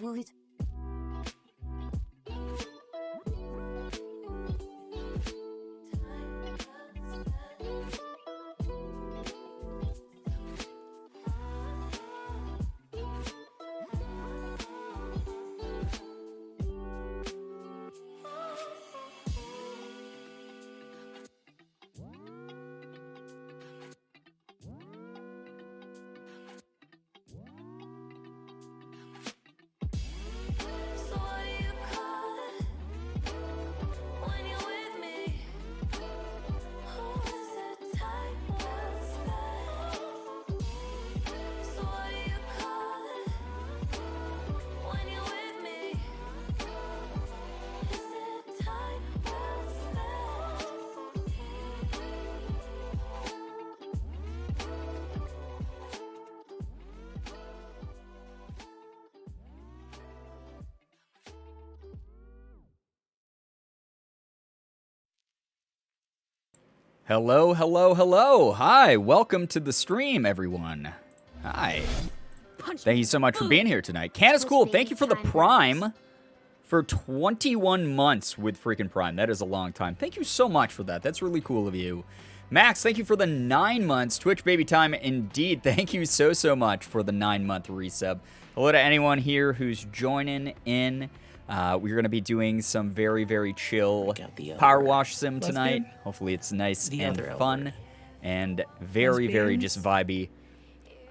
would. Hello, hello, hello. Hi, welcome to the stream, everyone. Hi. Thank you so much for being here tonight. Candace Cool, thank you for the Prime for 21 months with freaking Prime. That is a long time. Thank you so much for that. That's really cool of you. Max, thank you for the 9 months. Twitch Baby Time, indeed. Thank you so much for the 9-month resub. Hello to anyone here who's joining in. We're going to be doing some very chill power wash sim tonight. Hopefully it's nice and fun and very just vibey.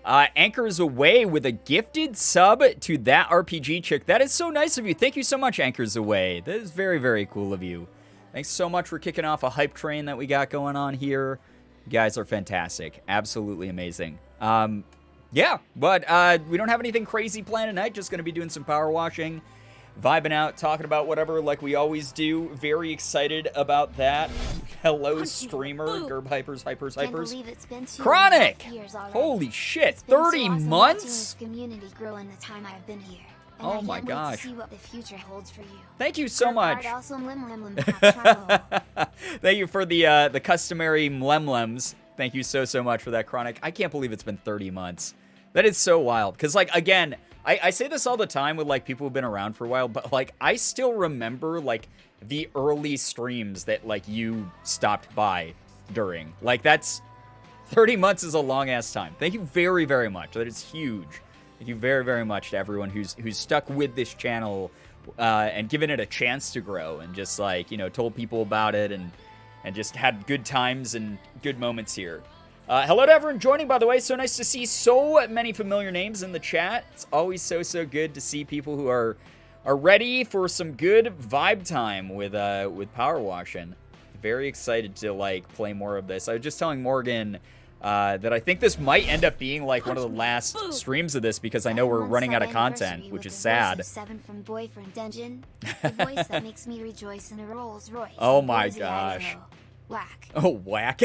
Anchor's away with a gifted sub to that RPG chick. That is so nice of you. Thank you so much, Anchor's away. That is very cool of you. Thanks so much for kicking off a hype train that we got going on here. You guys are fantastic. Absolutely amazing. Yeah, but we don't have anything crazy planned tonight. Just going to be doing some power washing. Vibing out, talking about whatever like we always do. Very excited about that. Hello, streamer. Gerb Hypers. Chronic! Holy shit, 30 months? Oh my gosh. Thank you so much. Thank you for the customary mlemlems. Thank you so much for that, Chronic. I can't believe it's been 30 months. That is so wild. Because, like, again, I say this all the time with, like, people who've been around for a while, but, like, I still remember, like, the early streams that, like, you stopped by during. Like, that's... 30 months is a long-ass time. Thank you very much. That is huge. Thank you very much to everyone who's stuck with this channel and given it a chance to grow and just, like, you know, told people about it and just had good times and good moments here. Hello to everyone joining, by the way. So nice to see so many familiar names in the chat. It's always so good to see people who are ready for some good vibe time with power washing. Very excited to like play more of this. I was just telling Morgan that I think this might end up being like one of the last streams of this because I know we're running out of content, which is sad. From Boyfriend Dungeon, the voice that makes me rejoice in a Rolls Royce. Oh my gosh. Whack. Oh, whack.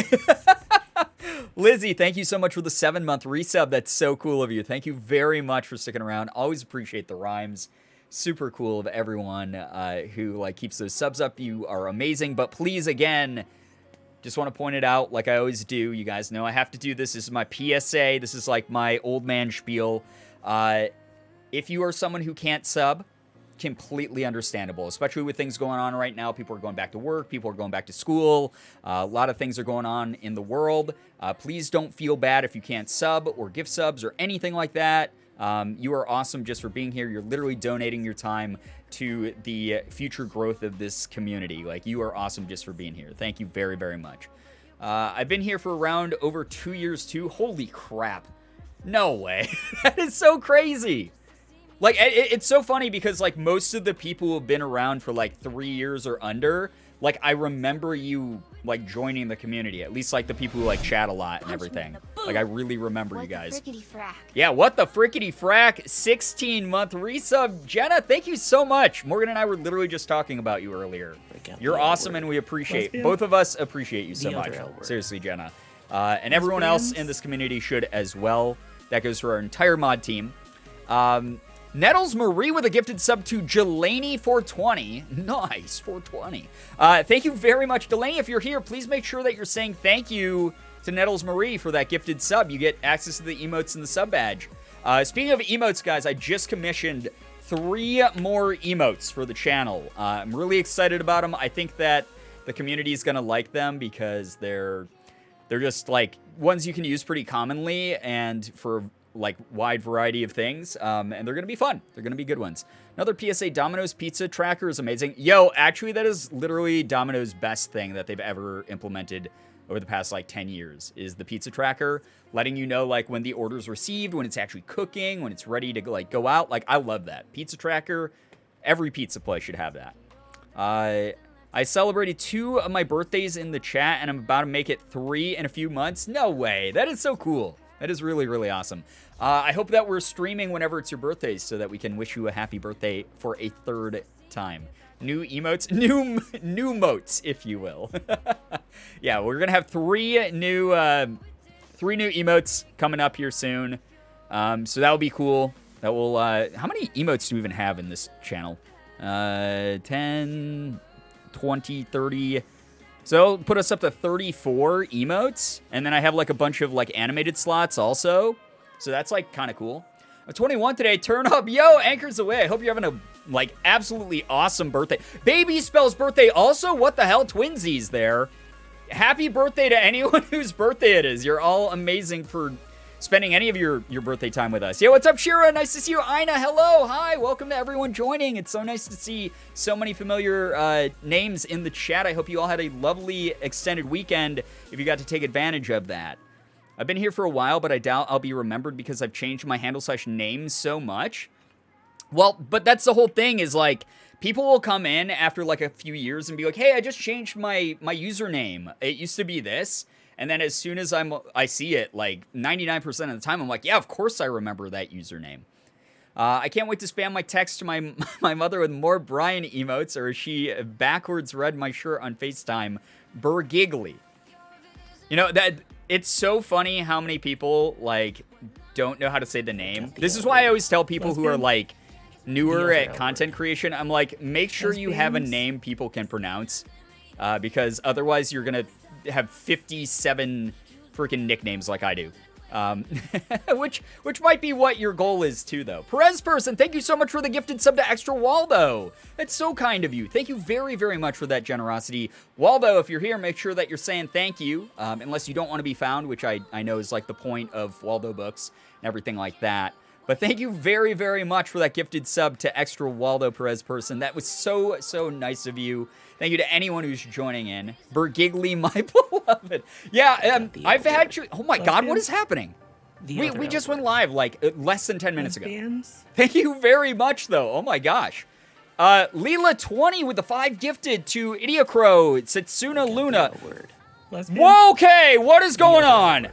Lizzie, thank you so much for the 7-month resub. That's so cool of you. Thank you very much for sticking around. Always appreciate the rhymes. Super cool of everyone who like keeps those subs up. You are amazing. But please, again, just want to point it out like I always do. You guys know I have to do this. This is my PSA. This is like my old man spiel. If you are someone who can't sub, completely understandable, especially with things going on right now. People are going back to work. People are going back to school. A lot of things are going on in the world. Please don't feel bad if you can't sub or gift subs or anything like that. You are awesome just for being here. You're literally donating your time to the future growth of this community. Like, you are awesome just for being here. Thank you very much. I've been here for around over 2 years too. Holy crap. No way. That is so crazy. Like, it's so funny because, like, most of the people who have been around for, like, 3 years or under, like, I remember you, like, joining the community. At least, like, the people who, like, chat a lot and everything. Like, I really remember you guys. What the frickety frack? Yeah, what the frickety frack? 16-month resub. Jenna, thank you so much. Morgan and I were literally just talking about you earlier. You're awesome, and we appreciate, both of us appreciate you so much. Seriously, Jenna. And everyone else in this community should as well. That goes for our entire mod team. Nettles Marie with a gifted sub to Delaney420. Nice, 420. Thank you very much, Delaney. If you're here, please make sure that you're saying thank you to Nettles Marie for that gifted sub. You get access to the emotes and the sub badge. Speaking of emotes, guys, I just commissioned 3 more emotes for the channel. I'm really excited about them. I think that the community is going to like them because they're just like ones you can use pretty commonly and for like wide variety of things. And they're going to be fun. They're going to be good ones. Another PSA, Domino's Pizza Tracker is amazing. Yo, actually, that is literally Domino's best thing that they've ever implemented over the past like 10 years is the pizza tracker, letting you know like when the order's received, when it's actually cooking, when it's ready to like go out. Like I love that. Pizza tracker, every pizza place should have that. I celebrated 2 of my birthdays in the chat and I'm about to make it 3 in a few months. No way. That is so cool. That is really, really awesome. I hope that we're streaming whenever it's your birthday so that we can wish you a happy birthday for a 3rd time. New emotes, new motes, if you will. Yeah, we're gonna have 3 new emotes coming up here soon. So that'll be cool. That will. How many emotes do we even have in this channel? 10, 20, 30. So it'll put us up to 34 emotes, and then I have like a bunch of like animated slots also. So that's like kind of cool. I'm 21 today. Turn up. Yo, Anchor's away. I hope you're having a, like, absolutely awesome birthday. Baby Spell's birthday also? What the hell? Twinsies there. Happy birthday to anyone whose birthday it is. You're all amazing for spending any of your birthday time with us. Yo, what's up, Shira? Nice to see you. Ina, hello. Hi. Welcome to everyone joining. It's so nice to see so many familiar names in the chat. I hope you all had a lovely extended weekend if you got to take advantage of that. I've been here for a while, but I doubt I'll be remembered because I've changed my handle/name so much. Well, but that's the whole thing is like, people will come in after like a few years and be like, hey, I just changed my username. It used to be this. And then as soon as I see it, like 99% of the time, I'm like, yeah, of course I remember that username. I can't wait to spam my text to my mother with more Brian emotes, or she backwards read my shirt on FaceTime. Girbeagly. You know, that it's so funny how many people, like, don't know how to say the name. This is why I always tell people who are, like, newer at content creation, I'm like, make sure you have a name people can pronounce, because otherwise you're going to have 57 freaking nicknames like I do. Which might be what your goal is too, though. Perez Person, thank you so much for the gifted sub to Extra Waldo. That's so kind of you. Thank you very, very much for that generosity. Waldo, if you're here, make sure that you're saying thank you, unless you don't want to be found, which I know is like the point of Waldo books and everything like that. But thank you very, very much for that gifted sub to Extra Waldo Perez Person. That was so, so nice of you. Thank you to anyone who's joining in. Girbeagly, my beloved. Yeah, I've actually... Oh my god, what is happening? We just went live like less than 10 minutes ago. Thank you very much, though. Oh my gosh. Leela20 with the 5 gifted to Idiocrow, Setsuna Luna. Whoa, okay, what is going on?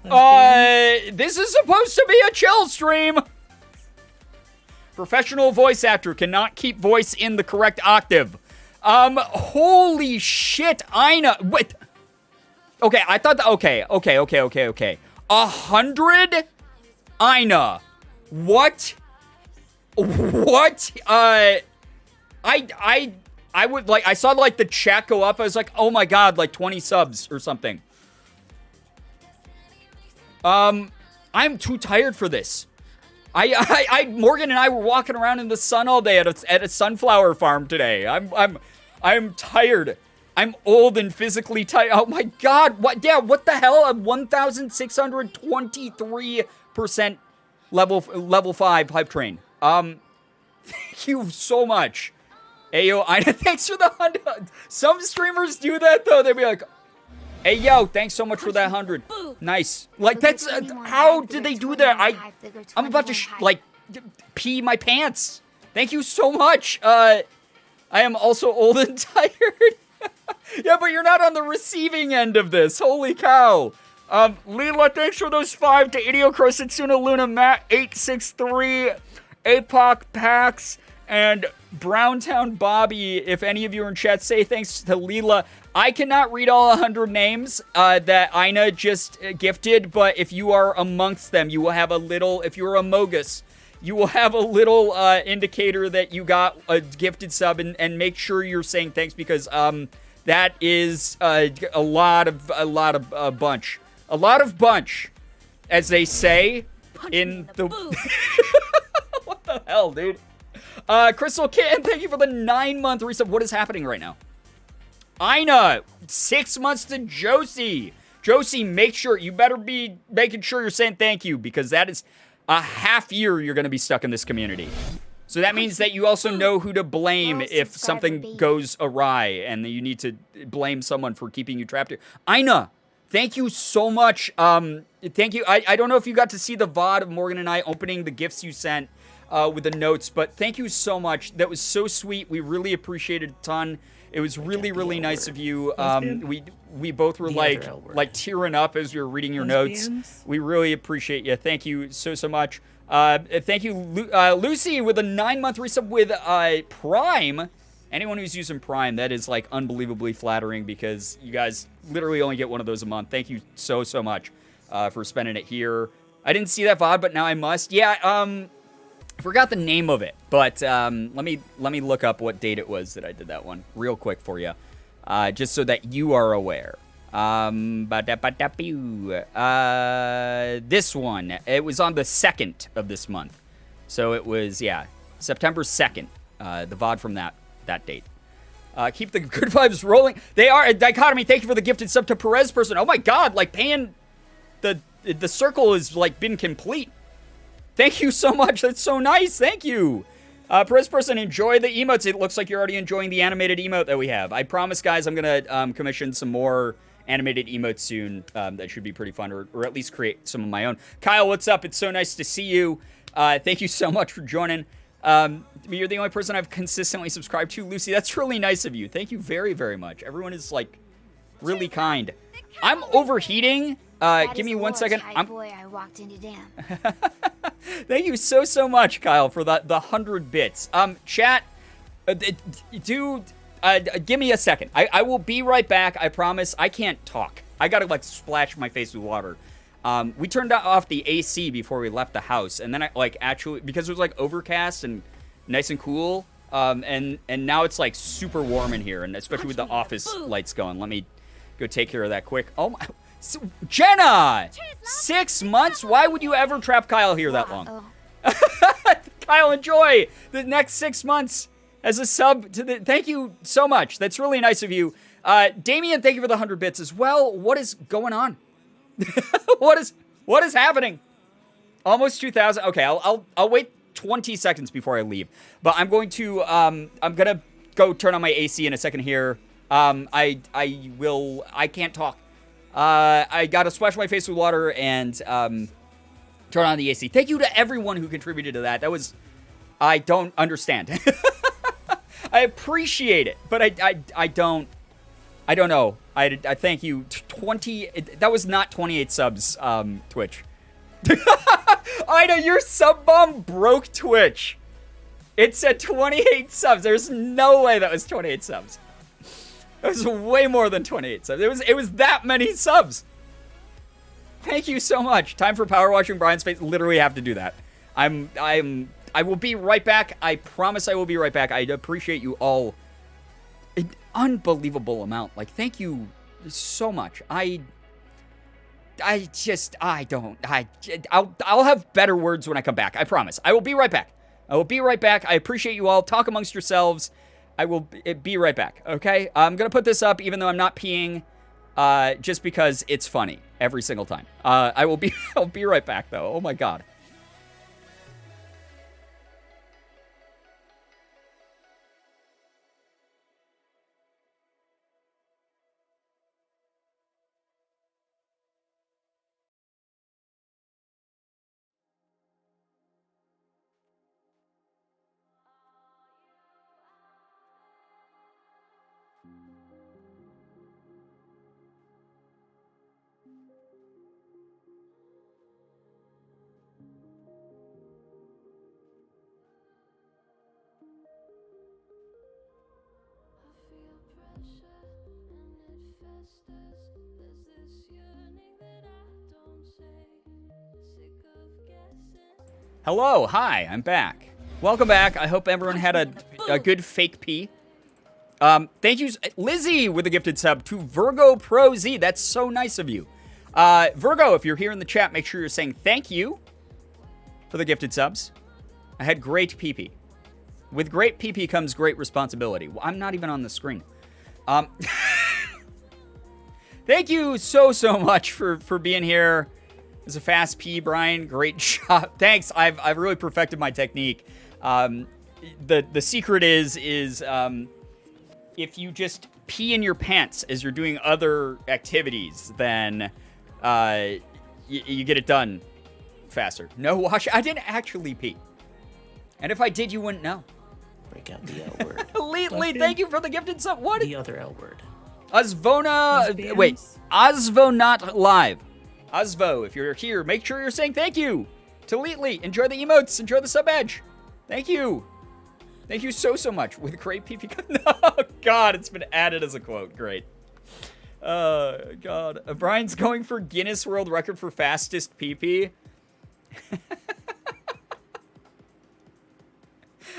This is supposed to be a chill stream. Professional voice actor cannot keep voice in the correct octave. Holy shit, Ina. Wait. Okay, I thought that, okay. 100? Ina. What? What? I would, like, I saw, like, the chat go up. I was like, oh my god, like 20 subs or something. I'm too tired for this. Morgan and I were walking around in the sun all day at a sunflower farm today. I'm tired. I'm old and physically tired. Oh my god. What? Yeah, what the hell? A 1,623% level 5 hype train. Thank you so much. Ayo, Ina, thanks for the 100. Some streamers do that though. They'd be like, hey, yo, thanks so much for that 100. Nice. Like, that's, how did they do that? I'm about to, like, pee my pants. Thank you so much. I am also old and tired. Yeah, but you're not on the receiving end of this. Holy cow. Leela, thanks for those 5 to Idiocrow, Setsuna Luna, Matt, 863, APOC, Pax, and Browntown Bobby. If any of you are in chat, say thanks to Leela. I cannot read all 100 names that Ina just gifted, but if you are amongst them, you will have a little, if you're a Mogus, you will have a little indicator that you got a gifted sub, and make sure you're saying thanks, because that is a lot of bunch, as they say in the... What the hell, dude? Crystal Kitten, thank you for the 9-month resub. What is happening right now? Ina, 6 months to Josie. Josie, make sure, you better be making sure you're saying thank you, because that is a half year you're going to be stuck in this community. So that means that you also know who to blame if something goes awry and that you need to blame someone for keeping you trapped here. Ina, thank you so much. Thank you. I don't know if you got to see the VOD of Morgan and I opening the gifts you sent with the notes, but thank you so much. That was so sweet. We really appreciated it a ton. It was really, really nice of you. We both were like tearing up as we were reading your notes. We really appreciate you. Thank you so much. Thank you, Lucy, with a 9-month resub with Prime. Anyone who's using Prime, that is like unbelievably flattering because you guys literally only get one of those a month. Thank you so much for spending it here. I didn't see that VOD, but now I must. Yeah, I forgot the name of it, but let me look up what date it was that I did that one real quick for you, just so that you are aware. This one, it was on the 2nd of this month, so it was September 2nd. The VOD from that date. Keep the good vibes rolling. They are a dichotomy. Thank you for the gifted sub to Perez person. Oh my God, like paying the circle has like been complete. Thank you so much. That's so nice. Thank you. Perez person, enjoy the emotes. It looks like you're already enjoying the animated emote that we have. I promise, guys, I'm going to commission some more animated emotes soon. That should be pretty fun, or at least create some of my own. Kyle, what's up? It's so nice to see you. Thank you so much for joining. You're the only person I've consistently subscribed to. Lucy, that's really nice of you. Thank you very, very much. Everyone is, like, really kind. I'm overheating. Give me 1 second. Boy, I walked into damn. Thank you so much, Kyle, for the 100 bits. Chat, give me a second. I will be right back. I promise. I can't talk. I gotta like splash my face with water. We turned off the AC before we left the house, and then I like actually because it was like overcast and nice and cool. And now it's like super warm in here, and especially with the office lights going. Let me go take care of that quick. Oh my. Jenna! 6 months? Why would you ever trap Kyle here that long? Kyle, enjoy the next 6 months as a sub to the... Thank you so much. That's really nice of you. Damien, thank you for the 100 bits as well. What is going on? What is happening? Almost 2,000. Okay, I'll wait 20 seconds before I leave. But I'm going to go turn on my AC in a second here. I can't talk. I gotta splash my face with water and turn on the AC. Thank you to everyone who contributed to that. That was... I don't understand. I appreciate it, but I don't know. I thank you. 20... That was not 28 subs, Twitch. I know, your sub bomb broke Twitch. It said 28 subs. There's no way that was 28 subs. It was way more than 28 subs. It was that many subs. Thank you so much. Time for power washing Brian's face. Literally have to do that. I will be right back. I promise I will be right back. I appreciate you all an unbelievable amount. Like, thank you so much. I'll have better words when I come back. I promise. I will be right back. I will be right back. I appreciate you all. Talk amongst yourselves. I will be right back, okay? I'm going to put this up even though I'm not peeing, just because it's funny every single time. I'll be right back, though. Oh, my God. Hello, hi, I'm back. Welcome back. I hope everyone had a good fake pee. Thank you, Lizzie, with a gifted sub to Virgo Pro Z. That's so nice of you. Virgo, if you're here in the chat, make sure you're saying thank you for the gifted subs. I had great pee-pee. With great pee-pee comes great responsibility. Well, I'm not even on the screen. Thank you so much for being here. It's a fast pee, Brian. Great job. Thanks. I've really perfected my technique. The secret is if you just pee in your pants as you're doing other activities, then you get it done faster. No wash. I didn't actually pee. And if I did, you wouldn't know. Break out the L word. Lee, thank you for the gifted sub. What? The other L word. Osvona. Wait. Osvo not live. Osvo, if you're here, make sure you're saying thank you to Lee. Enjoy the emotes. Enjoy the sub badge. Thank you. Thank you so much. With great PP. Oh, God. It's been added as a quote. Great. God. Brian's going for Guinness World Record for fastest PP.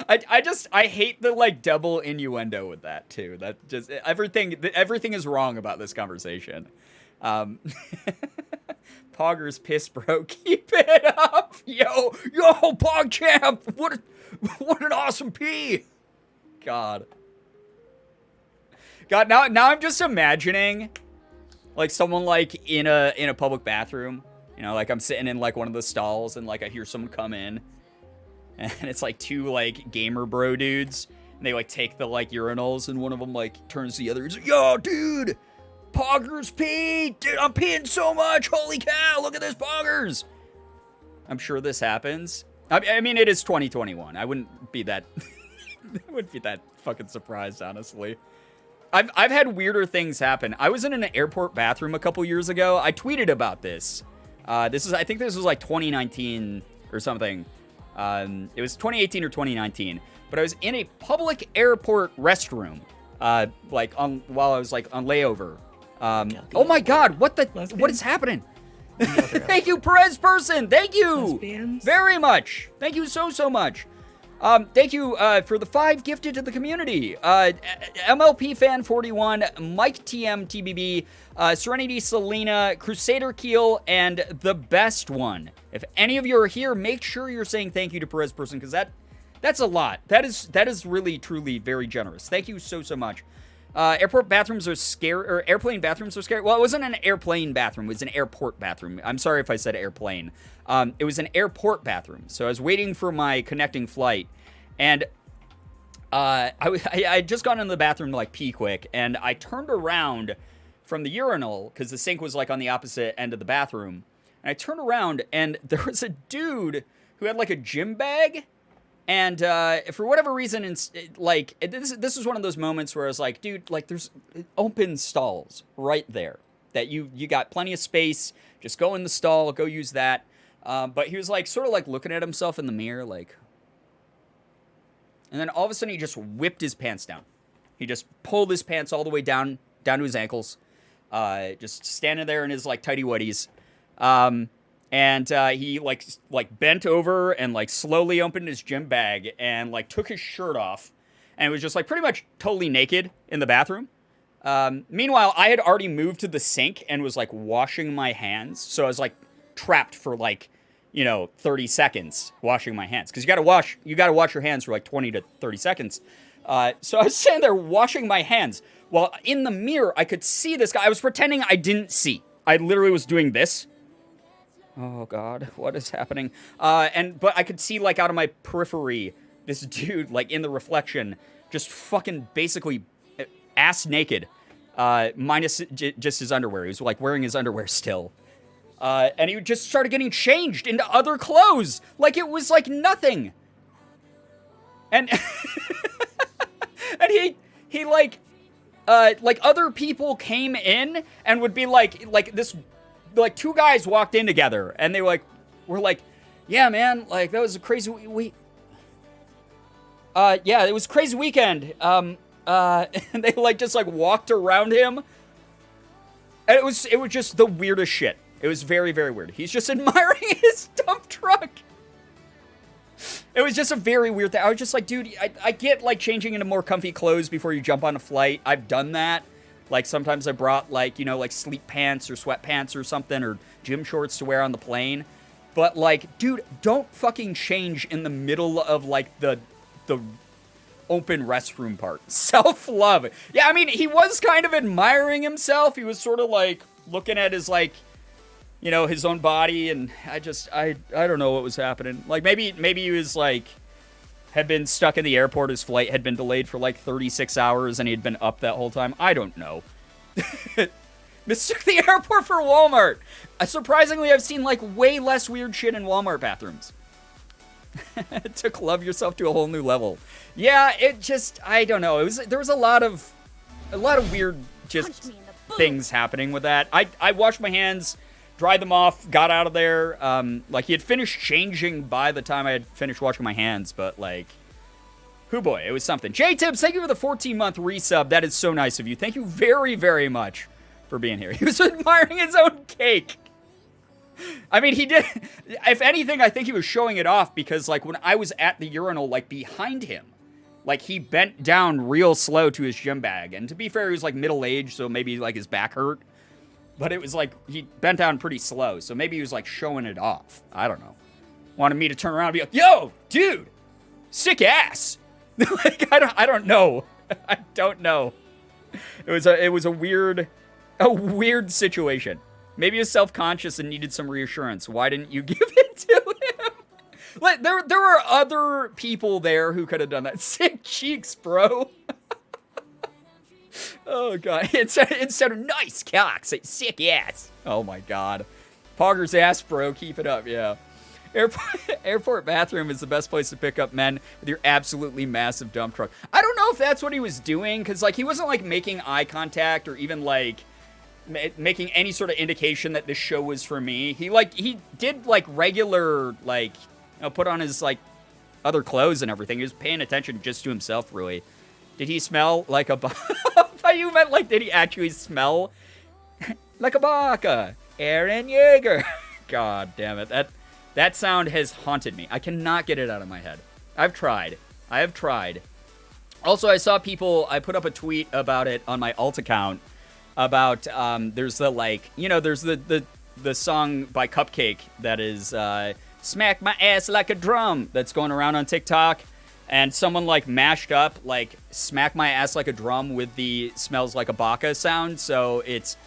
I hate the like double innuendo with that too. That just everything is wrong about this conversation. Pogger's piss, bro. Keep it up, yo, PogChamp. What an awesome pee. God. Now I'm just imagining like someone like in a public bathroom. You know, like I'm sitting in like one of the stalls and like I hear someone come in. And it's like two like gamer bro dudes. And they like take the like urinals and one of them like turns to the other. He's like, yo, dude, Poggers pee. Dude, I'm peeing so much. Holy cow, look at this Poggers. I'm sure this happens. I mean, it is 2021. I wouldn't be that I wouldn't be that fucking surprised, honestly. I've had weirder things happen. I was in an airport bathroom a couple years ago. I tweeted about this. I think this was like 2019 or something. It was 2018 or 2019, but I was in a public airport restroom, while I was like on layover. Oh my God, what is happening? Thank you, Perez person. Thank you very much. Thank you so much. Thank you, for the 5 gifted to the community. MLP fan 41, Mike TM TBB, Serenity Selena, Crusader Keel, and the best one. If any of you are here, make sure you're saying thank you to Perez person, because that's a lot. That is really, truly very generous. Thank you so much. Airport bathrooms are scary, or airplane bathrooms are scary. Well, it wasn't an airplane bathroom. It was an airport bathroom. I'm sorry if I said airplane. It was an airport bathroom. So I was waiting for my connecting flight, and I had just gone into the bathroom to like pee quick, and I turned around from the urinal because the sink was like on the opposite end of the bathroom. And I turned around, and there was a dude who had like a gym bag. And for whatever reason, this is one of those moments where I was like, dude, like there's open stalls right there that you got plenty of space. Just go in the stall, go use that. But he was like sort of like looking at himself in the mirror, like. And then all of a sudden he just whipped his pants down. He just pulled his pants all the way down to his ankles. Just standing there in his like tighty whities. And he like bent over and like slowly opened his gym bag and like took his shirt off and was just like pretty much totally naked in the bathroom. Meanwhile, I had already moved to the sink and was like washing my hands. So I was like trapped for like, 30 seconds washing my hands. Cause you gotta wash your hands for like 20 to 30 seconds. So I was standing there washing my hands while in the mirror, I could see this guy. I was pretending I didn't see. I literally was doing this. Oh God, what is happening? But I could see like out of my periphery, this dude like in the reflection, just fucking basically ass naked, minus just his underwear. He was like wearing his underwear still. And he just started getting changed into other clothes. Like it was like nothing. And, and he like other people came in and would be like this, like 2 guys walked in together and they were like, yeah, man, like that was a crazy yeah, it was a crazy weekend. And they like just like walked around him. And it was just the weirdest shit. It was very, very weird. He's just admiring his dump truck. It was just a very weird thing. I was just like, dude, I get like changing into more comfy clothes before you jump on a flight. I've done that. Like sometimes I brought like, like sleep pants or sweatpants or something or gym shorts to wear on the plane. But, like, dude, don't fucking change in the middle of, like, the open restroom part. Self-love. Yeah, I mean, he was kind of admiring himself. He was sort of, like, looking at his, like, you know, his own body, and I don't know what was happening. Like, maybe he was, like, had been stuck in the airport. His flight had been delayed for, like, 36 hours, and he had been up that whole time. I don't know. Mistook the airport for Walmart. Surprisingly, I've seen, like, way less weird shit in Walmart bathrooms. It took love yourself to a whole new level. Yeah, it just, I don't know. There was a lot of weird just things happening with that. I washed my hands, dried them off, got out of there. Like, he had finished changing by the time I had finished washing my hands, but, like, hoo boy, it was something. J-Tibbs, thank you for the 14-month resub. That is so nice of you. Thank you very, very much for being here. He was admiring his own cake. I mean, he did. If anything, I think he was showing it off because, like, when I was at the urinal, like, behind him, like, he bent down real slow to his gym bag. And to be fair, he was, like, middle-aged, so maybe, like, his back hurt. But it was, like, he bent down pretty slow, so maybe he was, like, showing it off. I don't know. Wanted me to turn around and be like, yo, dude, sick ass. Like, I don't know. I don't know. It was a weird situation. Maybe he was self-conscious and needed some reassurance. Why didn't you give it to him? Like, there were other people there who could have done that. Sick cheeks, bro. Oh, God. Instead of nice cock, say sick ass. Oh, my God. Pogger's ass, bro. Keep it up, yeah. Airport bathroom is the best place to pick up men with your absolutely massive dump truck. I don't know if that's what he was doing, because, like, he wasn't, like, making eye contact or even, like, making any sort of indication that this show was for me. He did, like, regular, like, you know, put on his, like, other clothes and everything. He was paying attention just to himself, really. Did he smell like a I thought you meant, like, did he actually smell like a baka? Aaron Yeager. God damn it. That sound has haunted me. I cannot get it out of my head. I have tried. Also, I saw people, I put up a tweet about it on my alt account about, there's the, like, you know, there's the song by Cupcake that is, Smack My Ass Like a Drum, that's going around on TikTok. And someone, like, mashed up, like, Smack My Ass Like a Drum with the Smells Like a Baka sound. So it's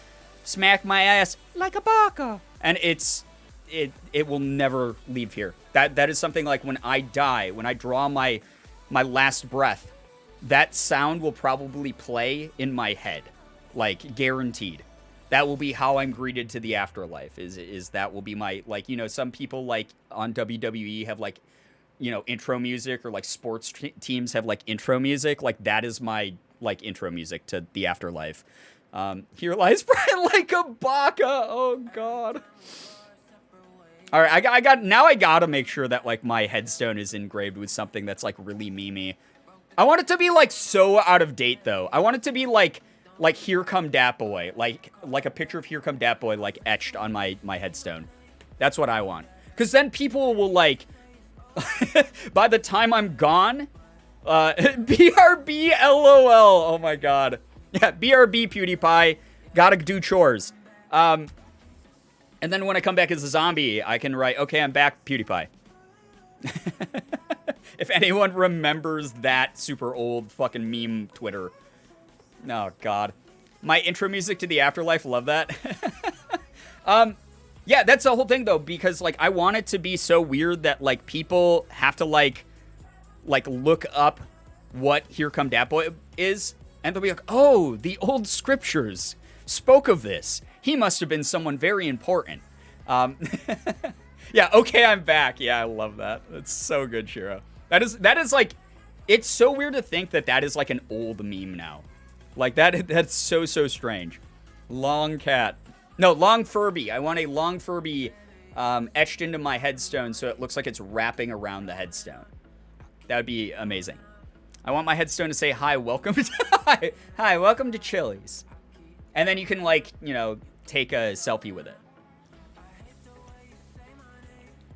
Smack My Ass Like a Baka. And it will never leave here. That is something, like, when I die, when I draw my last breath, that sound will probably play in my head. Like, guaranteed. That will be how I'm greeted to the afterlife, is that will be my, like, you know, some people, like, on WWE have, like, you know, intro music, or, like, sports teams have, like, intro music. Like, that is my, like, intro music to the afterlife. Here lies Brian like a baka. Oh, God. All right, I gotta make sure that, like, my headstone is engraved with something that's, like, really memey. I want it to be, like, so out of date, though. I want it to be, like Here Come Dat Boy. Like a picture of Here Come Dat Boy, like, etched on my headstone. That's what I want. Because then people will, like, by the time I'm gone, BRB LOL. Oh, my God. Yeah, BRB PewDiePie. Gotta do chores. And then when I come back as a zombie, I can write, okay, I'm back, PewDiePie. If anyone remembers that super old fucking meme Twitter. Oh, God. My intro music to the afterlife, love that. Yeah, that's the whole thing, though, because, like, I want it to be so weird that, like, people have to, like look up what Here Come Dat Boy is, and they'll be like, oh, the old scriptures spoke of this. He must have been someone very important. Yeah, okay, I'm back. Yeah, I love that. That's so good, Shiro. That is like, it's so weird to think that is like an old meme now. Like, that's so strange. Long cat. No, long Furby. I want a long Furby etched into my headstone so it looks like it's wrapping around the headstone. That would be amazing. I want my headstone to say, hi, welcome to, hi, welcome to Chili's. And then you can, like, you know, take a selfie with it.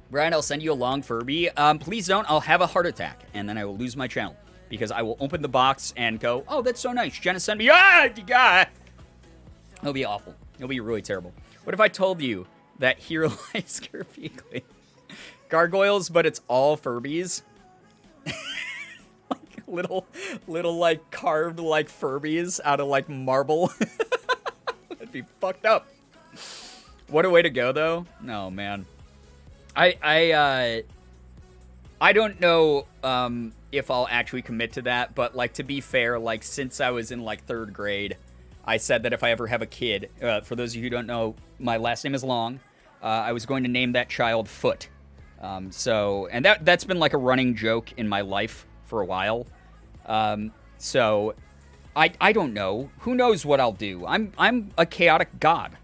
Brian, I'll send you a long Furby. Please don't. I'll have a heart attack, and then I will lose my channel. Because I will open the box and go, oh, that's so nice. Jenna sent me, God. It'll be awful. It'll be really terrible. What if I told you that here lies Girbeagly? Gargoyles, but it's all Furbies. Like little like carved like Furbies out of like marble. That'd be fucked up. What a way to go, though. No, man. I don't know if I'll actually commit to that, but like to be fair, like since I was in like 3rd grade, I said that if I ever have a kid, for those of you who don't know, my last name is Long. I was going to name that child Foot. And that's been like a running joke in my life for a while. So I don't know. Who knows what I'll do? I'm a chaotic god.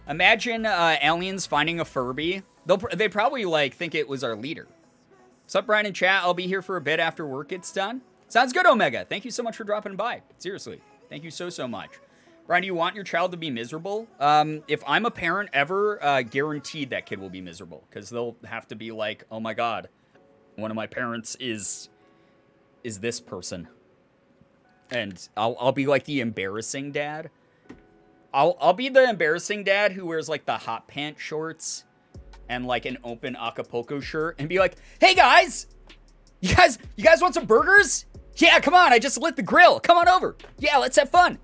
Imagine aliens finding a Furby. They probably like think it was our leader. What's up, Brian in chat? I'll be here for a bit after work gets done. Sounds good, Omega. Thank you so much for dropping by. Seriously. Thank you so much. Brian, do you want your child to be miserable? If I'm a parent ever, guaranteed that kid will be miserable. Because they'll have to be like, oh my god, one of my parents is this person. And I'll be like the embarrassing dad. I'll be the embarrassing dad who wears like the hot pant shorts and like an open Acapulco shirt and be like, hey guys, you guys want some burgers? Yeah, come on, I just lit the grill. Come on over. Yeah, let's have fun.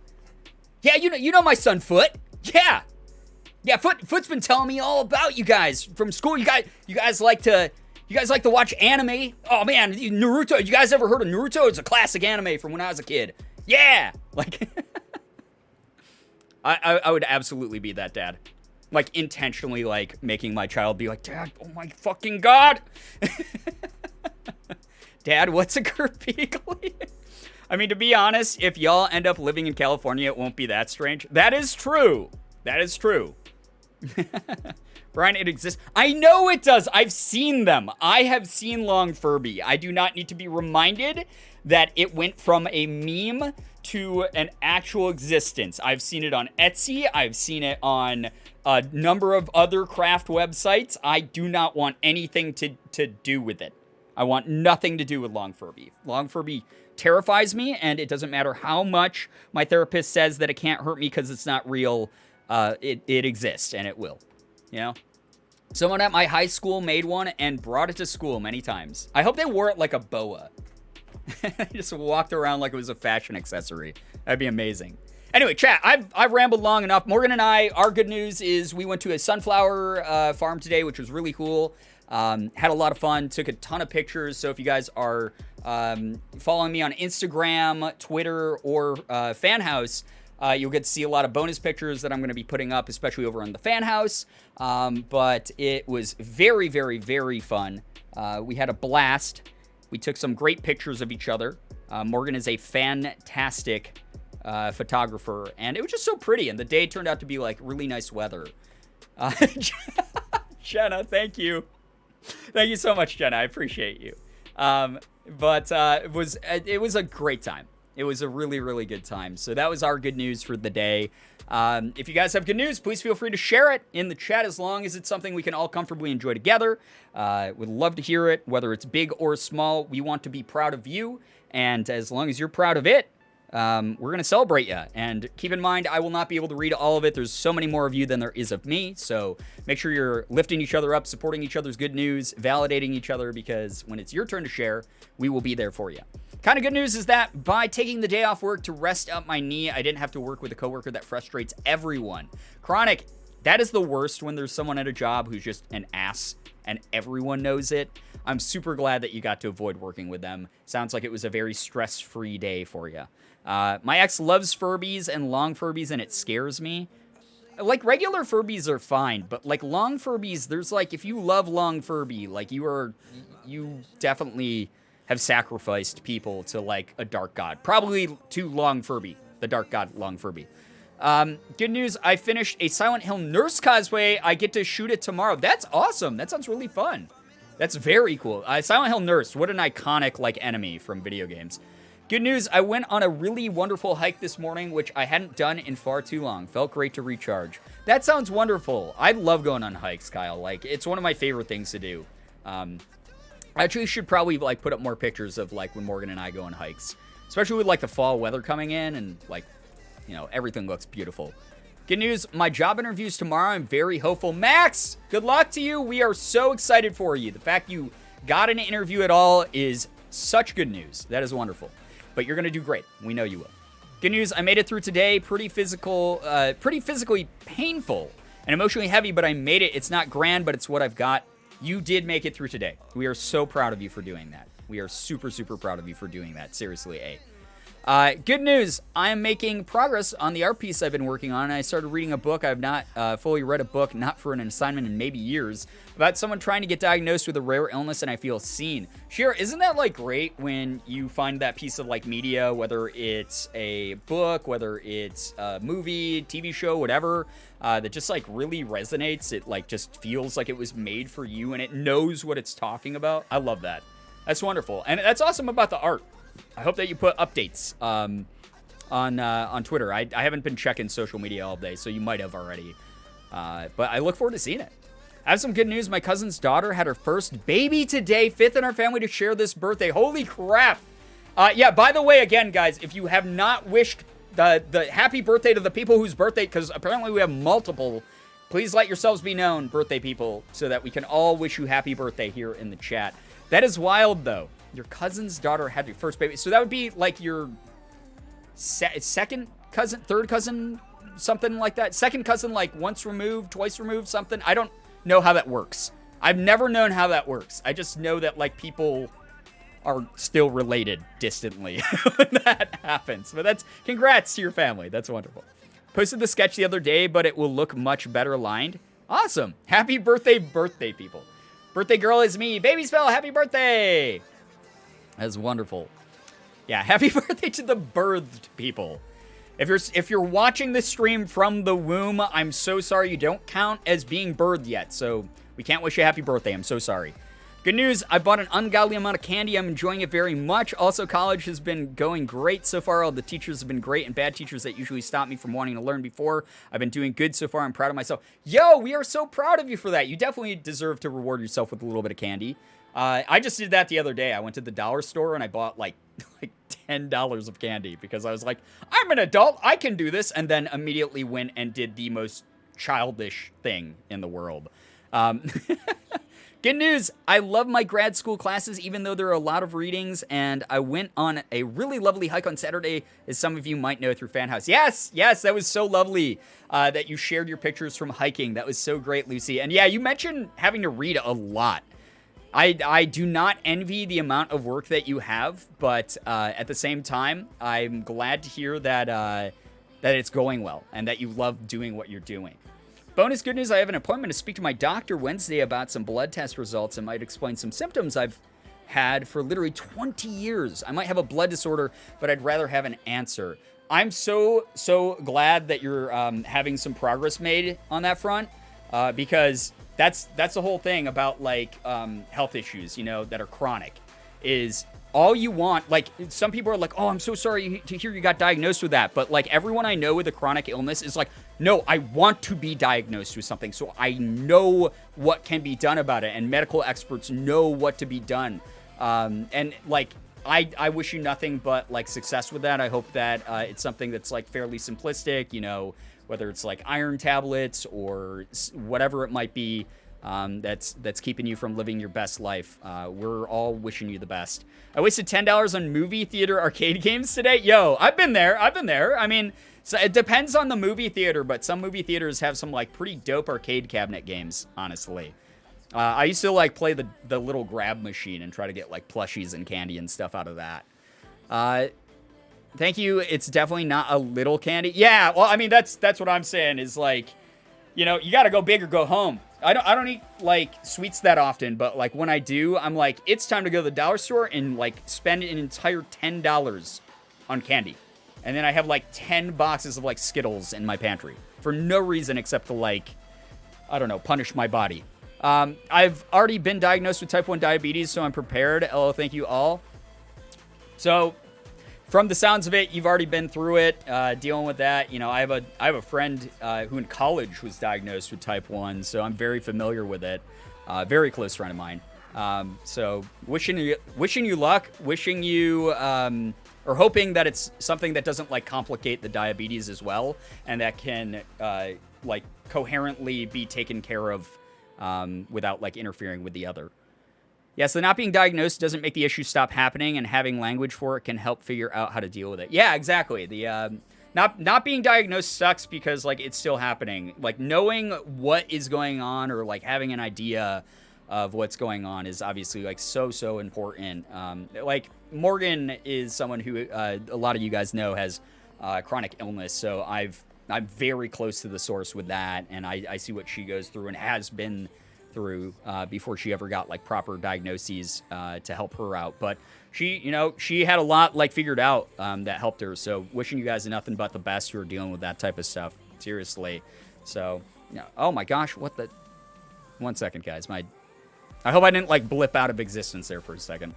Yeah, you know my son Foot. Yeah, Foot's been telling me all about you guys from school. You guys like to watch anime. Oh man, Naruto. You guys ever heard of Naruto? It's a classic anime from when I was a kid. Yeah, like I would absolutely be that dad. Like intentionally like making my child be like, Dad, oh my fucking god. Dad, what's a Girbeagly? I mean, to be honest, if y'all end up living in California, it won't be that strange. That is true. That is true. Brian, it exists. I know it does. I've seen them. I have seen Long Furby. I do not need to be reminded that it went from a meme to an actual existence. I've seen it on Etsy. I've seen it on a number of other craft websites. I do not want anything to do with it. I want nothing to do with Long Furby. Long Furby terrifies me, and it doesn't matter how much my therapist says that it can't hurt me because it's not real. It exists, and it will. You know? Someone at my high school made one and brought it to school many times. I hope they wore it like a boa. Just walked around like it was a fashion accessory. That'd be amazing. Anyway, chat, I've rambled long enough. Morgan and I, our good news is we went to a sunflower farm today, which was really cool. Had a lot of fun, took a ton of pictures. So if you guys are following me on Instagram, Twitter, or Fan House, you'll get to see a lot of bonus pictures that I'm going to be putting up, especially over on the Fan House. But it was very, very, very fun. We had a blast. We took some great pictures of each other. Morgan is a fantastic photographer, and it was just so pretty. And the day turned out to be like really nice weather. Jenna, thank you. Thank you so much, Jenna. I appreciate you. But it was a great time. It was a really, really good time. So that was our good news for the day. If you guys have good news, please feel free to share it in the chat as long as it's something we can all comfortably enjoy together. Would love to hear it, whether it's big or small. We want to be proud of you. And as long as you're proud of it, we're going to celebrate you. And keep in mind, I will not be able to read all of it. There's so many more of you than there is of me. So make sure you're lifting each other up, supporting each other's good news, validating each other, because when it's your turn to share, we will be there for you. Kind of good news is that by taking the day off work to rest up my knee, I didn't have to work with a coworker that frustrates everyone. Chronic, that is the worst when there's someone at a job who's just an ass and everyone knows it. I'm super glad that you got to avoid working with them. Sounds like it was a very stress-free day for you. My ex loves Furbies and Long Furbies, and it scares me. Like, regular Furbies are fine, but, like, Long Furbies, there's, like, if you love Long Furby, like, you definitely have sacrificed people to, like, a dark god. Probably to Long Furby, the dark god Long Furby. Good news, I finished a Silent Hill nurse cosplay. I get to shoot it tomorrow. That's awesome. That sounds really fun. That's very cool. Silent Hill nurse, what an iconic, like, enemy from video games. Good news, I went on a really wonderful hike this morning, which I hadn't done in far too long. Felt great to recharge. That sounds wonderful. I love going on hikes, Kyle. Like, it's one of my favorite things to do. I actually should probably, like, put up more pictures of, like, when Morgan and I go on hikes. Especially with, like, the fall weather coming in and, like, you know, everything looks beautiful. Good news, my job interview's tomorrow. I'm very hopeful. Max, good luck to you. We are so excited for you. The fact you got an interview at all is such good news. That is wonderful. But you're going to do great. We know you will. Good news, I made it through today. Pretty physically painful and emotionally heavy, but I made it. It's not grand, but it's what I've got. You did make it through today. We are so proud of you for doing that. We are super, super proud of you for doing that. Seriously, good news. I am making progress on the art piece I've been working on. I started reading a book. I've not fully read a book, not for an assignment in maybe years, about someone trying to get diagnosed with a rare illness, and I feel seen. Shira, isn't that like great when you find that piece of like media, whether it's a book, whether it's a movie, TV show, whatever, that just like really resonates. It like just feels like it was made for you and it knows what it's talking about. I love that. That's wonderful. And that's awesome about the art. I hope that you put updates on Twitter. I haven't been checking social media all day, so you might have already. But I look forward to seeing it. I have some good news. My cousin's daughter had her first baby today, 5th in our family to share this birthday. Holy crap. Yeah, by the way, again, guys, if you have not wished the happy birthday to the people whose birthday, because apparently we have multiple, please let yourselves be known, birthday people, so that we can all wish you happy birthday here in the chat. That is wild, though. Your cousin's daughter had your first baby. So that would be like your second cousin, third cousin, something like that. Second cousin, like once removed, twice removed, something. I don't know how that works. I've never known how that works. I just know that like people are still related distantly when that happens. But that's congrats to your family. That's wonderful. Posted the sketch the other day, but it will look much better aligned. Awesome. Happy birthday, birthday people. Birthday girl is me. Baby spell, happy birthday. That's wonderful. Yeah, happy birthday to the birthed people. If you're watching this stream from the womb, I'm so sorry you don't count as being birthed yet. So we can't wish you a happy birthday. I'm so sorry. Good news, I bought an ungodly amount of candy. I'm enjoying it very much. Also, college has been going great so far. All the teachers have been great, and bad teachers that usually stop me from wanting to learn before. I've been doing good so far. I'm proud of myself. Yo, we are so proud of you for that. You definitely deserve to reward yourself with a little bit of candy. I just did that the other day. I went to the dollar store and I bought like $10 of candy because I was like, I'm an adult. I can do this. And then immediately went and did the most childish thing in the world. Good news. I love my grad school classes, even though there are a lot of readings. And I went on a really lovely hike on Saturday, as some of you might know through Fan House. Yes, that was so lovely that you shared your pictures from hiking. That was so great, Lucy. And yeah, you mentioned having to read a lot. I do not envy the amount of work that you have, but at the same time, I'm glad to hear that that it's going well and that you love doing what you're doing. Bonus good news, I have an appointment to speak to my doctor Wednesday about some blood test results and might explain some symptoms I've had for literally 20 years. I might have a blood disorder, but I'd rather have an answer. I'm so glad that you're having some progress made on that front because that's the whole thing about like health issues, you know, that are chronic is all you want. Like some people are like, oh, I'm so sorry to hear you got diagnosed with that. But like everyone I know with a chronic illness is like, no, I want to be diagnosed with something. So I know what can be done about it. And medical experts know what to be done. And like, I wish you nothing but like success with that. I hope that it's something that's like fairly simplistic, you know, whether it's like iron tablets or whatever it might be. That's keeping you from living your best life. We're all wishing you the best. I wasted $10 on movie theater arcade games today. Yo, I've been there. I mean, so it depends on the movie theater, but some movie theaters have some like pretty dope arcade cabinet games, honestly. I used to like play the little grab machine and try to get like plushies and candy and stuff out of that. Thank you. It's definitely not a little candy. Yeah, well, I mean, that's what I'm saying is like, you know, you got to go big or go home. I don't eat like sweets that often, but like when I do, I'm like, it's time to go to the dollar store and like spend an entire $10 on candy. And then I have like 10 boxes of like Skittles in my pantry for no reason except to like, I don't know, punish my body. I've already been diagnosed with type 1 diabetes, so I'm prepared. LO, thank you all. So from the sounds of it, you've already been through it, dealing with that. You know, I have a friend who in college was diagnosed with type 1, so I'm very familiar with it. Very close friend of mine. So wishing you luck, wishing you or hoping that it's something that doesn't like complicate the diabetes as well, and that can like coherently be taken care of without like interfering with the other. Yes, the not being diagnosed doesn't make the issue stop happening, and having language for it can help figure out how to deal with it. Yeah, exactly. The not being diagnosed sucks because like it's still happening. Like knowing what is going on or like having an idea of what's going on is obviously like so important. Like Morgan is someone who a lot of you guys know has chronic illness, so I'm very close to the source with that, and I see what she goes through and has been through before she ever got like proper diagnoses to help her out. But she had a lot like figured out that helped her. So wishing you guys nothing but the best who are dealing with that type of stuff. Seriously. So oh my gosh, what the? 1 second, guys. I hope I didn't like blip out of existence there for a second.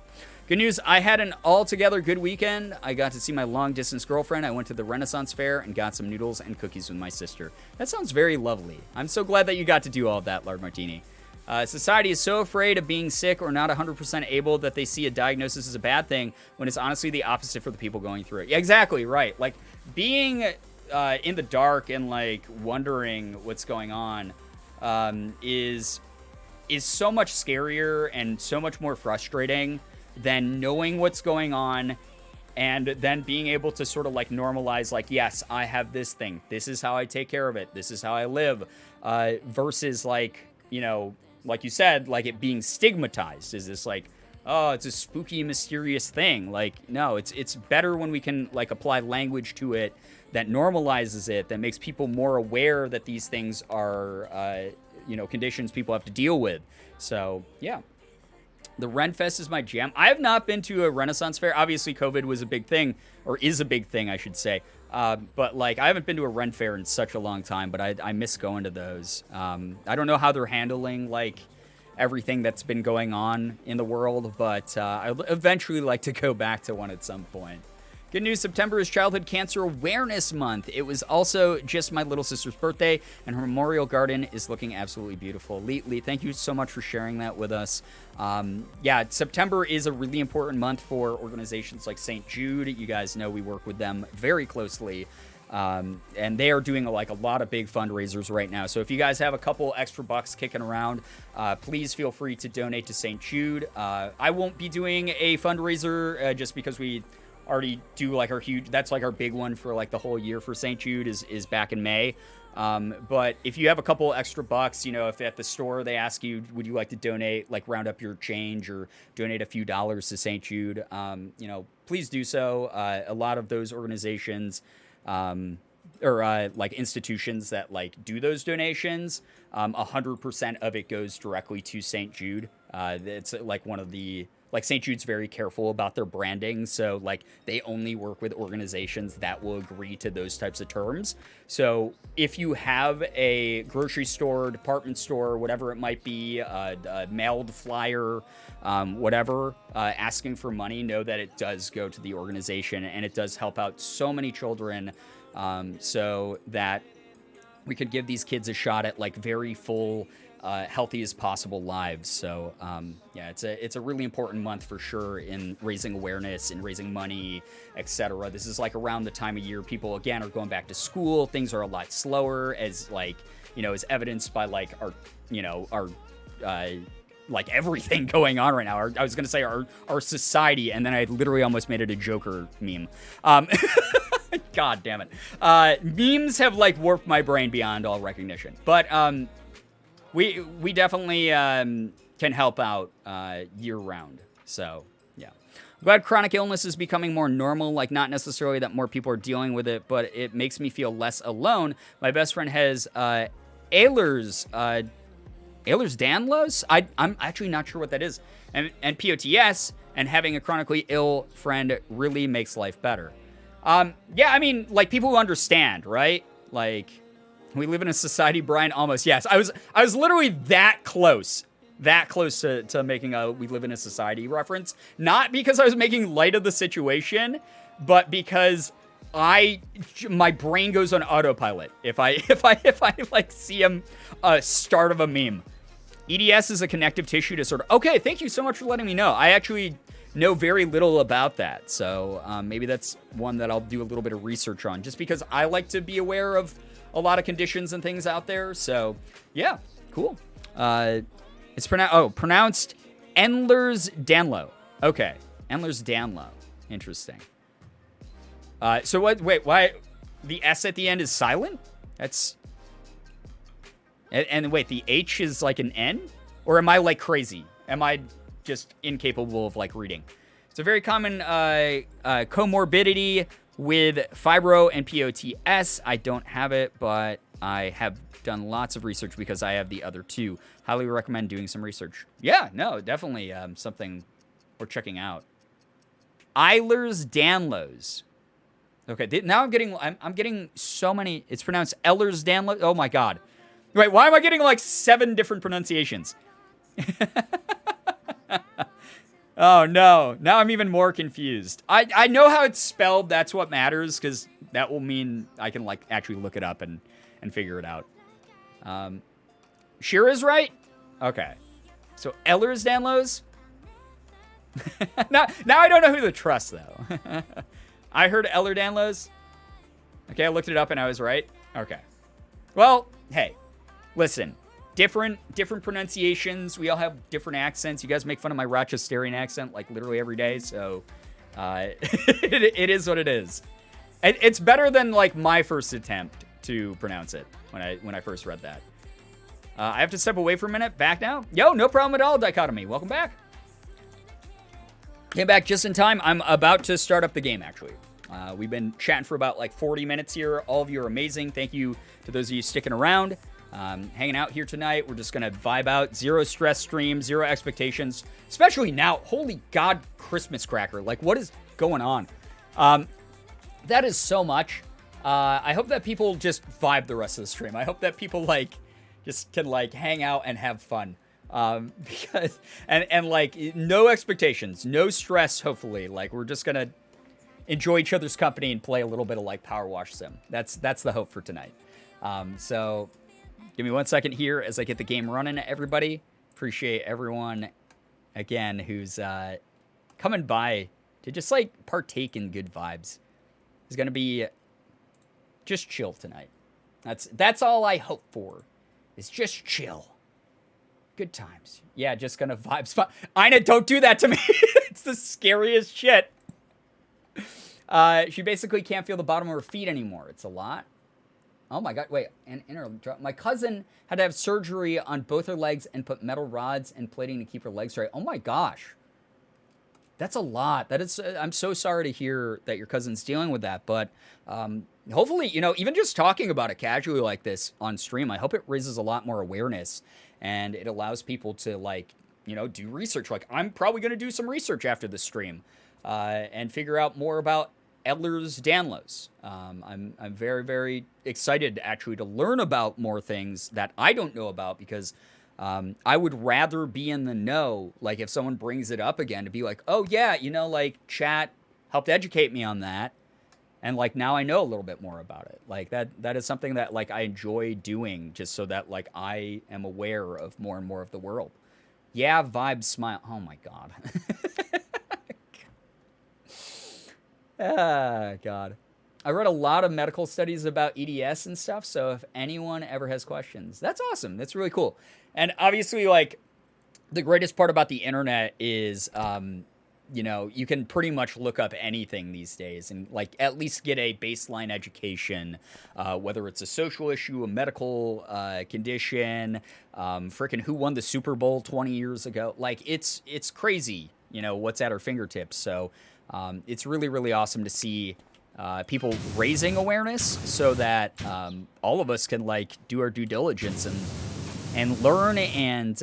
Good news, I had an altogether good weekend. I got to see my long-distance girlfriend. I went to the Renaissance Fair and got some noodles and cookies with my sister. That sounds very lovely. I'm so glad that you got to do all of that, Lard Martini. Society is so afraid of being sick or not 100% able that they see a diagnosis as a bad thing when it's honestly the opposite for the people going through it. Yeah, exactly, right. Like, being in the dark and, like, wondering what's going on is so much scarier and so much more frustrating than knowing what's going on and then being able to sort of like normalize, like, yes, I have this thing. This is how I take care of it. This is how I live. Versus like, like you said, like it being stigmatized. Is this like, oh, it's a spooky, mysterious thing. Like, no, it's better when we can like apply language to it that normalizes it, that makes people more aware that these things are, conditions people have to deal with. So, yeah. The Renfest is my jam. I have not been to a Renaissance Fair. Obviously, COVID was a big thing, or is a big thing, I should say. But, like, I haven't been to a Ren Fair in such a long time, but I miss going to those. I don't know how they're handling, like, everything that's been going on in the world, but I'd eventually like to go back to one at some point. Good news, September is Childhood Cancer Awareness Month. It was also just my little sister's birthday, and her memorial garden is looking absolutely beautiful. Lee, thank you so much for sharing that with us. September is a really important month for organizations like St. Jude. You guys know we work with them very closely, and they are doing a lot of big fundraisers right now. So if you guys have a couple extra bucks kicking around, please feel free to donate to St. Jude. I won't be doing a fundraiser just because we already do like that's like our big one for like the whole year for St. Jude is back in May. But if you have a couple extra bucks, if at the store they ask you, would you like to donate, like round up your change or donate a few dollars to St. Jude, please do so. A lot of those organizations, or like institutions that like do those donations, 100% of it goes directly to St. Jude. It's like one of the, like St. Jude's very careful about their branding, so like they only work with organizations that will agree to those types of terms. So if you have a grocery store, department store, whatever it might be, a mailed flyer, whatever, asking for money, know that it does go to the organization and it does help out so many children, so that we could give these kids a shot at like very full, healthy as possible lives. So it's a really important month for sure in raising awareness and raising money, etc. This is like around the time of year people again are going back to school. Things are a lot slower, as like as evidenced by like our like everything going on right now. I was gonna say our society, and then I literally almost made it a Joker meme. God damn it. Memes have like warped my brain beyond all recognition, but we definitely can help out year round. So yeah, I'm glad chronic illness is becoming more normal. Like, not necessarily that more people are dealing with it, but it makes me feel less alone. My best friend has Ehlers Danlos. I'm actually not sure what that is, and POTS. And having a chronically ill friend really makes life better. Yeah, I mean, like, people who understand, right? Like, we live in a society, Brian, almost. Yes, I was literally that close to making a "we live in a society" reference. Not because I was making light of the situation, but because my brain goes on autopilot if I like see a start of a meme. EDS is a connective tissue disorder. Okay, thank you so much for letting me know. I actually know very little about that. So maybe that's one that I'll do a little bit of research on, just because I like to be aware of a lot of conditions and things out there. So yeah, cool. It's pronounced Ehlers-Danlos. Okay, Ehlers-Danlos. Interesting. So what? Wait, why the S at the end is silent? That's and wait, the H is like an N, or am I like crazy? Am I just incapable of like reading? It's a very common comorbidity with fibro and POTS. I don't have it, but I have done lots of research because I have the other two. Highly recommend doing some research. Yeah, no, definitely something we're checking out. Ehlers-Danlos. Okay, now I'm getting so many. It's pronounced Ehlers-Danlos. Oh my god. Wait, why am I getting like 7 different pronunciations? Oh no, now I'm even more confused. I know how it's spelled. That's what matters, because that will mean I can like actually look it up and figure it out. Shira's right? Okay. So Ehlers-Danlos? now I don't know who to trust, though. I heard Ehlers-Danlos. Okay, I looked it up and I was right. Okay. Well, hey, listen. Different pronunciations. We all have different accents. You guys make fun of my Rochesterian accent like literally every day, so it is what it is. It's better than like my first attempt to pronounce it when I first read that. I have to step away for a minute. Back now? Yo, no problem at all, Dichotomy. Welcome back. Came back just in time. I'm about to start up the game, actually. We've been chatting for about like 40 minutes here. All of you are amazing. Thank you to those of you sticking around. Hanging out here tonight. We're just going to vibe out. Zero stress stream, zero expectations. Especially now. Holy God, Christmas cracker. Like, what is going on? That is so much. I hope that people just vibe the rest of the stream. I hope that people, like, just can, like, hang out and have fun. Because, and like, no expectations. No stress, hopefully. Like, we're just going to enjoy each other's company and play a little bit of, like, Power Wash Sim. That's the hope for tonight. So... give me 1 second here as I get the game running, everybody. Appreciate everyone, again, who's coming by to just, like, partake in good vibes. It's going to be just chill tonight. That's all I hope for, is just chill. Good times. Yeah, just going to vibe spot. Ina, don't do that to me. It's the scariest shit. She basically can't feel the bottom of her feet anymore. It's a lot. Oh my god, wait, my cousin had to have surgery on both her legs and put metal rods and plating to keep her legs straight. Oh my gosh. That's a lot. That is, I'm so sorry to hear that your cousin's dealing with that, but hopefully, you know, even just talking about it casually like this on stream, I hope it raises a lot more awareness and it allows people to, like, you know, do research. Like, I'm probably going to do some research after this stream and figure out more about Ehlers-Danlos. I'm very, very excited actually to learn about more things that I don't know about, because I would rather be in the know. Like, if someone brings it up again, to be like, oh yeah, you know, like, chat helped educate me on that, and like now I know a little bit more about it. Like, that is something that, like, I enjoy doing, just so that, like, I am aware of more and more of the world. Yeah, vibe, smile. Oh my god. Ah, God. I read a lot of medical studies about EDS and stuff, so if anyone ever has questions, that's awesome. That's really cool. And obviously, like, the greatest part about the internet is, you know, you can pretty much look up anything these days and, like, at least get a baseline education, whether it's a social issue, a medical condition, frickin' who won the Super Bowl 20 years ago. Like, it's crazy, you know, what's at our fingertips. So it's really, really awesome to see people raising awareness so that all of us can, like, do our due diligence and learn and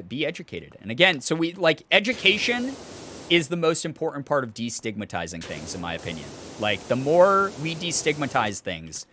be educated. And again, so we, like, education is the most important part of destigmatizing things, in my opinion. Like, the more we destigmatize things,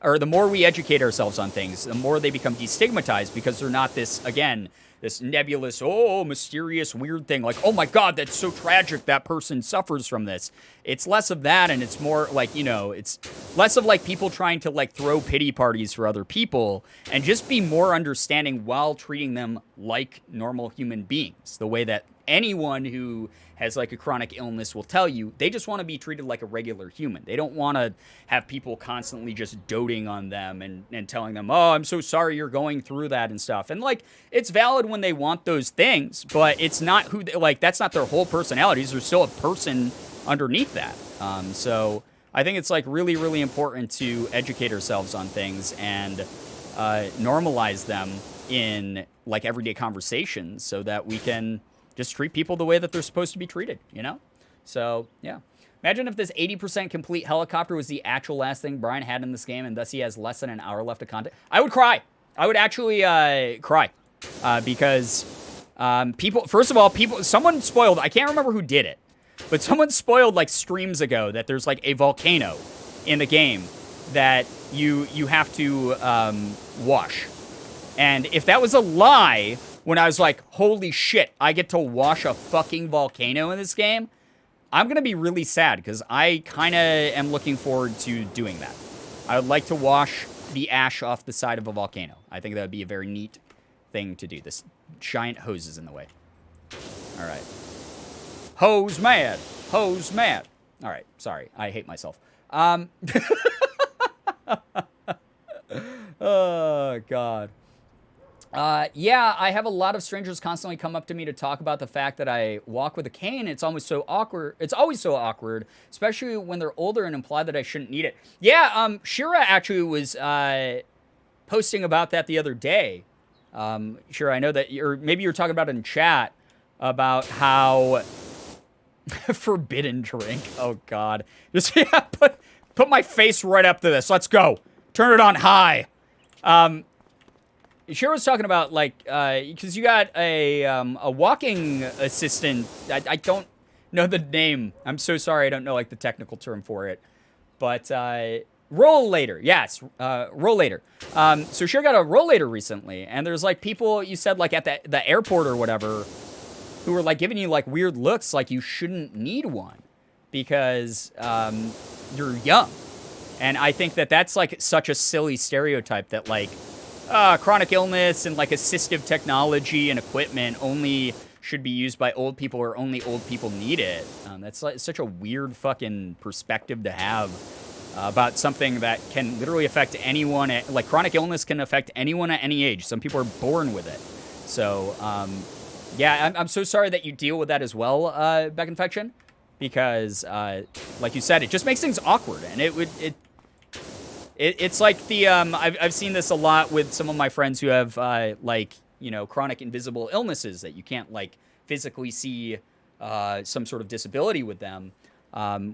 or the more we educate ourselves on things, the more they become destigmatized, because they're not this, again, this nebulous, mysterious, weird thing. Like, oh my God, that's so tragic. That person suffers from this. It's less of that, and it's more like, it's less of like people trying to like throw pity parties for other people and just be more understanding while treating them like normal human beings. The way that anyone who has like a chronic illness will tell you, they just want to be treated like a regular human. They don't want to have people constantly just doting on them and telling them, oh, I'm so sorry you're going through that and stuff. And like, it's valid when they want those things, but it's not who that's not their whole personalities. There's still a person underneath that. So I think it's like really, really important to educate ourselves on things and normalize them in like everyday conversations so that we can just treat people the way that they're supposed to be treated, So, yeah. Imagine if this 80% complete helicopter was the actual last thing Brian had in this game, and thus he has less than an hour left of content. I would cry. I would actually cry. Because someone spoiled, I can't remember who did it, but someone spoiled like streams ago that there's like a volcano in the game that you have to wash. And if that was a lie, when I was like, holy shit, I get to wash a fucking volcano in this game, I'm going to be really sad because I kind of am looking forward to doing that. I would like to wash the ash off the side of a volcano. I think that would be a very neat thing to do. This giant hose is in the way. All right. Hose mad. Hose mad. All right. Sorry. I hate myself. Oh, God. Yeah, I have a lot of strangers constantly come up to me to talk about the fact that I walk with a cane. It's always so awkward. It's always so awkward, especially when they're older and imply that I shouldn't need it. Yeah, Shira actually was posting about that the other day. Shira, I know that maybe you were talking about it in chat about how forbidden drink. Oh God, just put my face right up to this. Let's go. Turn it on high. Shira was talking about, like, because you got a walking assistant. I don't know the name. I'm so sorry. I don't know, like, the technical term for it. But, rollator. Yes, rollator. So Shira got a rollator recently. And there's, like, people, you said, like, at the airport or whatever, who were, like, giving you, like, weird looks like you shouldn't need one because you're young. And I think that that's, like, such a silly stereotype that, like, chronic illness and like assistive technology and equipment only should be used by old people or only old people need it. That's like such a weird fucking perspective to have about something that can literally affect anyone. Like chronic illness can affect anyone at any age. Some people are born with it. So yeah, I'm so sorry that you deal with that as well, Beck Infection, because like you said, it just makes things awkward, and it's like the I've seen this a lot with some of my friends who have like chronic invisible illnesses that you can't like physically see some sort of disability with them,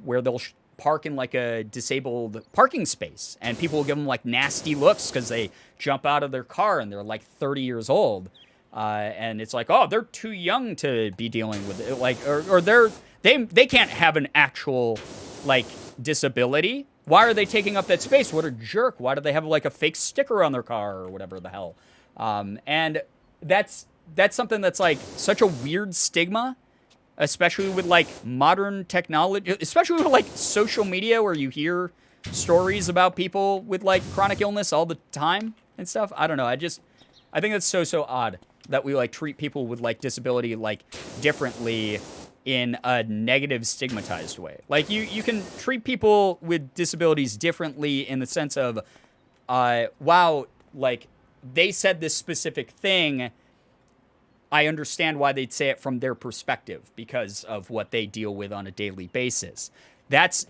where they'll park in like a disabled parking space, and people will give them like nasty looks because they jump out of their car and they're like 30 years old, and it's like, oh, they're too young to be dealing with it, like or they can't have an actual like disability. Why are they taking up that space? What a jerk. Why do they have like a fake sticker on their car or whatever the hell? And that's something that's like such a weird stigma, especially with like modern technology, especially with like social media where you hear stories about people with like chronic illness all the time and stuff. I don't know. I think that's so odd that we like treat people with like disability like differently in a negative stigmatized way. Like you can treat people with disabilities differently in the sense of, wow, like they said this specific thing. I understand why they'd say it from their perspective because of what they deal with on a daily basis. That's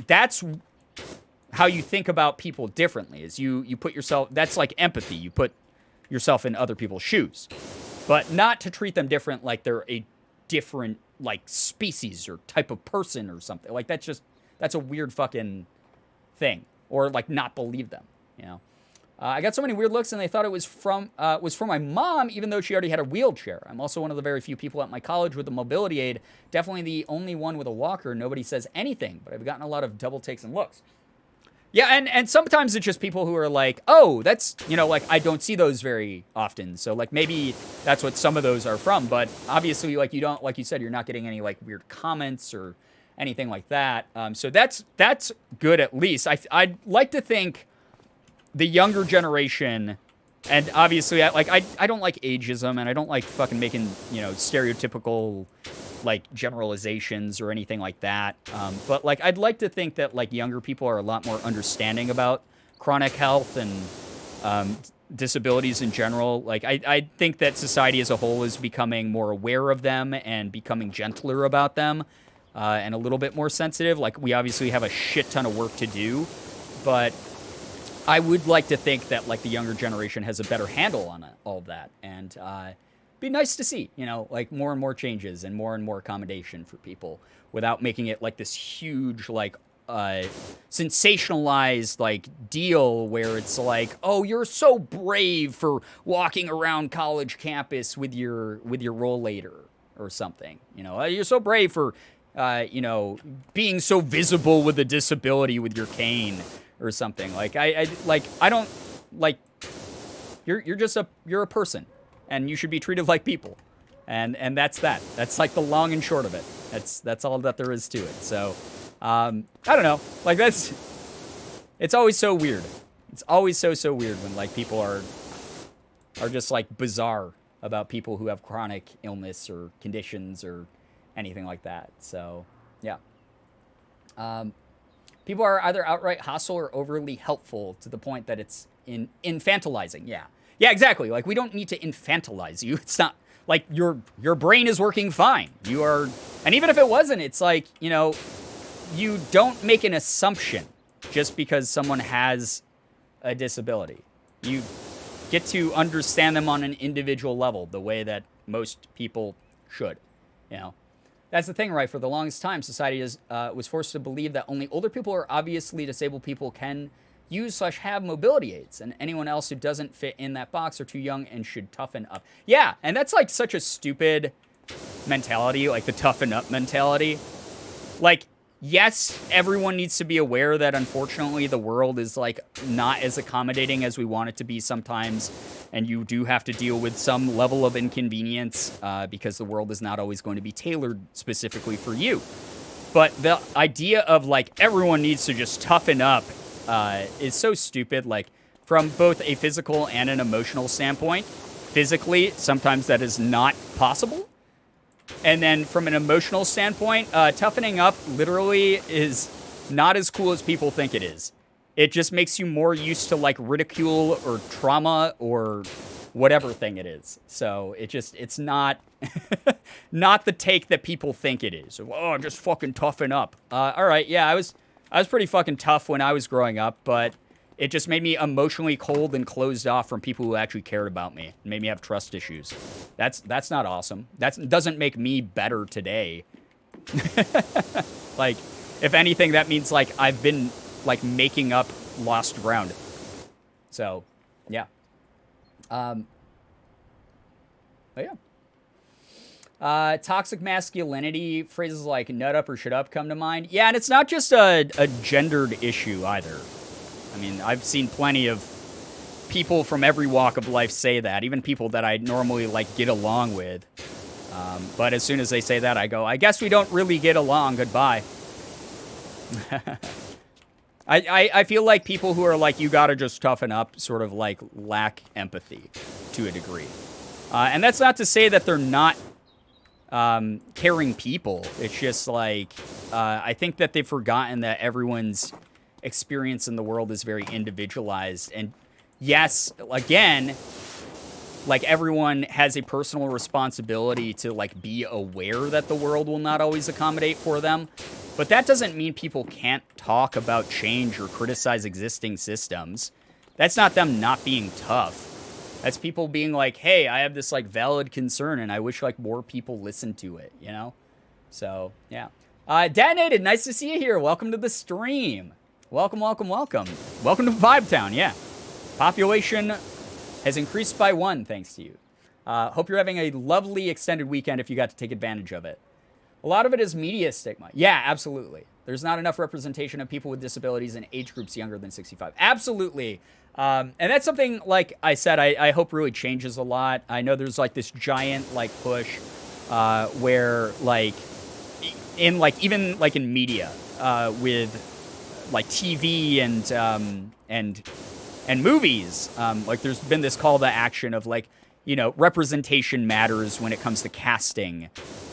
how you think about people differently, is you put yourself, that's like empathy. You put yourself in other people's shoes, but not to treat them different like they're a different like species or type of person or something. Like that's a weird fucking thing, or like not believe them, I got so many weird looks and they thought it was from my mom, even though she already had a wheelchair. I'm also one of the very few people at my college with a mobility aid, definitely the only one with a walker. Nobody says anything, but I've gotten a lot of double takes and looks. Yeah, and sometimes it's just people who are like, oh, that's, you know, like, I don't see those very often. So, like, maybe that's what some of those are from. But obviously, like, you don't, like you said, you're not getting any, like, weird comments or anything like that. So that's good at least. I'd like to think the younger generation, and obviously, I don't like ageism, and I don't like fucking making, you know, stereotypical, like, generalizations or anything like that. But, like, I'd like to think that, like, younger people are a lot more understanding about chronic health and disabilities in general. Like, I think that society as a whole is becoming more aware of them and becoming gentler about them, and a little bit more sensitive. Like, we obviously have a shit ton of work to do, but I would like to think that, like, the younger generation has a better handle on all of that. And be nice to see, you know, like, more and more changes and more accommodation for people without making it, like, this huge, like, sensationalized, like, deal where it's like, oh, you're so brave for walking around college campus with your rollator or something. You know, you're so brave for, you know, being so visible with a disability with your cane or something. Like, I don't, like, you're a person, and you should be treated like people, and that's that. That's, like, the long and short of it. That's all that there is to it. So, I don't know. Like, it's always so weird. It's always so weird when, like, people are just, like, bizarre about people who have chronic illness or conditions or anything like that. So, yeah. People are either outright hostile or overly helpful to the point that it's infantilizing. Yeah. Yeah, exactly. Like, we don't need to infantilize you. It's not like your brain is working fine. You are, and even if it wasn't, it's like, you know, you don't make an assumption just because someone has a disability. You get to understand them on an individual level the way that most people should, you know. That's the thing, right? For the longest time, society was forced to believe that only older people or obviously disabled people can use/have mobility aids, and anyone else who doesn't fit in that box are too young and should toughen up. Yeah, and that's, like, such a stupid mentality, like the toughen up mentality. Like, yes, everyone needs to be aware that, unfortunately, the world is, like, not as accommodating as we want it to be sometimes, and you do have to deal with some level of inconvenience because the world is not always going to be tailored specifically for you. But the idea of, like, everyone needs to just toughen up is so stupid, like, from both a physical and an emotional standpoint. Physically, sometimes that is not possible. And then from an emotional standpoint, toughening up literally is not as cool as people think it is. It just makes you more used to, like, ridicule or trauma or whatever thing it is. So it's not not the take that people think it is. Oh, just fucking toughen up. All right, yeah, I was pretty fucking tough when I was growing up, but it just made me emotionally cold and closed off from people who actually cared about me. It made me have trust issues. That's not awesome. That doesn't make me better today. Like, if anything, that means, like, I've been, like, making up lost ground. So, yeah. But yeah. Toxic masculinity, phrases like nut up or shut up come to mind. Yeah, and it's not just a gendered issue either. I mean, I've seen plenty of people from every walk of life say that, even people that I normally, like, get along with. But as soon as they say that, I go, I guess we don't really get along. Goodbye. I feel like people who are like, you gotta just toughen up, sort of, like, lack empathy to a degree. And that's not to say that they're not caring people. It's just, like, I think that they've forgotten that everyone's experience in the world is very individualized. And yes, again, like, everyone has a personal responsibility to, like, be aware that the world will not always accommodate for them. But that doesn't mean people can't talk about change or criticize existing systems. That's not them not being tough. That's people being like, hey, I have this, like, valid concern and I wish, like, more people listen to it, you know? So, yeah. Detonated, nice to see you here. Welcome to the stream. Welcome, welcome, welcome. Welcome to Vibe Town, yeah. Population has increased by 1, thanks to you. Hope you're having a lovely extended weekend if you got to take advantage of it. A lot of it is media stigma. Yeah, absolutely. There's not enough representation of people with disabilities in age groups younger than 65. Absolutely. And that's something, like I said, I hope really changes a lot. I know there's like this giant like push where like in like even like in media with like TV and movies, like there's been this call to action of like, you know, representation matters when it comes to casting.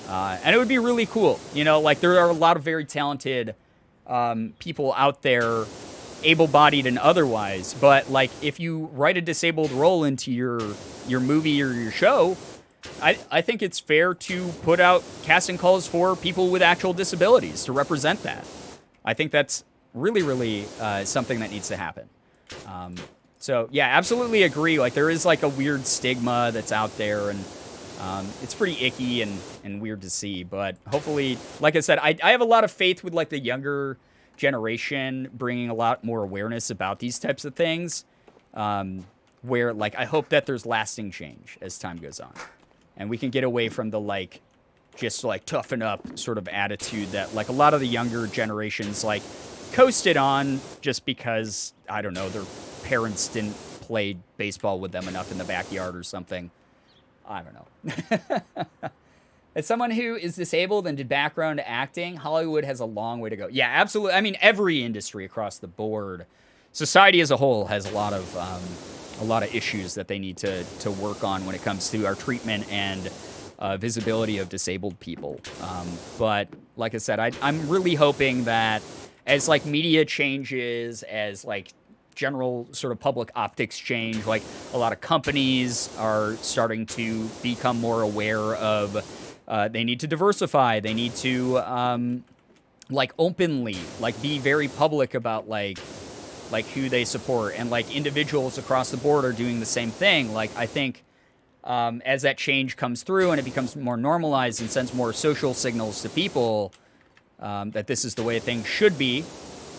And it would be really cool. You know, like there are a lot of very talented people out there, able-bodied and otherwise. But like if you write a disabled role into your movie or your show, I think it's fair to put out casting calls for people with actual disabilities to represent that. I think that's really, really something that needs to happen. So yeah, absolutely agree. Like there is like a weird stigma that's out there, and it's pretty icky and weird to see. But hopefully, like I said, I have a lot of faith with like the younger generation bringing a lot more awareness about these types of things. Where like I hope that there's lasting change as time goes on, and we can get away from the like just like toughen up sort of attitude that like a lot of the younger generations like coasted on just because, I don't know, their parents didn't play baseball with them enough in the backyard or something. I don't know. As someone who is disabled and did background acting, Hollywood has a long way to go. Yeah, absolutely. I mean, every industry across the board, society as a whole has a lot of issues that they need to work on when it comes to our treatment and visibility of disabled people. But like I said, I'm really hoping that as like media changes, as like general sort of public optics change, like a lot of companies are starting to become more aware of they need to diversify, they need to like openly like be very public about like who they support, and like individuals across the board are doing the same thing. Like I think as that change comes through and it becomes more normalized and sends more social signals to people that this is the way things should be,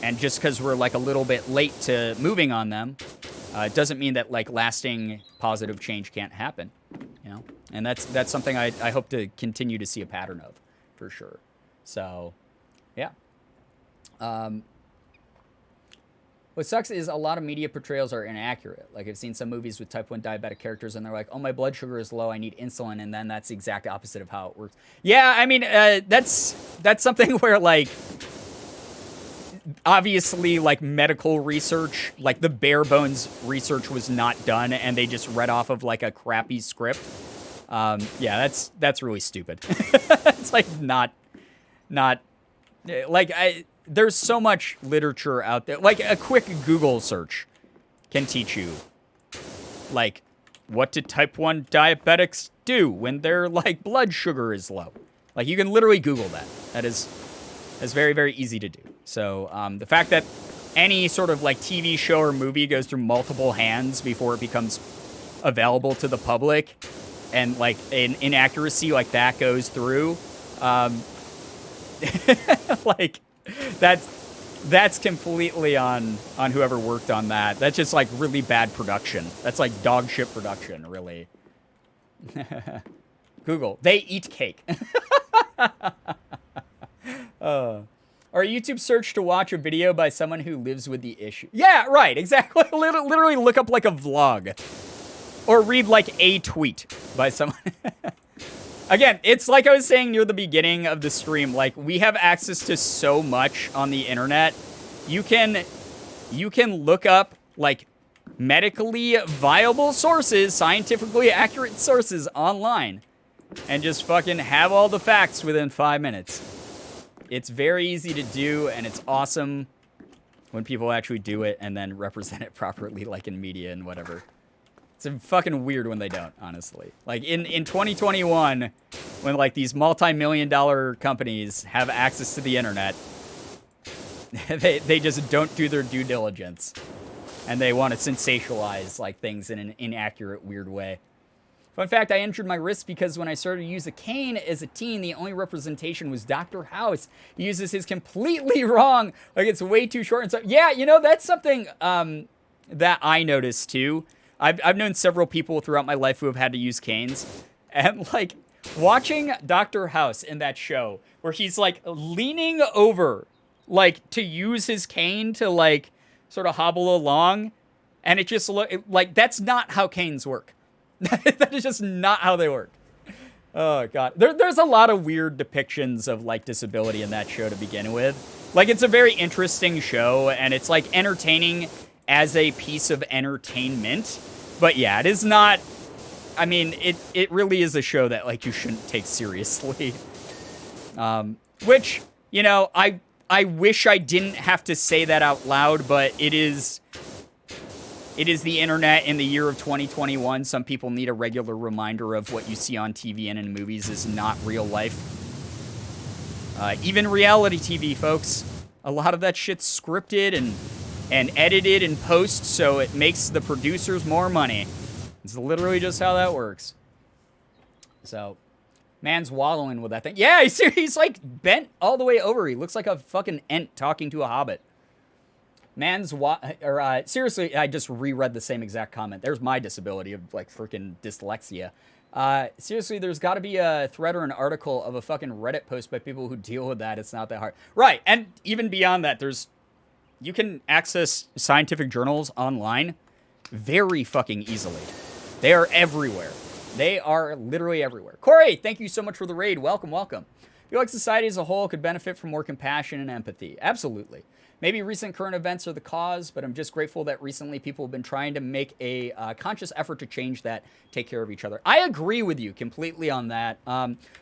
and just because we're like a little bit late to moving on them, it doesn't mean that like lasting positive change can't happen, you know? And that's something I hope to continue to see a pattern of, for sure. So, yeah. What sucks is a lot of media portrayals are inaccurate. Like I've seen some movies with type 1 diabetic characters and they're like, oh, my blood sugar is low, I need insulin. And then that's the exact opposite of how it works. Yeah, I mean, that's something where like, obviously like medical research, like the bare bones research was not done and they just read off of like a crappy script. Yeah, that's really stupid. It's like not like there's so much literature out there. Like a quick Google search can teach you like what do type 1 diabetics do when their like blood sugar is low. Like you can literally Google that. That's very, very easy to do. So the fact that any sort of like TV show or movie goes through multiple hands before it becomes available to the public, and like an inaccuracy like that goes through, like that's completely on whoever worked on that. That's just like really bad production. That's like dog shit production, really. Google, they eat cake. Or a YouTube search to watch a video by someone who lives with the issue. Yeah, right, exactly. Literally look up like a vlog. Or read like a tweet by someone. Again, it's like I was saying near the beginning of the stream, like we have access to so much on the internet. You can look up like medically viable sources, scientifically accurate sources online, and just fucking have all the facts within 5 minutes. It's very easy to do, and it's awesome when people actually do it and then represent it properly, like in media and whatever. It's fucking weird when they don't, honestly. Like in 2021, when like these multi-million-dollar companies have access to the internet, they just don't do their due diligence, and they want to sensationalize like things in an inaccurate, weird way. Fun fact, I injured my wrist because when I started to use a cane as a teen, the only representation was Dr. House. He uses his completely wrong. Like, it's way too short and stuff. Yeah, you know, that's something that I noticed, too. I've known several people throughout my life who have had to use canes. And, like, watching Dr. House in that show, where he's, like, leaning over like, to use his cane to, like, sort of hobble along. And it just like, that's not how canes work. That is just not how they work. Oh, God. There's a lot of weird depictions of, like, disability in that show to begin with. Like, it's a very interesting show, and it's, like, entertaining as a piece of entertainment. But, yeah, it is not... I mean, it really is a show that, like, you shouldn't take seriously. Which, you know, I wish I didn't have to say that out loud, but it is the internet in the year of 2021. Some people need a regular reminder of what you see on TV and in movies is not real life. Even reality TV, folks. A lot of that shit's scripted and edited in post, so it makes the producers more money. It's literally just how that works. So, man's wallowing with that thing. Yeah, he's like bent all the way over. He looks like a fucking ent talking to a hobbit. Seriously, I just reread the same exact comment. There's my disability of, like, freaking dyslexia. Seriously, there's got to be a thread or an article of a fucking Reddit post by people who deal with that. It's not that hard. Right, and even beyond that, you can access scientific journals online very fucking easily. They are everywhere. They are literally everywhere. Corey, thank you so much for the raid. Welcome, welcome. I feel like society as a whole could benefit from more compassion and empathy. Absolutely. Maybe recent current events are the cause, but I'm just grateful that recently people have been trying to make a conscious effort to change that, take care of each other. I agree with you completely on that.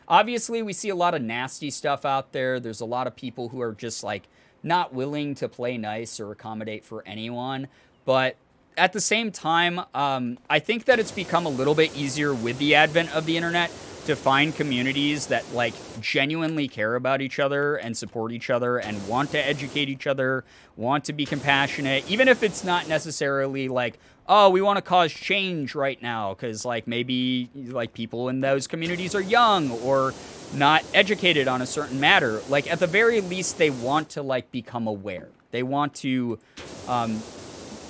Obviously, we see a lot of nasty stuff out there. There's a lot of people who are just, like, not willing to play nice or accommodate for anyone. But at the same time, I think that it's become a little bit easier with the advent of the internet to find communities that, like, genuinely care about each other and support each other and want to educate each other, want to be compassionate, even if it's not necessarily like, oh, we want to cause change right now because, like, maybe, like, people in those communities are young or not educated on a certain matter. Like, at the very least, they want to, like, become aware. They want to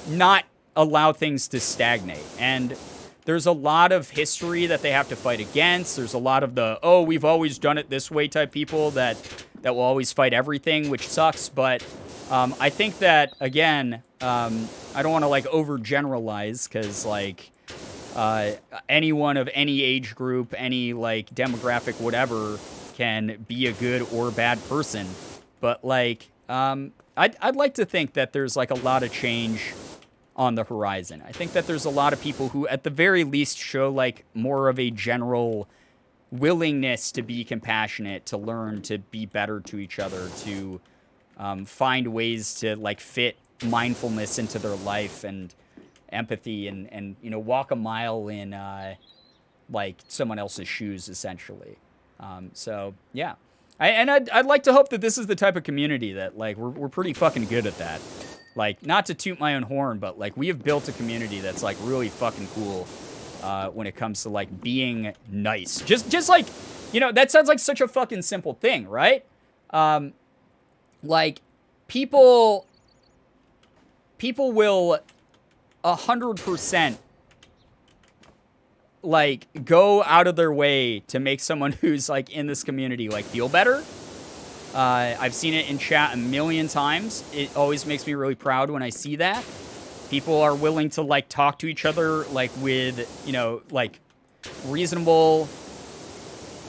not allow things to stagnate. And there's a lot of history that they have to fight against. There's a lot of the, oh, we've always done it this way type people that will always fight everything, which sucks. But I think that, again, I don't want to, like, overgeneralize because, like, anyone of any age group, any, like, demographic, whatever, can be a good or bad person. But, like, I'd like to think that there's, like, a lot of change on the horizon. I think that there's a lot of people who, at the very least, show, like, more of a general willingness to be compassionate, to learn, to be better to each other, to find ways to, like, fit mindfulness into their life and empathy and you know, walk a mile in, like, someone else's shoes, essentially. So, yeah. I'd like to hope that this is the type of community that, like, we're pretty fucking good at that. Like, not to toot my own horn, but, like, we have built a community that's, like, really fucking cool when it comes to, like, being nice. Just like, you know, that sounds like such a fucking simple thing, right? Like, people will 100%, like, go out of their way to make someone who's, like, in this community, like, feel better. I've seen it in chat a million times. It always makes me really proud when I see that. People are willing to, like, talk to each other, like, with, you know, like, reasonable,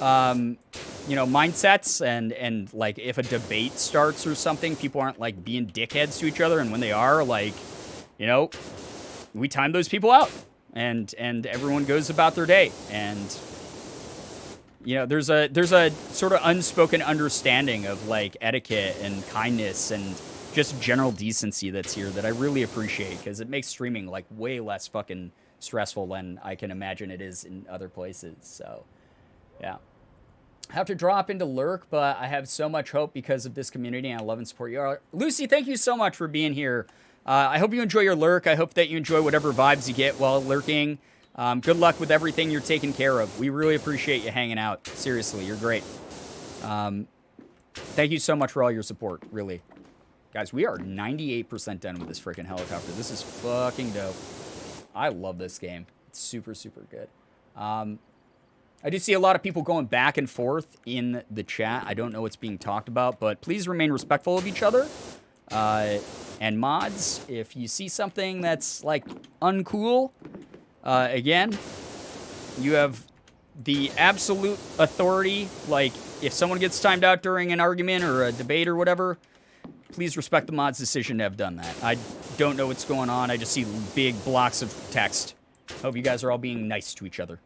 you know, mindsets. And, like, if a debate starts or something, people aren't, like, being dickheads to each other. And when they are, like, you know, we time those people out. And everyone goes about their day. And, you know, there's a sort of unspoken understanding of, like, etiquette and kindness and just general decency that's here that I really appreciate because it makes streaming, like, way less fucking stressful than I can imagine it is in other places. So, yeah. I have to drop into lurk, but I have so much hope because of this community and I love and support you. Lucy, thank you so much for being here. I hope you enjoy your lurk. I hope that you enjoy whatever vibes you get while lurking. Good luck with everything you're taking care of. We really appreciate you hanging out. Seriously, you're great. Thank you so much for all your support, really. Guys, we are 98% done with this freaking helicopter. This is fucking dope. I love this game. It's super, super good. I do see a lot of people going back and forth in the chat. I don't know what's being talked about, but please remain respectful of each other. And mods, if you see something that's, like, uncool, again, you have the absolute authority. Like, if someone gets timed out during an argument or a debate or whatever, please respect the mod's decision to have done that. I don't know what's going on. I just see big blocks of text. Hope you guys are all being nice to each other.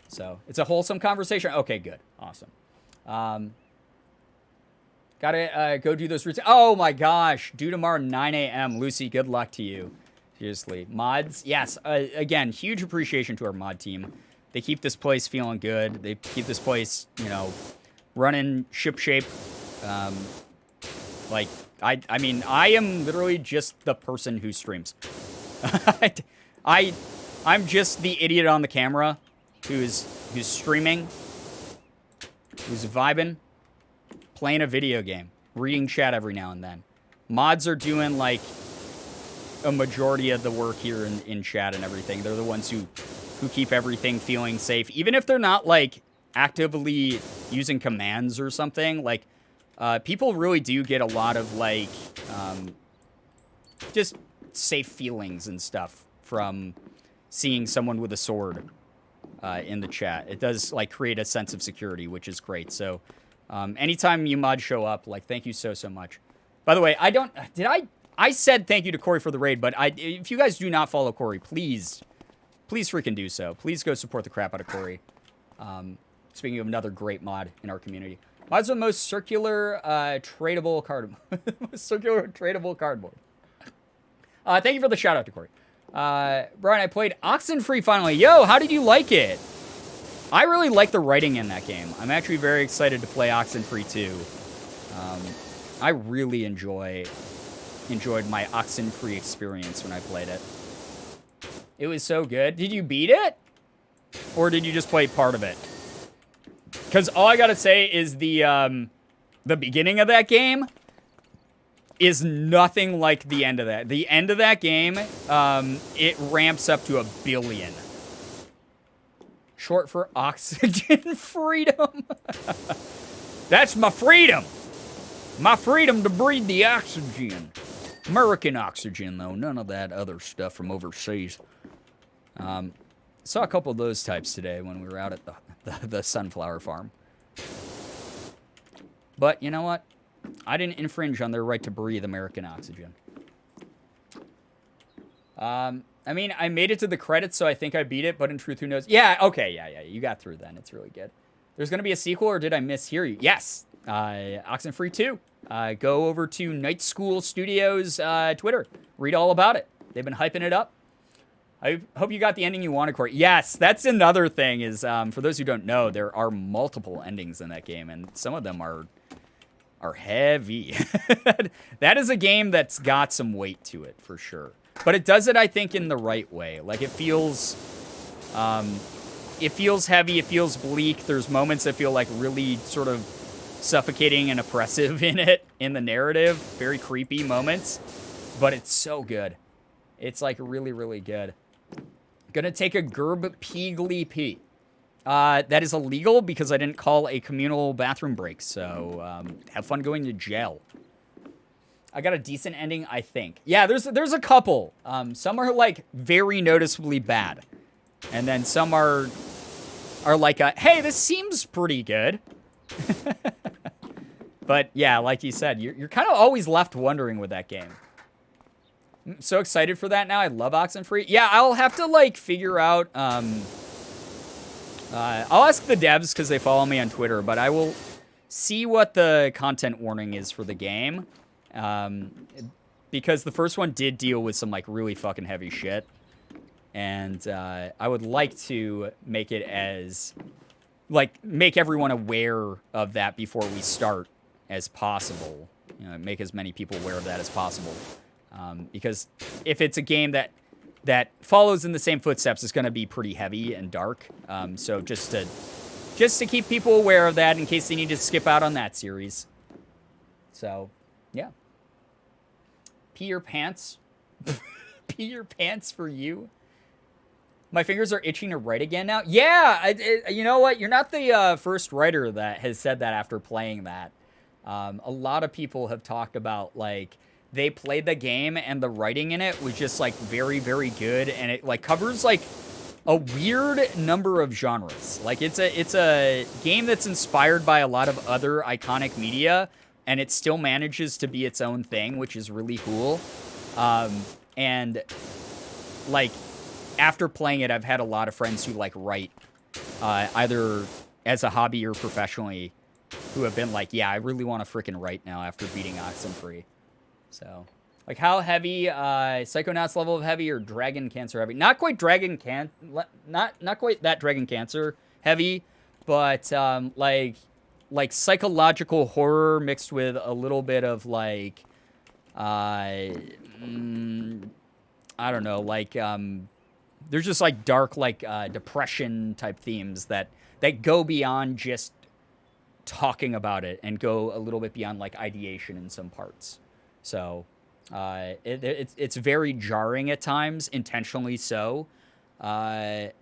So, it's a wholesome conversation. Okay, good. Awesome. Gotta go do those routines. Oh my gosh. Due tomorrow, 9 a.m. Lucy, good luck to you. Seriously. Mods, yes. Again, huge appreciation to our mod team. They keep this place feeling good. They keep this place, you know, running shipshape. Like, I mean, I am literally just the person who streams. I'm just the idiot on the camera who's streaming, who's vibing, playing a video game, reading chat every now and then. Mods are doing, like, a majority of the work here in chat and everything. They're the ones who keep everything feeling safe. Even if they're not, like, actively using commands or something. Like, people really do get a lot of, like, just safe feelings and stuff from seeing someone with a sword in the chat. It does, like, create a sense of security, which is great. So, anytime you mods show up, like, thank you so much. By the way, I said thank you to Corey for the raid, but if you guys do not follow Corey, please freaking do so. Please go support the crap out of Corey. Speaking of another great mod in our community. Mods are the most circular, tradable card. Circular, tradable cardboard. Thank you for the shout out to Corey. Brian, I played Oxenfree finally. Yo, how did you like it? I really like the writing in that game. I'm actually very excited to play Oxenfree 2. I really enjoyed my Oxenfree experience when I played it. It was so good. Did you beat it? Or did you just play part of it? Because all I gotta say is the beginning of that game is nothing like the end of that. The end of that game, it ramps up to 1 billion. Short for oxygen freedom. That's my freedom. My freedom to breathe the oxygen. American oxygen, though. None of that other stuff from overseas. Saw a couple of those types today when we were out at the sunflower farm. But you know what? I didn't infringe on their right to breathe American oxygen. I mean, I made it to the credits, so I think I beat it, but in truth, who knows? Yeah, okay, yeah, you got through then. It's really good. There's going to be a sequel, or did I mishear you? Yes, Oxenfree 2. Go over to Night School Studios Twitter. Read all about it. They've been hyping it up. I hope you got the ending you wanted, Corey. Yes, that's another thing is, for those who don't know, there are multiple endings in that game, and some of them are heavy. That is a game that's got some weight to it, for sure. But it does it, I think, in the right way. Like, it feels heavy, it feels bleak. There's moments that feel like really sort of suffocating and oppressive in it, in the narrative. Very creepy moments. But it's so good. It's, like, really, really good. Gonna take a Girbeagly pee. That is illegal because I didn't call a communal bathroom break. So, have fun going to jail. I got a decent ending, I think. Yeah, there's a couple. Some are, like, very noticeably bad. And then some are like, hey, this seems pretty good. But, yeah, like you said, you're kind of always left wondering with that game. I'm so excited for that now. I love Oxenfree. Yeah, I'll have to, like, figure out... I'll ask the devs because they follow me on Twitter, but I will see what the content warning is for the game. Because the first one did deal with some, like, really fucking heavy shit. And, I would like to make it as, like, make everyone aware of that before we start as possible. You know, make as many people aware of that as possible. Because if it's a game that follows in the same footsteps, it's going to be pretty heavy and dark. So just to keep people aware of that in case they need to skip out on that series. So, yeah. Pee your pants? Pee your pants for you? My fingers are itching to write again now. Yeah, you know what? You're not the first writer that has said that after playing that. A lot of people have talked about, like, they played the game and the writing in it was just, like, very, very good. And it, like, covers, like, a weird number of genres. Like, it's a game that's inspired by a lot of other iconic media, and it still manages to be its own thing, which is really cool. And, like, after playing it, I've had a lot of friends who, like, write, either as a hobby or professionally, who have been like, yeah, I really want to freaking write now after beating Oxenfree. So, like, how heavy, Psychonauts level of heavy or Dragon Cancer heavy? Not quite not quite that Dragon Cancer heavy, but, like psychological horror mixed with a little bit of, like, I don't know, like, there's just, like, dark, like, depression type themes that go beyond just talking about it and go a little bit beyond, like, ideation in some parts. So, it's very jarring at times, intentionally so. And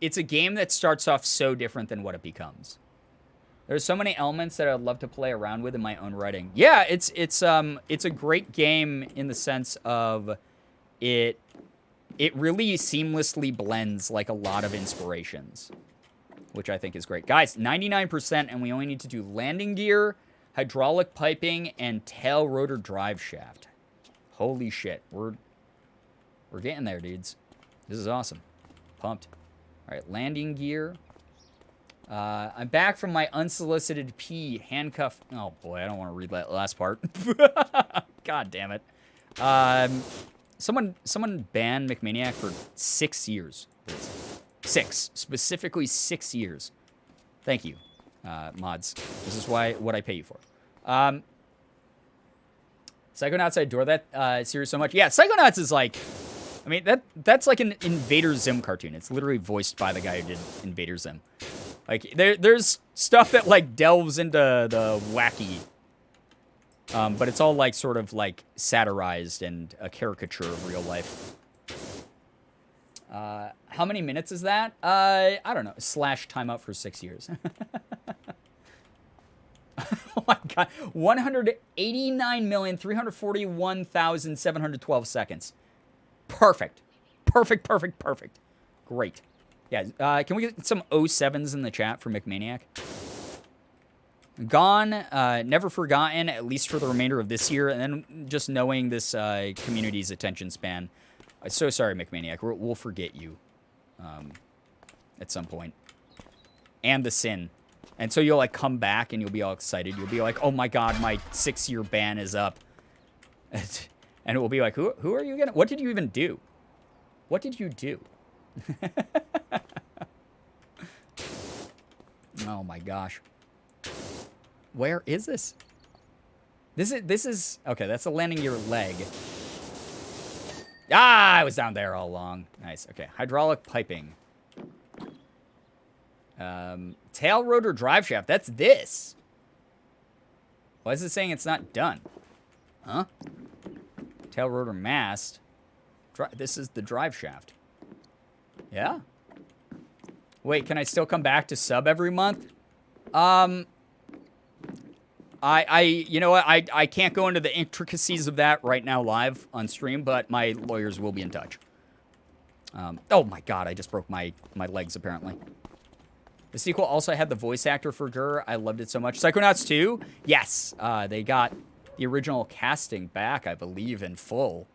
it's a game that starts off so different than what it becomes. There's so many elements that I'd love to play around with in my own writing. Yeah, it's a great game in the sense of it really seamlessly blends, like, a lot of inspirations, which I think is great. Guys, 99%, and we only need to do landing gear, hydraulic piping, and tail rotor drive shaft. Holy shit. We're getting there, dudes. This is awesome. Pumped. All right, landing gear. I'm back from my unsolicited pee handcuff. Oh, boy, I don't want to read that last part. God damn it. Someone banned McManiac for 6 years. 6. Specifically 6 years. Thank you, mods. This is what I pay you for. Psychonauts, I adore that series so much. Yeah, Psychonauts is like... I mean, that's like an Invader Zim cartoon. It's literally voiced by the guy who did Invader Zim. Like, there's stuff that, like, delves into the wacky. But it's all, like, sort of, like, satirized and a caricature of real life. How many minutes is that? I don't know. / timeout for 6 years. Oh my god. 189,341,712 seconds. Perfect. Perfect. Great. Yeah, can we get some 07s in the chat for McManiac? Gone, never forgotten, at least for the remainder of this year, and then just knowing this community's attention span. I'm so sorry, McManiac. We'll forget you at some point. And the sin. And so you'll, like, come back and you'll be all excited. You'll be like, oh my god, my 6-year ban is up. And it will be like, who are you gonna... What did you even do? What did you do? Oh my gosh. Where is this? This is... Okay, that's a landing gear leg. Ah, I was down there all along. Nice. Okay, hydraulic piping. Tail rotor drive shaft. That's this. Why is it saying it's not done? Huh? Tail rotor mast. This is the drive shaft. Yeah? Wait, can I still come back to sub every month? You know what? I can't go into the intricacies of that right now live on stream, but my lawyers will be in touch. Oh my god, I just broke my legs apparently. The sequel also had the voice actor for Gur. I loved it so much. Psychonauts 2? Yes. They got the original casting back, I believe, in full.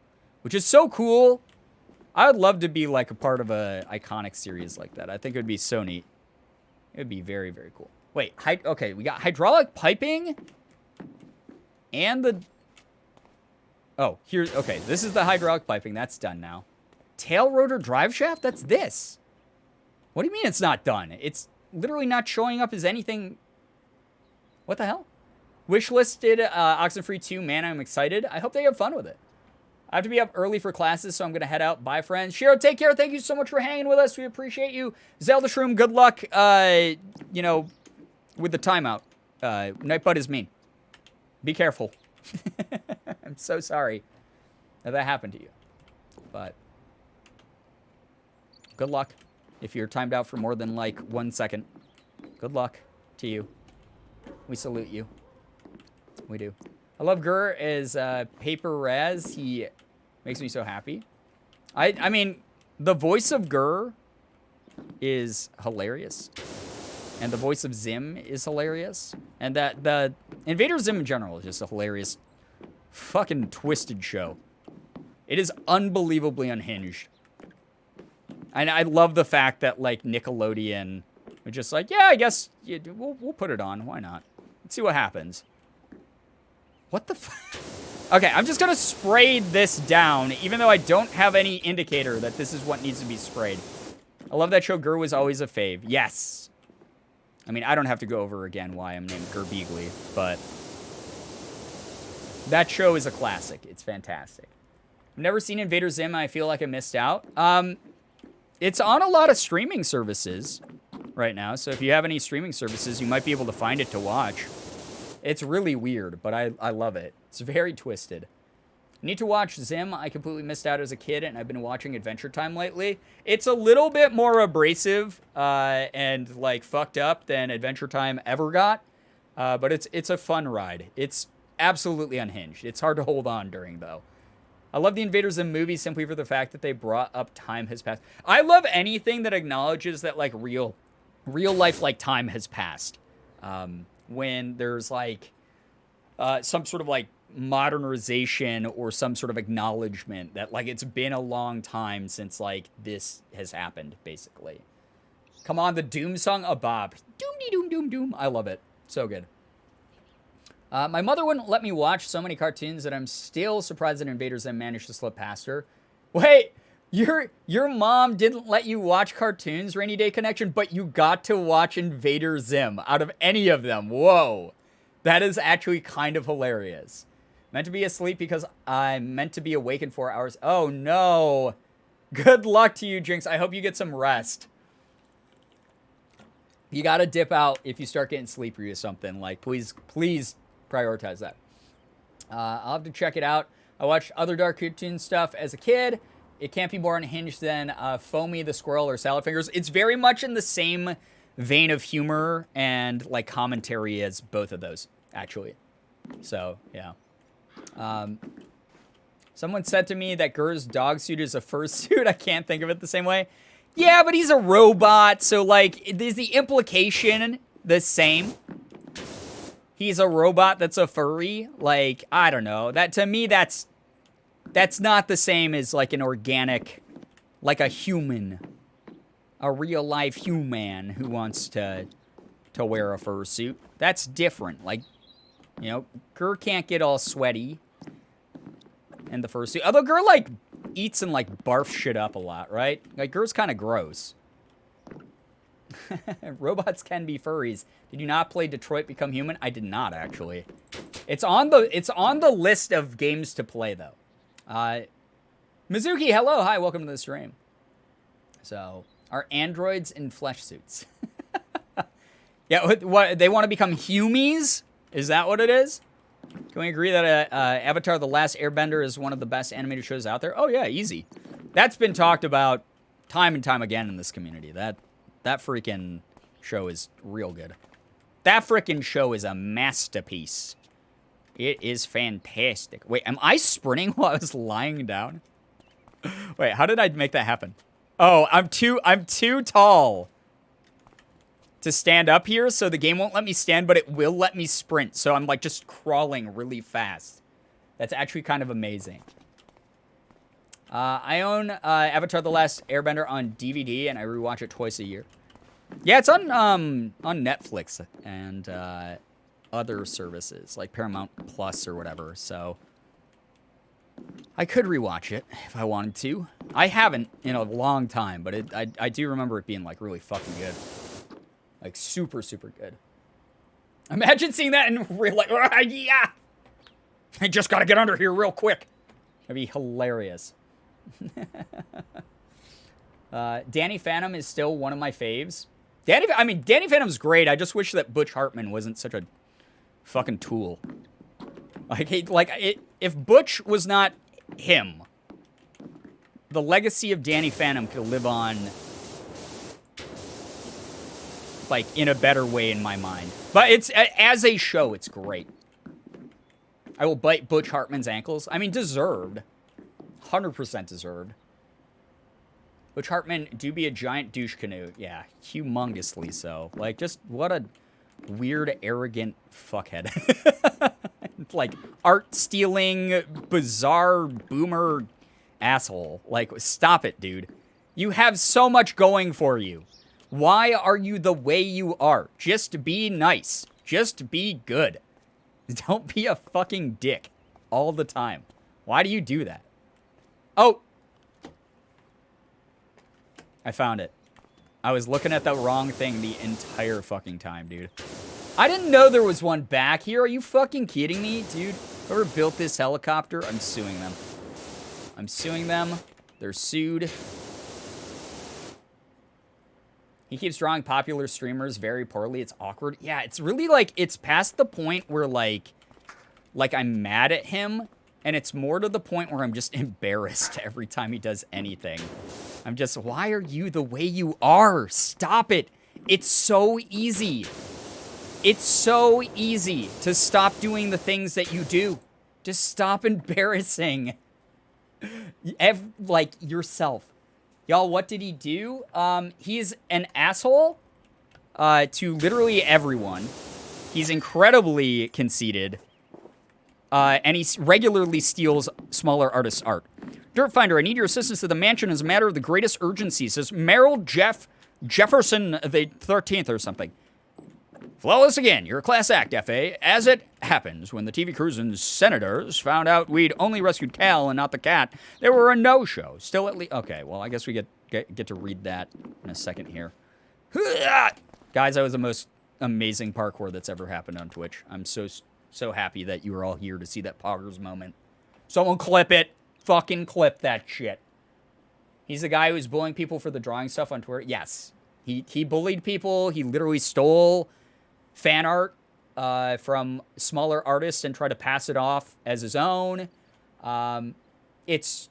Which is so cool. I would love to be, like, a part of a iconic series like that. I think it would be so neat. It would be very, very cool. Wait, okay, we got hydraulic piping. And the... Oh, here's... Okay, this is the hydraulic piping. That's done now. Tail rotor drive shaft? That's this. What do you mean it's not done? It's literally not showing up as anything... What the hell? Wishlisted Oxenfree 2. Man, I'm excited. I hope they have fun with it. I have to be up early for classes, so I'm going to head out. Bye, friends. Shiro, take care. Thank you so much for hanging with us. We appreciate you. Zelda Shroom, good luck, you know, with the timeout. Nightbud is mean. Be careful. I'm so sorry that happened to you. But good luck. If you're timed out for more than, like, 1 second. Good luck to you. We salute you. We do. I love Gur as Paper Raz. He makes me so happy. I mean, the voice of Gur is hilarious. And the voice of Zim is hilarious. And that the Invader Zim in general is just a hilarious, fucking twisted show. It is unbelievably unhinged. And I love the fact that, like, Nickelodeon was just like, yeah, I guess we'll put it on. Why not? Let's see what happens. What the fuck? Okay, I'm just going to spray this down, even though I don't have any indicator that this is what needs to be sprayed. I love that show. Gur was always a fave. Yes. I mean, I don't have to go over again why I'm named Girbeagly, but that show is a classic. It's fantastic. I've never seen Invader Zim. I feel like I missed out. It's on a lot of streaming services right now, so if you have any streaming services, you might be able to find it to watch. It's really weird, but I love it. It's very twisted. Need to watch Zim. I completely missed out as a kid, and I've been watching Adventure Time lately. It's a little bit more abrasive and, like, fucked up than Adventure Time ever got, but it's a fun ride. It's absolutely unhinged. It's hard to hold on during, though. I love the Invader Zim movie simply for the fact that they brought up time has passed. I love anything that acknowledges that, like, real life, like, time has passed. When there's, like, some sort of, like, modernization or some sort of acknowledgement that, like, it's been a long time since, like, this has happened, basically. Come on, the Doom song, a bop. Doom-de-doom-doom-doom. I love it. So good. My mother wouldn't let me watch so many cartoons that I'm still surprised that Invader Zim managed to slip past her. Wait, your mom didn't let you watch cartoons, Rainy Day Connection, but you got to watch Invader Zim out of any of them. Whoa. That is actually kind of hilarious. Meant to be asleep because I'm meant to be awake in 4 hours. Oh, no. Good luck to you, Jinx. I hope you get some rest. You got to dip out if you start getting sleepy or something. Like, please prioritize that. I'll have to check it out. I watched other dark cartoon stuff as a kid. It can't be more unhinged than Foamy the Squirrel or Salad Fingers. It's very much in the same vein of humor and, like, commentary as both of those, actually. So, yeah. Someone said to me that Gur's dog suit is a fursuit. I can't think of it the same way. Yeah, but he's a robot, so, like, is the implication the same? He's a robot that's a furry? Like, I don't know. That, to me, that's not the same as, like, an organic, like a human. A real-life human who wants to wear a fursuit. That's different. Like, you know, Gur can't get all sweaty in the fursuit. Although Gur, like, eats and, like, barfs shit up a lot, right? Like, Gur's kind of gross. Robots can be furries. Did you not play Detroit Become Human? I did not, actually. It's on the list of games to play, though. Mizuki, hello. Hi, welcome to the stream. So, are androids in flesh suits? Yeah, what they want to become humies? Is that what it is? Can we agree that Avatar The Last Airbender is one of the best animated shows out there? Oh, yeah, easy. That's been talked about time and time again in this community. That freaking show is real good. That freaking show is a masterpiece. It is fantastic. Wait, am I sprinting while I was lying down? Wait, how did I make that happen? Oh, I'm too tall to stand up here, so the game won't let me stand, but it will let me sprint. So I'm, like, just crawling really fast. That's actually kind of amazing. I own Avatar The Last Airbender on DVD, and I rewatch it twice a year. Yeah, it's on Netflix and other services, like Paramount Plus or whatever, so I could rewatch it if I wanted to. I haven't in a long time, but I do remember it being, like, really fucking good. Like, super, super good. Imagine seeing that in real life. Yeah! I just gotta get under here real quick. That'd be hilarious. Danny Phantom is still one of my faves. Danny Phantom's great. I just wish that Butch Hartman wasn't such a fucking tool. If Butch was not him, the legacy of Danny Phantom could live on like, in a better way in my mind. But it's, as a show, it's great. I will bite Butch Hartman's ankles. I mean, deserved. 100% deserved. Butch Hartman do be a giant douche canoe. Yeah, humongously so. Like, just what a weird, arrogant fuckhead. Like, art-stealing, bizarre, boomer asshole. Like, stop it, dude. You have so much going for you. Why are you the way you are? Just be nice. Just be good. Don't be a fucking dick all the time. Why do you do that? Oh! I found it. I was looking at the wrong thing the entire fucking time, dude. I didn't know there was one back here. Are you fucking kidding me? Dude, whoever built this helicopter, I'm suing them. I'm suing them. They're sued. He keeps drawing popular streamers very poorly. It's awkward. Yeah, it's really like, it's past the point where like I'm mad at him. And it's more to the point where I'm just embarrassed every time he does anything. I'm just, why are you the way you are? Stop it. It's so easy. It's so easy to stop doing the things that you do. Just stop embarrassing. Like, yourself. Y'all, what did he do? He's an asshole to literally everyone. He's incredibly conceited. And he regularly steals smaller artists' art. Dirt Finder, I need your assistance to the mansion as a matter of the greatest urgency. Says Merrill Jefferson the 13th or something. Flawless again. You're a class act, F.A. As it happens, when the TV crews and senators found out we'd only rescued Cal and not the cat, they were a no-show. Still at least... Okay, well, I guess we get to read that in a second here. Guys, that was the most amazing parkour that's ever happened on Twitch. I'm so happy that you were all here to see that poggers moment. Someone clip it. Fucking clip that shit. He's the guy who's bullying people for the drawing stuff on Twitter. Yes. He bullied people. He literally stole fan art from smaller artists and tried to pass it off as his own. It's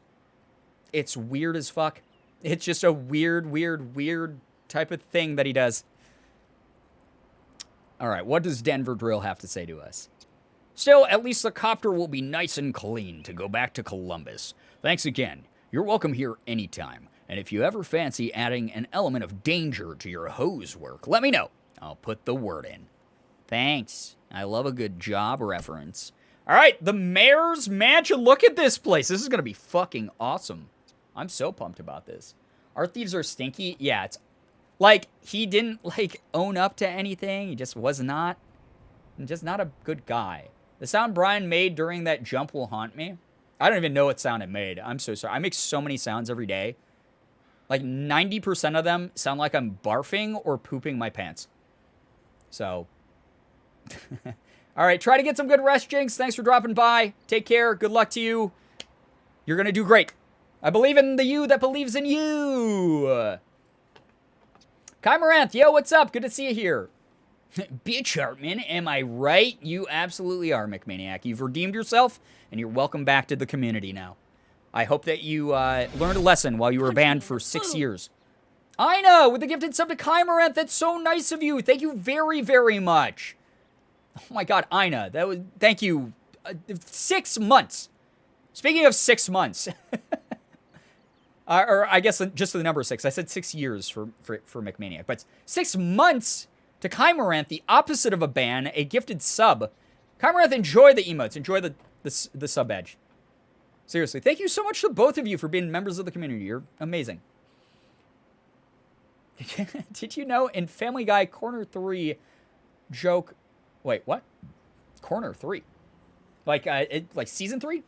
weird as fuck. It's just a weird type of thing that he does. All right, what does Denver Drill have to say to us? Still, at least the copter will be nice and clean to go back to Columbus. Thanks again. You're welcome here anytime. And if you ever fancy adding an element of danger to your hose work, let me know. I'll put the word in. Thanks. I love a good job reference. All right, the Mayor's Mansion. Look at this place. This is going to be fucking awesome. I'm so pumped about this. Art thieves are stinky. Yeah, it's like he didn't like own up to anything. He just was not a good guy. The sound Brian made during that jump will haunt me. I don't even know what sound it made. I'm so sorry. I make so many sounds every day. Like 90% of them sound like I'm barfing or pooping my pants. So, all right, try to get some good rest, Jinx. Thanks for dropping by. Take care. Good luck to you. You're going to do great. I believe in the you that believes in you. Kai Moranth, yo, what's up? Good to see you here. Bitch, Hartman, am I right? You absolutely are, McManiac. You've redeemed yourself, and you're welcome back to the community now. I hope that you learned a lesson while you were banned for 6 years. I know, with the gifted sub to Kai Moranth, that's so nice of you. Thank you very, very much. Oh my god, Ina, that was, thank you. 6 months. Speaking of 6 months, or I guess just the number 6. I said 6 years for McManiac, but 6 months to Kai Moranth, the opposite of a ban, a gifted sub. Kai Moranth, enjoy the emotes, enjoy the sub badge. Seriously, thank you so much to both of you for being members of the community. You're amazing. Did you know in Family Guy Corner 3 joke... Wait, what? Corner 3? Like season 3?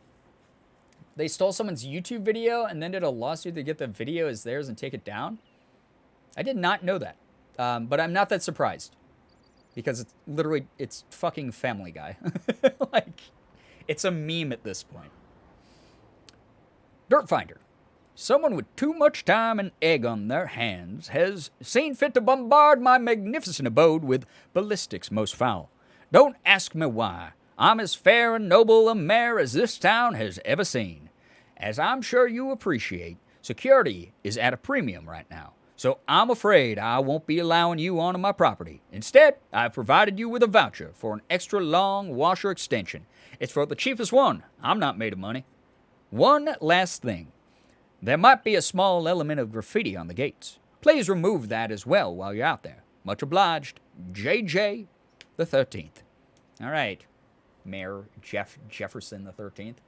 They stole someone's YouTube video and then did a lawsuit to get the video as theirs and take it down? I did not know that. But I'm not that surprised. Because it's literally, it's fucking Family Guy. Like, it's a meme at this point. Dirt Finder. Someone with too much time and egg on their hands has seen fit to bombard my magnificent abode with ballistics most foul. Don't ask me why. I'm as fair and noble a mayor as this town has ever seen. As I'm sure you appreciate, security is at a premium right now. So I'm afraid I won't be allowing you onto my property. Instead, I've provided you with a voucher for an extra long washer extension. It's for the cheapest one. I'm not made of money. One last thing. There might be a small element of graffiti on the gates. Please remove that as well while you're out there. Much obliged, JJ the 13th. All right, Mayor Jefferson the 13th.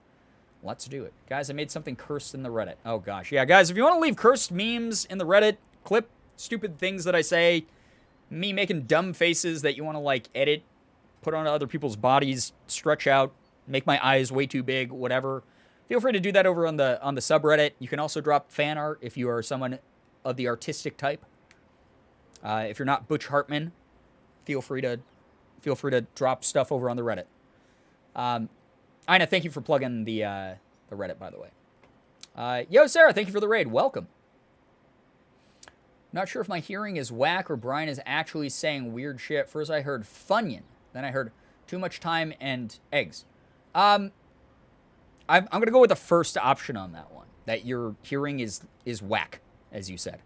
Let's do it. Guys, I made something cursed in the Reddit. Oh, gosh. Yeah, guys, if you want to leave cursed memes in the Reddit, clip stupid things that I say, me making dumb faces that you want to, like, edit, put onto other people's bodies, stretch out, make my eyes way too big, whatever. Feel free to do that over on the subreddit. You can also drop fan art if you are someone of the artistic type. If you're not Butch Hartman, feel free to drop stuff over on the Reddit. Ina, thank you for plugging the Reddit, by the way. Yo, Sarah, thank you for the raid. Welcome. Not sure if my hearing is whack or Brian is actually saying weird shit. First I heard Funyun. Then I heard too much time and eggs. I'm going to go with the first option on that one. That your hearing is whack, as you said.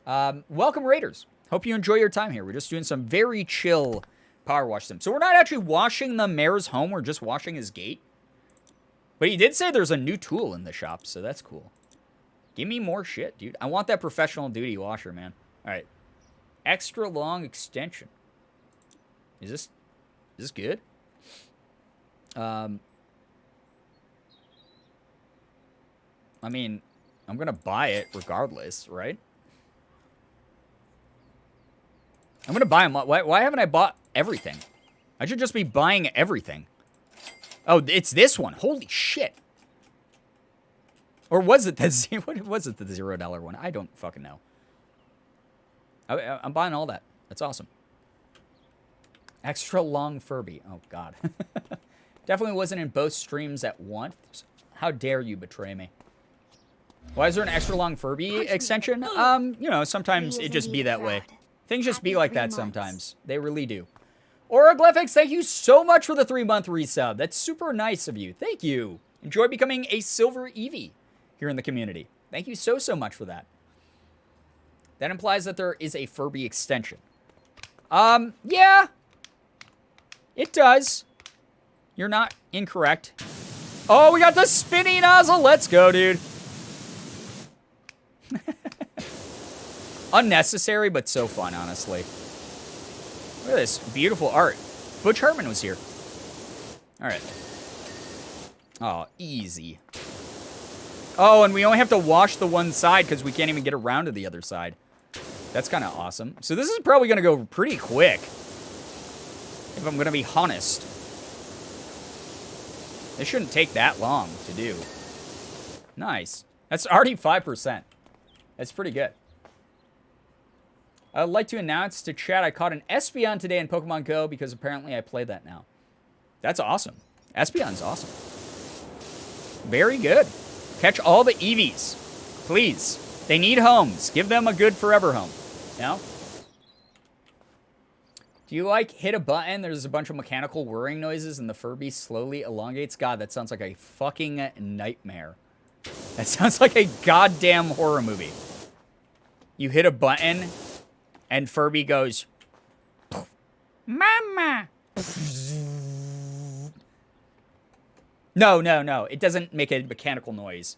Welcome, Raiders. Hope you enjoy your time here. We're just doing some very chill power wash sims. So we're not actually washing the mayor's home. We're just washing his gate. But he did say there's a new tool in the shop, so that's cool. Give me more shit, dude. I want that professional duty washer, man. All right. Extra long extension. Is this good? I mean, I'm going to buy it regardless, right? I'm going to buy them. Why haven't I bought everything? I should just be buying everything. Oh, it's this one. Holy shit. Or was it the what was it the $0 one? I don't fucking know. I'm buying all that. That's awesome. Extra long Furby. Oh, God. Definitely wasn't in both streams at once. How dare you betray me? Why is there an extra long Furby extension? You know, sometimes it just be that way. Things just be like that sometimes. They really do. Oroglyphics, thank you so much for the 3-month resub. That's super nice of you. Thank you. Enjoy becoming a silver Eevee here in the community. Thank you so much for that. That implies that there is a Furby extension. Yeah. It does. You're not incorrect. Oh, we got the spinny nozzle. Let's go, dude. Unnecessary, but so fun, honestly. Look at this beautiful art. Butch Hartman was here. All right. Oh, easy. Oh, and we only have to wash the one side because we can't even get around to the other side. That's kind of awesome. So this is probably going to go pretty quick, if I'm going to be honest. This shouldn't take that long to do. Nice. That's already 5%. That's pretty good. I'd like to announce to chat I caught an Espeon today in Pokemon Go because apparently I play that now. That's awesome. Espeon's awesome. Very good. Catch all the Eevees. Please. They need homes. Give them a good forever home. You know? Do you, like, hit a button, there's a bunch of mechanical whirring noises, and the Furby slowly elongates? God, that sounds like a fucking nightmare. That sounds like a goddamn horror movie. You hit a button, and Furby goes, Mama! No. It doesn't make a mechanical noise.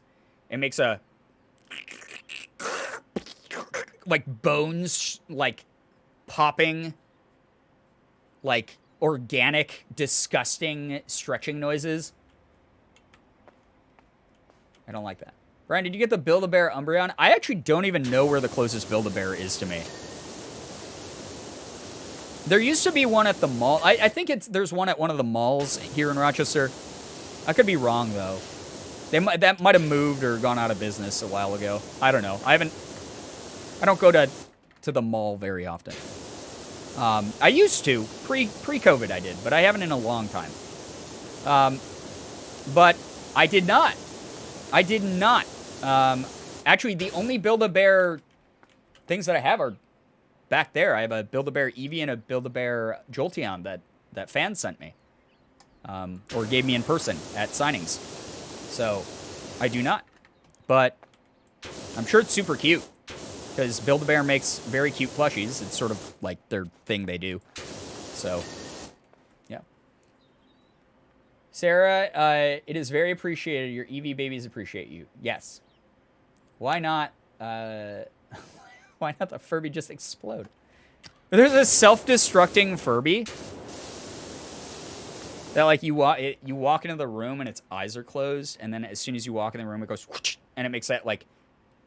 It makes a... like, bones, like, popping... like, organic, disgusting stretching noises. I don't like that. Brian, did you get the Build-A-Bear Umbreon? I actually don't even know where the closest Build-A-Bear is to me. There used to be one at the mall. I think there's one at one of the malls here in Rochester. I could be wrong, though. That might have moved or gone out of business a while ago. I don't know. I don't go to the mall very often. I used to. Pre-COVID I did, but I haven't in a long time. But I did not. Actually, the only Build-A-Bear things that I have are back there. I have a Build-A-Bear Eevee and a Build-A-Bear Jolteon that fans sent me. Or gave me in person at signings. So, I do not. But I'm sure it's super cute. Because Build-A-Bear makes very cute plushies. It's sort of like their thing they do. So, yeah. Sarah, it is very appreciated. Your EV babies appreciate you. Yes. Why not, why not the Furby just explode? There's a self-destructing Furby that, like, you walk into the room and its eyes are closed, and then as soon as you walk in the room, it goes, whoosh, and it makes that, like,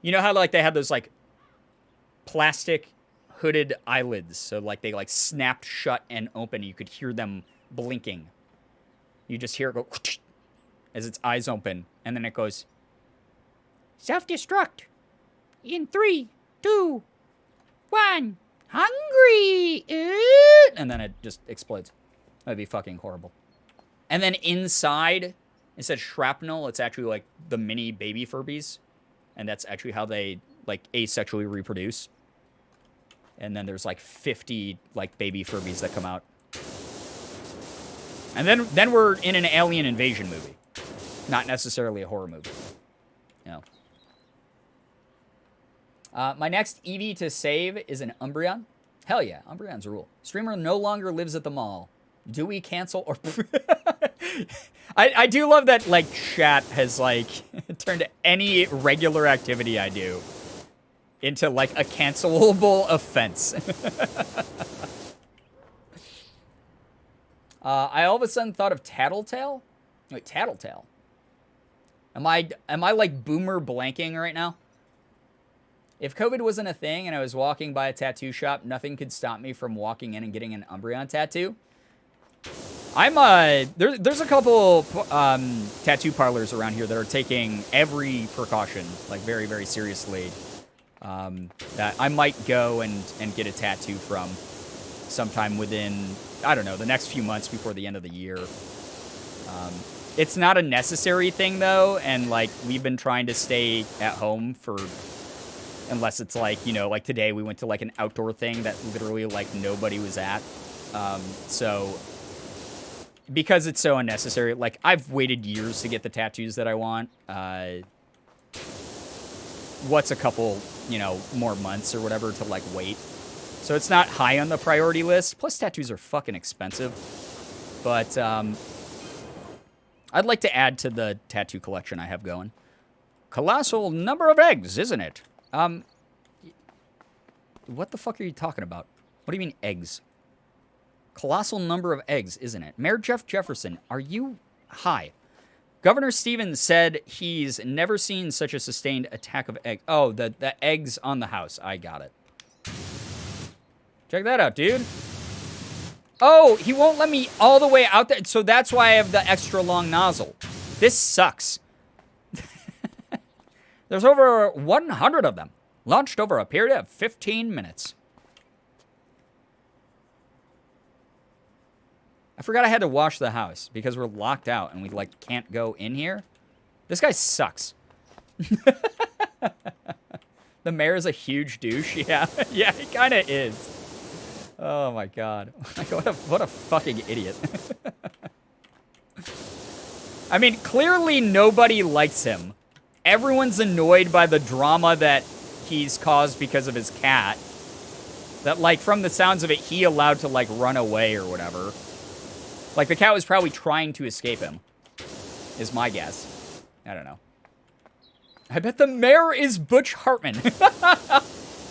you know how, like, they have those, like, plastic hooded eyelids, so, like, they, like, snapped shut and open. You could hear them blinking. You just hear it go, whoosh, as its eyes open, and then it goes, self-destruct in 3, 2, 1, hungry, and then it just explodes. That'd be fucking horrible. And then inside, instead of shrapnel, it's actually like the mini baby Furbies. And that's actually how they like asexually reproduce. And then there's like 50 like baby Furbies that come out. And then we're in an alien invasion movie. Not necessarily a horror movie. You know. My next EV to save is an Umbreon. Hell yeah, Umbreon's a rule. Streamer no longer lives at the mall. Do we cancel or... I do love that, like, chat has, like, turned any regular activity I do into, like, a cancelable offense. I all of a sudden thought of Tattletale. Wait, Tattletale? Am I, like, boomer blanking right now? If COVID wasn't a thing and I was walking by a tattoo shop, nothing could stop me from walking in and getting an Umbreon tattoo. There's a couple tattoo parlors around here that are taking every precaution, like, very, very seriously. That I might go and get a tattoo from sometime within, I don't know, the next few months before the end of the year. It's not a necessary thing, though, and, like, we've been trying to stay at home for... Unless it's, like, you know, like today we went to, like, an outdoor thing that literally, like, nobody was at. So... Because it's so unnecessary, like, I've waited years to get the tattoos that I want. What's a couple, you know, more months or whatever to, like, wait? So it's not high on the priority list. Plus, tattoos are fucking expensive. But, I'd like to add to the tattoo collection I have going. Colossal number of eggs, isn't it? What the fuck are you talking about? What do you mean, eggs? Colossal number of eggs, isn't it? Mayor Jeff Jefferson, are you... Hi. Governor Stevens said he's never seen such a sustained attack of eggs. Oh, the eggs on the house. I got it. Check that out, dude. Oh, he won't let me all the way out there. So that's why I have the extra long nozzle. This sucks. There's over 100 of them. Launched over a period of 15 minutes. I forgot I had to wash the house because we're locked out and we, like, can't go in here. This guy sucks. The mayor's a huge douche. Yeah, yeah, he kind of is. Oh, my God. What a fucking idiot. I mean, clearly nobody likes him. Everyone's annoyed by the drama that he's caused because of his cat. That, like, from the sounds of it, he allowed to, like, run away or whatever. Like, the cat was probably trying to escape him, is my guess. I don't know. I bet the mayor is Butch Hartman.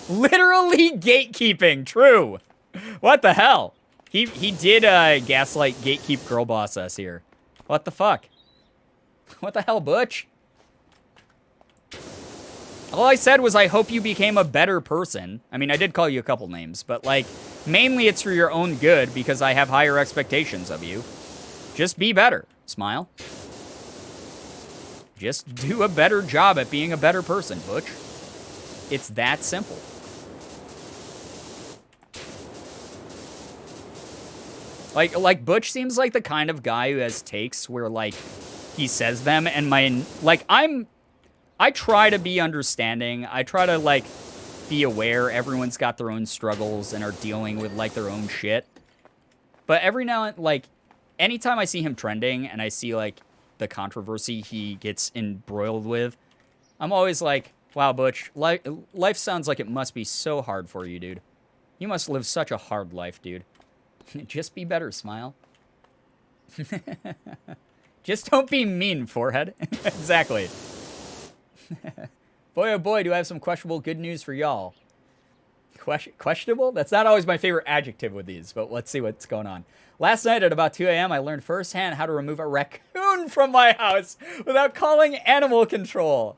Literally gatekeeping. True. What the hell? He did gaslight gatekeep girl boss us here. What the fuck? What the hell, Butch? All I said was I hope you became a better person. I mean, I did call you a couple names, but, like, mainly it's for your own good because I have higher expectations of you. Just be better. Smile. Just do a better job at being a better person, Butch. It's that simple. Like Butch seems like the kind of guy who has takes where, like, he says them and I try to be understanding. I try to, like, be aware everyone's got their own struggles and are dealing with, like, their own shit. But every now and, like, anytime I see him trending and I see, like, the controversy he gets embroiled with, I'm always like, Wow, Butch. Life sounds like it must be so hard for you, dude. You must live such a hard life, dude. Just be better, Smile. Just don't be mean, Forehead. Exactly. Boy, oh boy, do I have some questionable good news for y'all. Questionable? That's not always my favorite adjective with these, but let's see what's going on. Last night at about 2 a.m., I learned firsthand how to remove a raccoon from my house without calling animal control.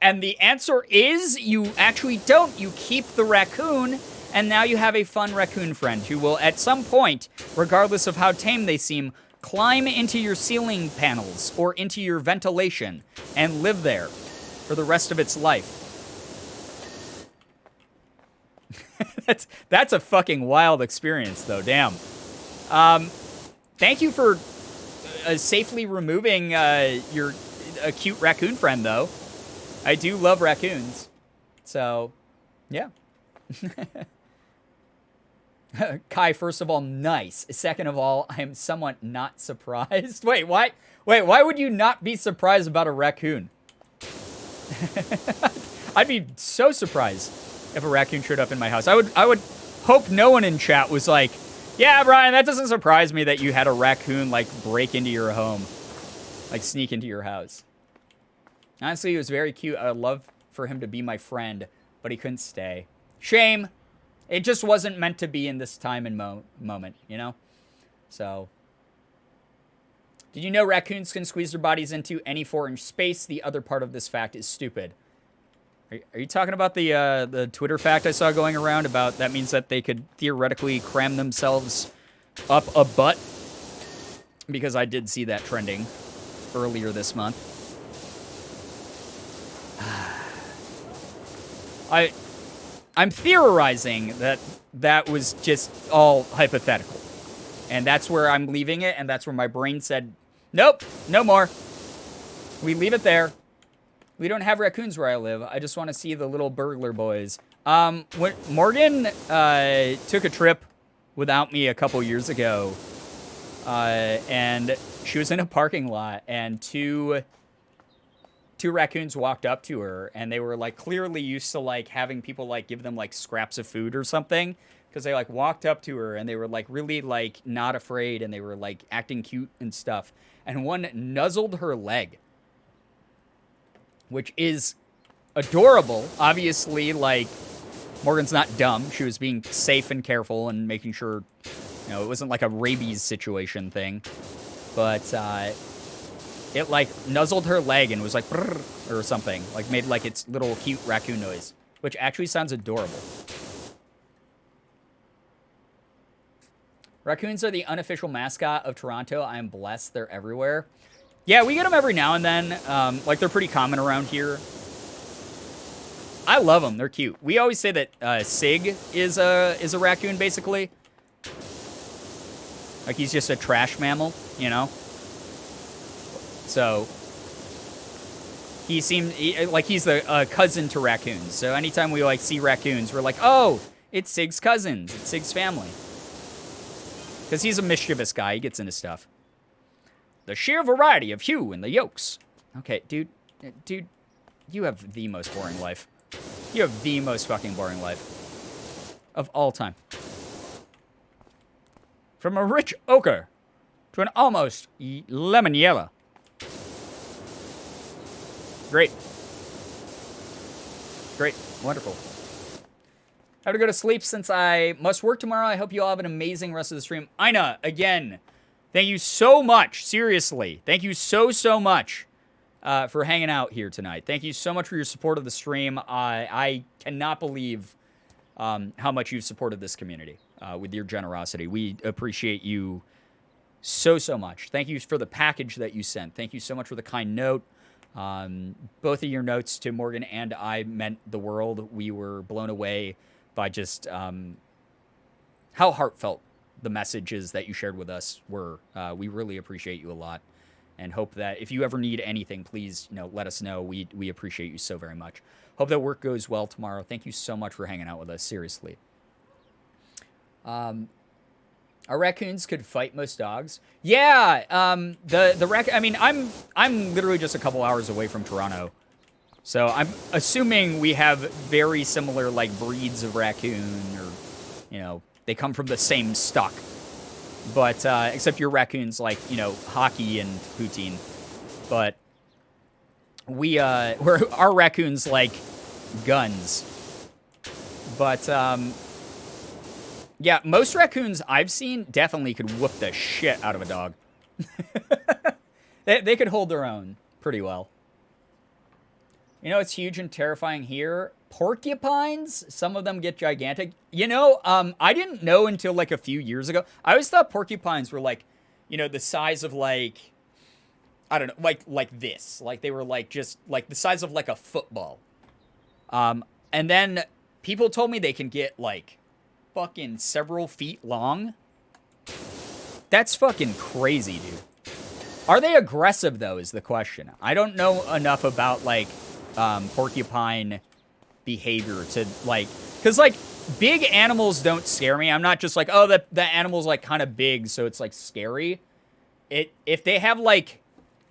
And the answer is you actually don't. You keep the raccoon, and now you have a fun raccoon friend who will, at some point, regardless of how tame they seem, climb into your ceiling panels or into your ventilation and live there for the rest of its life. That's a fucking wild experience, though. Damn. Thank you for safely removing your cute raccoon friend, though. I do love raccoons. So, yeah. Kai, first of all, nice. Second of all, I am somewhat not surprised. Wait, why would you not be surprised about a raccoon? I'd be so surprised if a raccoon showed up in my house. I would hope no one in chat was like, yeah, Brian, that doesn't surprise me that you had a raccoon, like, break into your home. Like, sneak into your house. Honestly, he was very cute. I would love for him to be my friend, but he couldn't stay. Shame. It just wasn't meant to be in this time and moment, you know? So. Did you know raccoons can squeeze their bodies into any 4-inch space? The other part of this fact is stupid. Are you talking about the Twitter fact I saw going around about that means that they could theoretically cram themselves up a butt? Because I did see that trending earlier this month. I'm theorizing that was just all hypothetical. And that's where I'm leaving it, and that's where my brain said, nope, no more. We leave it there. We don't have raccoons where I live. I just want to see the little burglar boys. When Morgan took a trip without me a couple years ago, and she was in a parking lot, and two raccoons walked up to her, and they were, like, clearly used to, like, having people, like, give them, like, scraps of food or something, because they, like, walked up to her, and they were, like, really, like, not afraid, and they were, like, acting cute and stuff, and one nuzzled her leg, which is adorable. Obviously, like, Morgan's not dumb. She was being safe and careful and making sure, you know, it wasn't, like, a rabies situation thing, but, it, like, nuzzled her leg and was like, brrr, or something. Like, made, like, its little cute raccoon noise. Which actually sounds adorable. Raccoons are the unofficial mascot of Toronto. I am blessed. They're everywhere. Yeah, we get them every now and then. Like, they're pretty common around here. I love them. They're cute. We always say that Sig is a raccoon, basically. Like, he's just a trash mammal, you know? So, he seemed like he's a cousin to raccoons. So anytime we, like, see raccoons, we're like, oh, it's Sig's cousins. It's Sig's family. Because he's a mischievous guy. He gets into stuff. The sheer variety of hue in the yolks. Okay, dude, you have the most boring life. You have the most fucking boring life of all time. From a rich ochre to an almost lemon yellow. Great. Great. Wonderful. I have to go to sleep since I must work tomorrow. I hope you all have an amazing rest of the stream. Ina, again, thank you so much. Seriously. Thank you so much for hanging out here tonight. Thank you so much for your support of the stream. I cannot believe how much you've supported this community with your generosity. We appreciate you so much. Thank you for the package that you sent. Thank you so much for the kind note. Both of your notes to Morgan and I meant the world. We were blown away by just how heartfelt the messages that you shared with us were. We really appreciate you a lot, and hope that if you ever need anything, please, you know, let us know. We appreciate you so very much. Hope that work goes well tomorrow. Thank you so much for hanging out with us. Seriously. Our raccoons could fight most dogs. Yeah, I mean, I'm literally just a couple hours away from Toronto, So I'm assuming we have very similar, like, breeds of raccoon, or, you know, they come from the same stock. But, except your raccoon's, like, you know, hockey and poutine. But our raccoon's, like, guns. But, yeah, most raccoons I've seen definitely could whoop the shit out of a dog. They could hold their own pretty well. You know, it's huge and terrifying here. Porcupines, some of them get gigantic. You know, I didn't know until like a few years ago. I always thought porcupines were like, you know, the size of like, I don't know, like this. Like they were like just like the size of like a football. And then people told me they can get like fucking several feet long. That's fucking crazy, dude. Are they aggressive though is the question. I don't know enough about like porcupine behavior to like, because like big animals don't scare me. I'm not just like, oh, the animal's like kind of big, so it's like scary. If they have like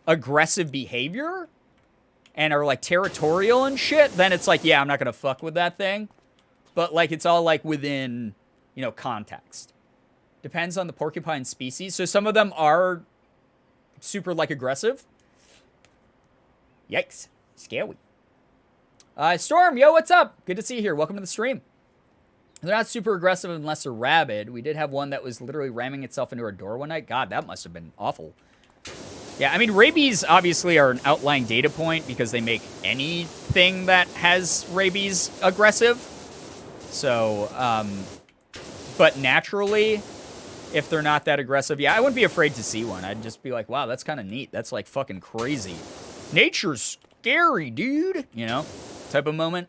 aggressive behavior and are like territorial and shit, then it's like, yeah, I'm not gonna fuck with that thing. But like it's all like within, you know, context. Depends on the porcupine species. So some of them are super like aggressive. Yikes. Scary. Storm, yo, what's up? Good to see you here. Welcome to the stream. They're not super aggressive unless they're rabid. We did have one that was literally ramming itself into our door one night. God, that must have been awful. Yeah, I mean, rabies obviously are an outlying data point because they make anything that has rabies aggressive. So, but naturally, if they're not that aggressive, yeah, I wouldn't be afraid to see one. I'd just be like, wow, that's kind of neat. That's like fucking crazy. Nature's scary, dude. You know, type of moment.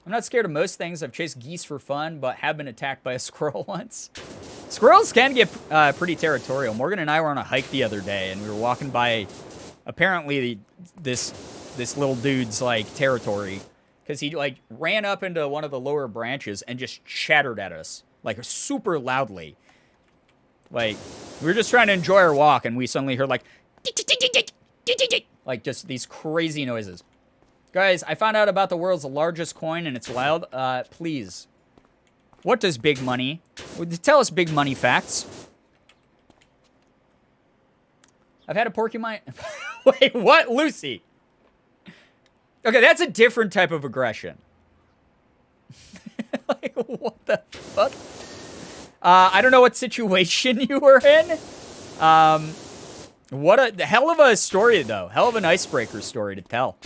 I'm not scared of most things. I've chased geese for fun, but have been attacked by a squirrel once. Squirrels can get pretty territorial. Morgan and I were on a hike the other day, and we were walking by, apparently, this little dude's, like, territory. Because he, like, ran up into one of the lower branches and just chattered at us. Like, super loudly. Like, we were just trying to enjoy our walk, and we suddenly heard, like, like, just these crazy noises. Guys, I found out about the world's largest coin, and it's wild. Please. What does big money... Tell us big money facts. I've had a porcupine... Wait, what? Lucy? Okay, that's a different type of aggression. Like, what the fuck? I don't know what situation you were in. What a hell of a story, though. Hell of an icebreaker story to tell.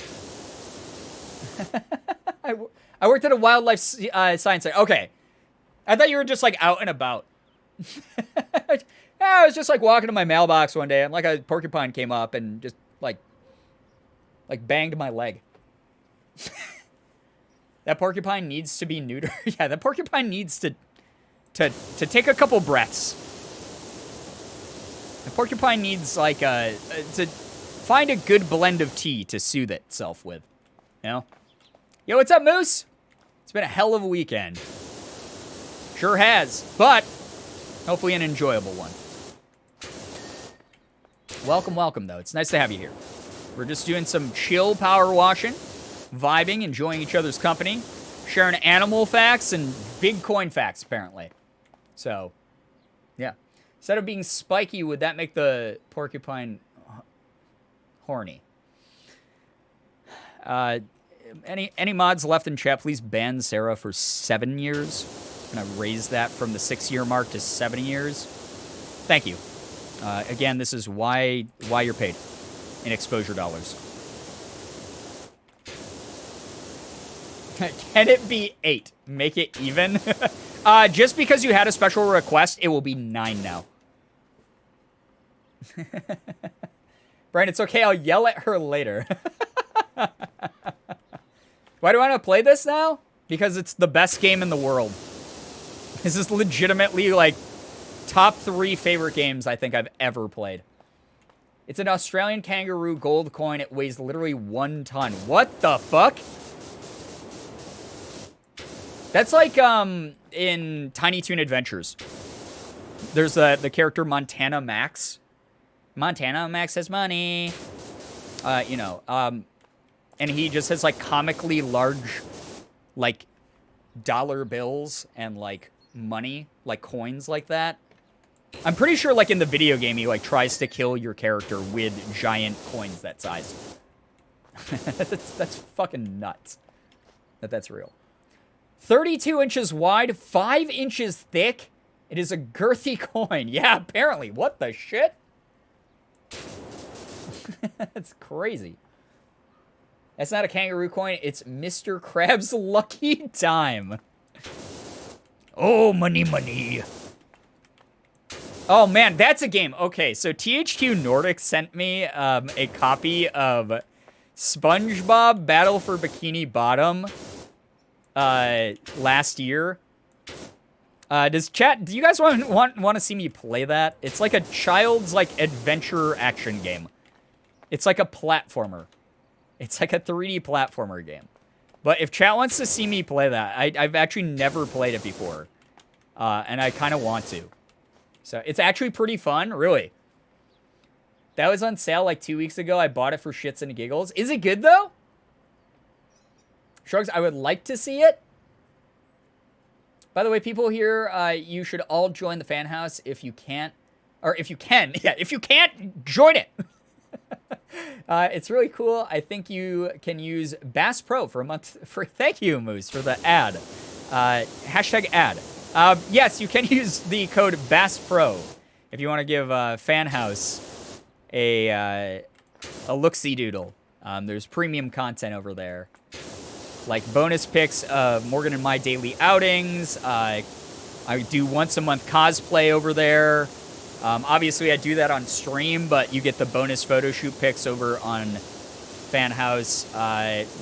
I worked at a wildlife science center. Okay. I thought you were just, like, out and about. Yeah, I was just, like, walking to my mailbox one day, and, like, a porcupine came up and just, like banged my leg. That porcupine needs to be neutered. Yeah, that porcupine needs to take a couple breaths. The porcupine needs, like, to find a good blend of tea to soothe itself with. You know? Yo, what's up, Moose? It's been a hell of a weekend. Sure has, but hopefully an enjoyable one. Welcome, welcome, though. It's nice to have you here. We're just doing some chill power washing, vibing, enjoying each other's company, sharing animal facts and big coin facts, apparently. So, yeah. Instead of being spiky, would that make the porcupine horny? Any mods left in chat, please ban Sarah for 7 years. I'm going to raise that from the 6-year mark to 7 years. Thank you. Again, this is why you're paid in exposure dollars. Can it be 8? Make it even? Just because you had a special request, it will be 9 now. Brian, it's okay. I'll yell at her later. Why do I want to play this now? Because it's the best game in the world. This is legitimately, like, top 3 favorite games I think I've ever played. It's an Australian kangaroo gold coin. It weighs literally 1 ton. What the fuck? That's like, in Tiny Toon Adventures. There's the character Montana Max. Montana Max has money. You know, and he just has, like, comically large, like, dollar bills and, like, money, like, coins like that. I'm pretty sure, like, in the video game, he, like, tries to kill your character with giant coins that size. that's fucking nuts. That's real. 32 inches wide, 5 inches thick. It is a girthy coin. Yeah, apparently. What the shit? That's crazy. That's not a kangaroo coin. It's Mr. Krabs' lucky dime. Oh, money, money. Oh, man, that's a game. Okay, so THQ Nordic sent me a copy of SpongeBob Battle for Bikini Bottom last year. Do you guys want to see me play that? It's like a child's, like, adventure action game. It's like a platformer. It's like a 3D platformer game. But if chat wants to see me play that, I've actually never played it before. And I kind of want to. So it's actually pretty fun, really. That was on sale like 2 weeks ago. I bought it for shits and giggles. Is it good, though? Shrugs, I would like to see it. By the way, people here, you should all join the fan house if you can't. Or if you can. Yeah, if you can't, join it. It's really cool. I think you can use Bass Pro for a month. Thank you, Moose, for the ad. Hashtag ad. Yes, you can use the code Bass Pro if you want to give Fan House a look-see doodle. There's premium content over there, like bonus pics of Morgan and my daily outings. I do once a month cosplay over there. Obviously, I do that on stream, but you get the bonus photo shoot pics over on Fan House.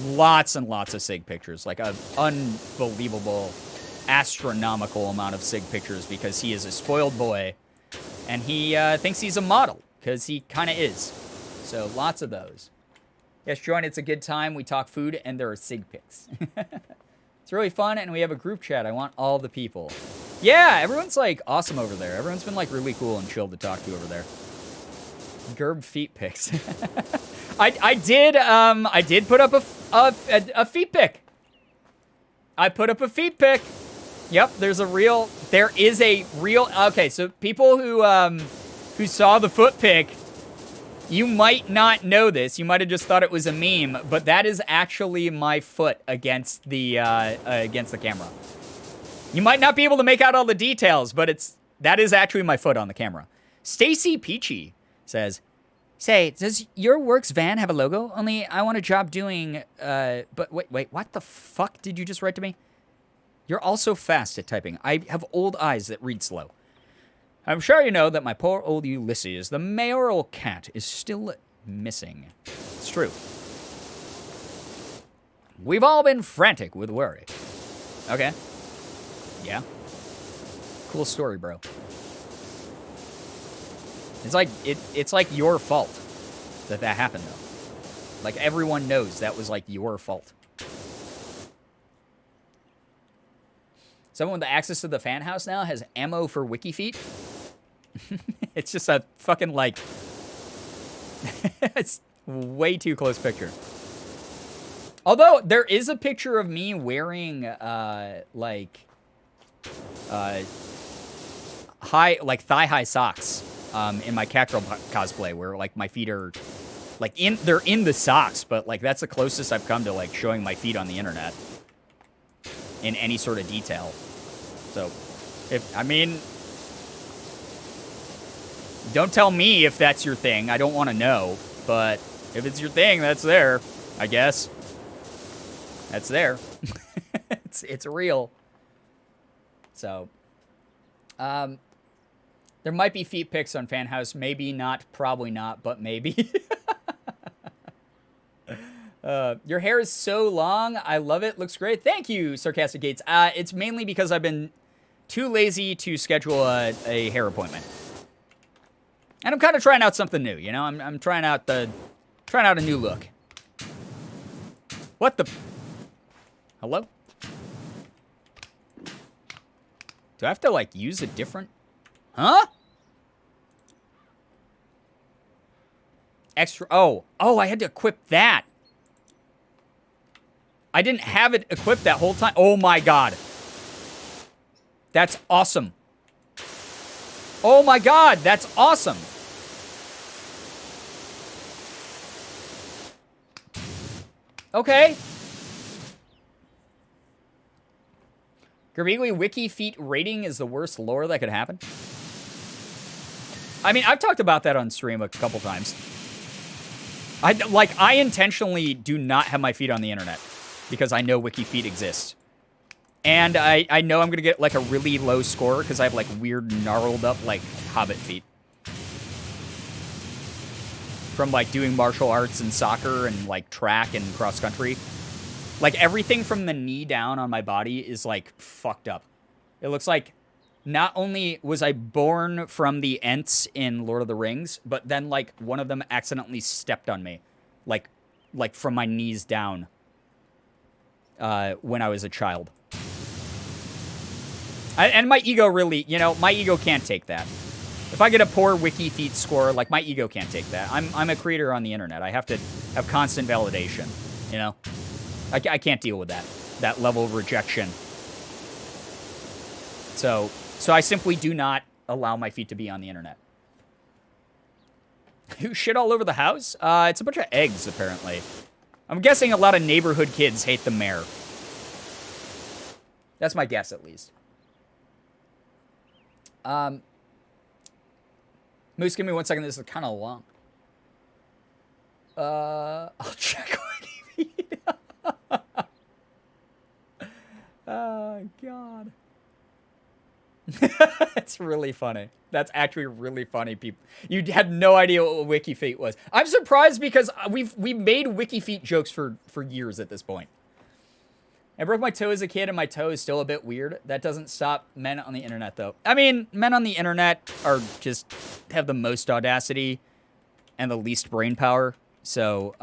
Lots and lots of SIG pictures, like an unbelievable, astronomical amount of SIG pictures because he is a spoiled boy, and he thinks he's a model because he kind of is. So lots of those. Yes, join. It's a good time. We talk food, and there are SIG pics. It's really fun, and we have a group chat. I want all the people. Yeah, everyone's, like, awesome over there. Everyone's been, like, really cool and chill to talk to over there. Gerb feet pics. I did put up a feet pic. I put up a feet pic. Yep, there is a real, okay, so people who saw the foot pic, you might not know this. You might have just thought it was a meme, but that is actually my foot against the camera. You might not be able to make out all the details, but that is actually my foot on the camera. Stacy Peachy says, "Say, does your works van have a logo? Only I want a job doing, but wait, what the fuck did you just write to me? You're also fast at typing. I have old eyes that read slow. I'm sure you know that my poor old Ulysses, the mayoral cat, is still missing. It's true. We've all been frantic with worry." Okay. Yeah. Cool story, bro. It's like your fault that happened, though. Like, everyone knows that was, like, your fault. Someone with access to the fan house now has ammo for wiki feet. It's just a fucking, like... it's way too close picture. Although, there is a picture of me wearing, thigh-high socks in my Catgirl cosplay, where, like, my feet are, like, they're in the socks, but, like, that's the closest I've come to, like, showing my feet on the internet in any sort of detail. So, don't tell me if that's your thing. I don't want to know, but if it's your thing, that's there, I guess. That's there. It's real. So, there might be feet pics on Fan House. Maybe not. Probably not. But maybe. Your hair is so long. I love it. Looks great. Thank you, Sarcastic Gates. It's mainly because I've been too lazy to schedule a hair appointment. And I'm kind of trying out something new. You know, I'm trying out a new look. What the? Hello? Do I have to, like, use a different... Huh? Extra... Oh, I had to equip that. I didn't have it equipped that whole time. Oh my god. That's awesome. Oh my god, that's awesome. Okay. Girbeagly wiki feet rating is the worst lore that could happen. I mean, I've talked about that on stream a couple times. I intentionally do not have my feet on the internet because I know wiki feet exist. And I know I'm going to get, like, a really low score because I have, like, weird, gnarled up, like, hobbit feet. From, like, doing martial arts and soccer and, like, track and cross-country. Like, everything from the knee down on my body is, like, fucked up. It looks like not only was I born from the Ents in Lord of the Rings, but then, like, one of them accidentally stepped on me. Like from my knees down. When I was a child. And my ego really, you know, my ego can't take that. If I get a poor wiki feet score, like, my ego can't take that. I'm a creator on the internet. I have to have constant validation, you know? I can't deal with that level of rejection. So I simply do not allow my feet to be on the internet. Who shit all over the house? It's a bunch of eggs, apparently. I'm guessing a lot of neighborhood kids hate the mayor. That's my guess, at least. Moose, give me 1 second. This is kind of long. I'll check Wikipedia. Oh, God. It's really funny. That's actually really funny, people. You had no idea what WikiFeet was. I'm surprised because we've made WikiFeet jokes for years at this point. I broke my toe as a kid, and my toe is still a bit weird. That doesn't stop men on the internet, though. I mean, men on the internet are just have the most audacity and the least brain power. So,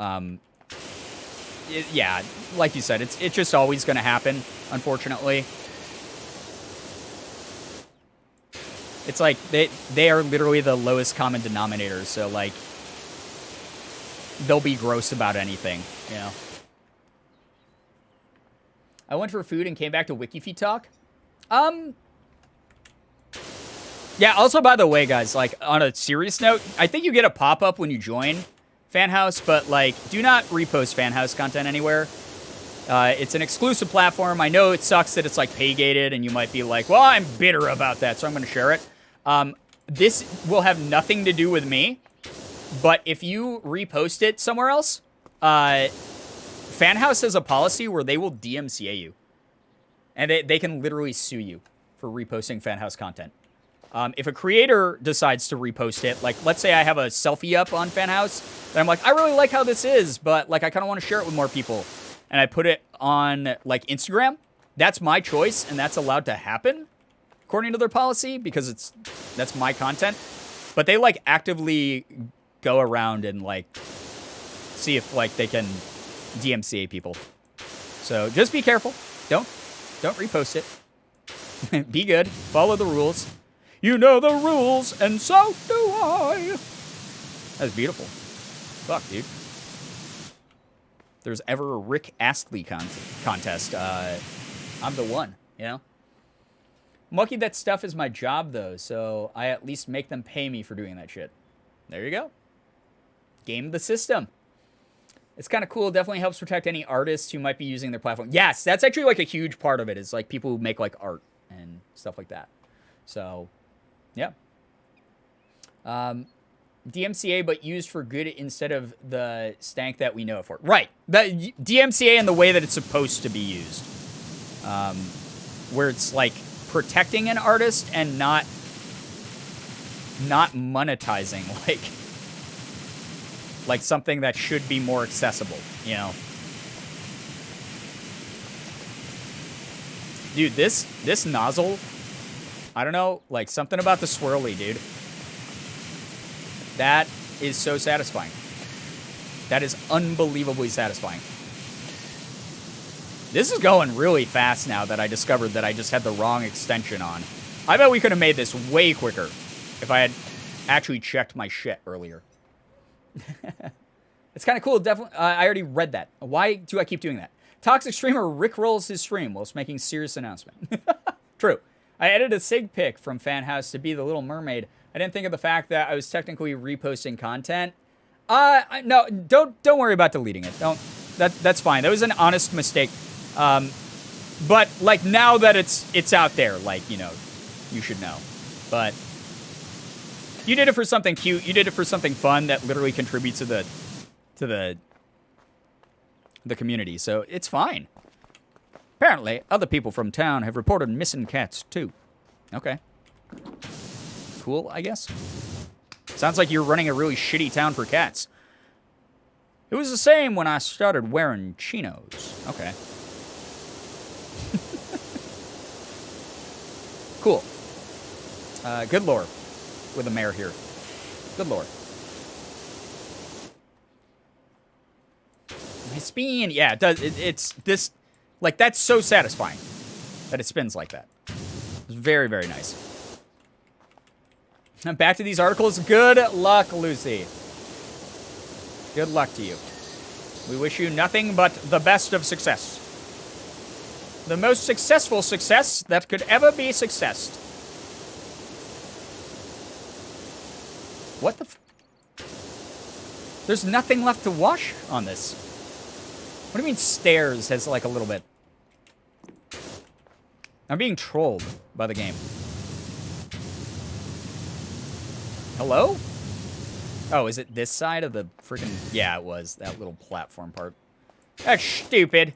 yeah, like you said, it's just always going to happen, unfortunately. It's like they are literally the lowest common denominator. So, like, they'll be gross about anything, you know. I went for food and came back to WikiFeet talk. Yeah, also, by the way, guys, like, on a serious note, I think you get a pop-up when you join FanHouse, but, like, do not repost FanHouse content anywhere. It's an exclusive platform. I know it sucks that it's, like, pay-gated, and you might be like, well, I'm bitter about that, so I'm going to share it. This will have nothing to do with me, but if you repost it somewhere else, FanHouse has a policy where they will DMCA you. And they can literally sue you for reposting FanHouse content. If a creator decides to repost it, like, let's say I have a selfie up on FanHouse, and I'm like, I really like how this is, but, like, I kind of want to share it with more people. And I put it on, like, Instagram. That's my choice, and that's allowed to happen, according to their policy, because that's my content. But they, like, actively go around and, like, see if, like, they can DMCA people. So just be careful. Don't repost it. Be good. Follow the rules. You know the rules, and so do I. That's beautiful. Fuck, dude. If there's ever a Rick Astley contest, I'm the one, you know? I'm lucky that stuff is my job, though, so I at least make them pay me for doing that shit. There you go. Game the system. It's kind of cool. It definitely helps protect any artists who might be using their platform. Yes, that's actually, like, a huge part of it, is, like, people who make, like, art and stuff like that. So, yeah. DMCA, but used for good instead of the stank that we know it for. Right. The DMCA in the way that it's supposed to be used. Where it's, like, protecting an artist and not monetizing, like something that should be more accessible, you know? Dude, this nozzle, I don't know, like, something about the swirly, dude. That is so satisfying. That is unbelievably satisfying. This is going really fast now that I discovered that I just had the wrong extension on. I bet we could have made this way quicker if I had actually checked my shit earlier. It's kind of cool. Definitely. I already read that. Why do I keep doing that? Toxic streamer rickrolls his stream whilst making serious announcement. True. I edited a sig pic from Fan House to be the Little Mermaid. I didn't think of the fact that I was technically reposting content. No, don't worry about deleting it. That's fine. That was an honest mistake. But like now that it's out there, like, you know, you should know. But you did it for something cute. You did it for something fun that literally contributes to the community. So it's fine. Apparently, other people from town have reported missing cats too. Okay. Cool, I guess. Sounds like you're running a really shitty town for cats. It was the same when I started wearing chinos. Okay. Cool. Good lore with the mayor here. Good lore. My spin, yeah, it does. It's this, like, that's so satisfying that it spins like that. It's very, very nice. Now back to these articles. Good luck, Lucy. Good luck to you. We wish you nothing but the best of success. The most successful success that could ever be successed. What the f... There's nothing left to wash on this. What do you mean stairs has like a little bit? I'm being trolled by the game. Hello? Oh, is it this side of the freaking... Yeah, it was. That little platform part. That's stupid.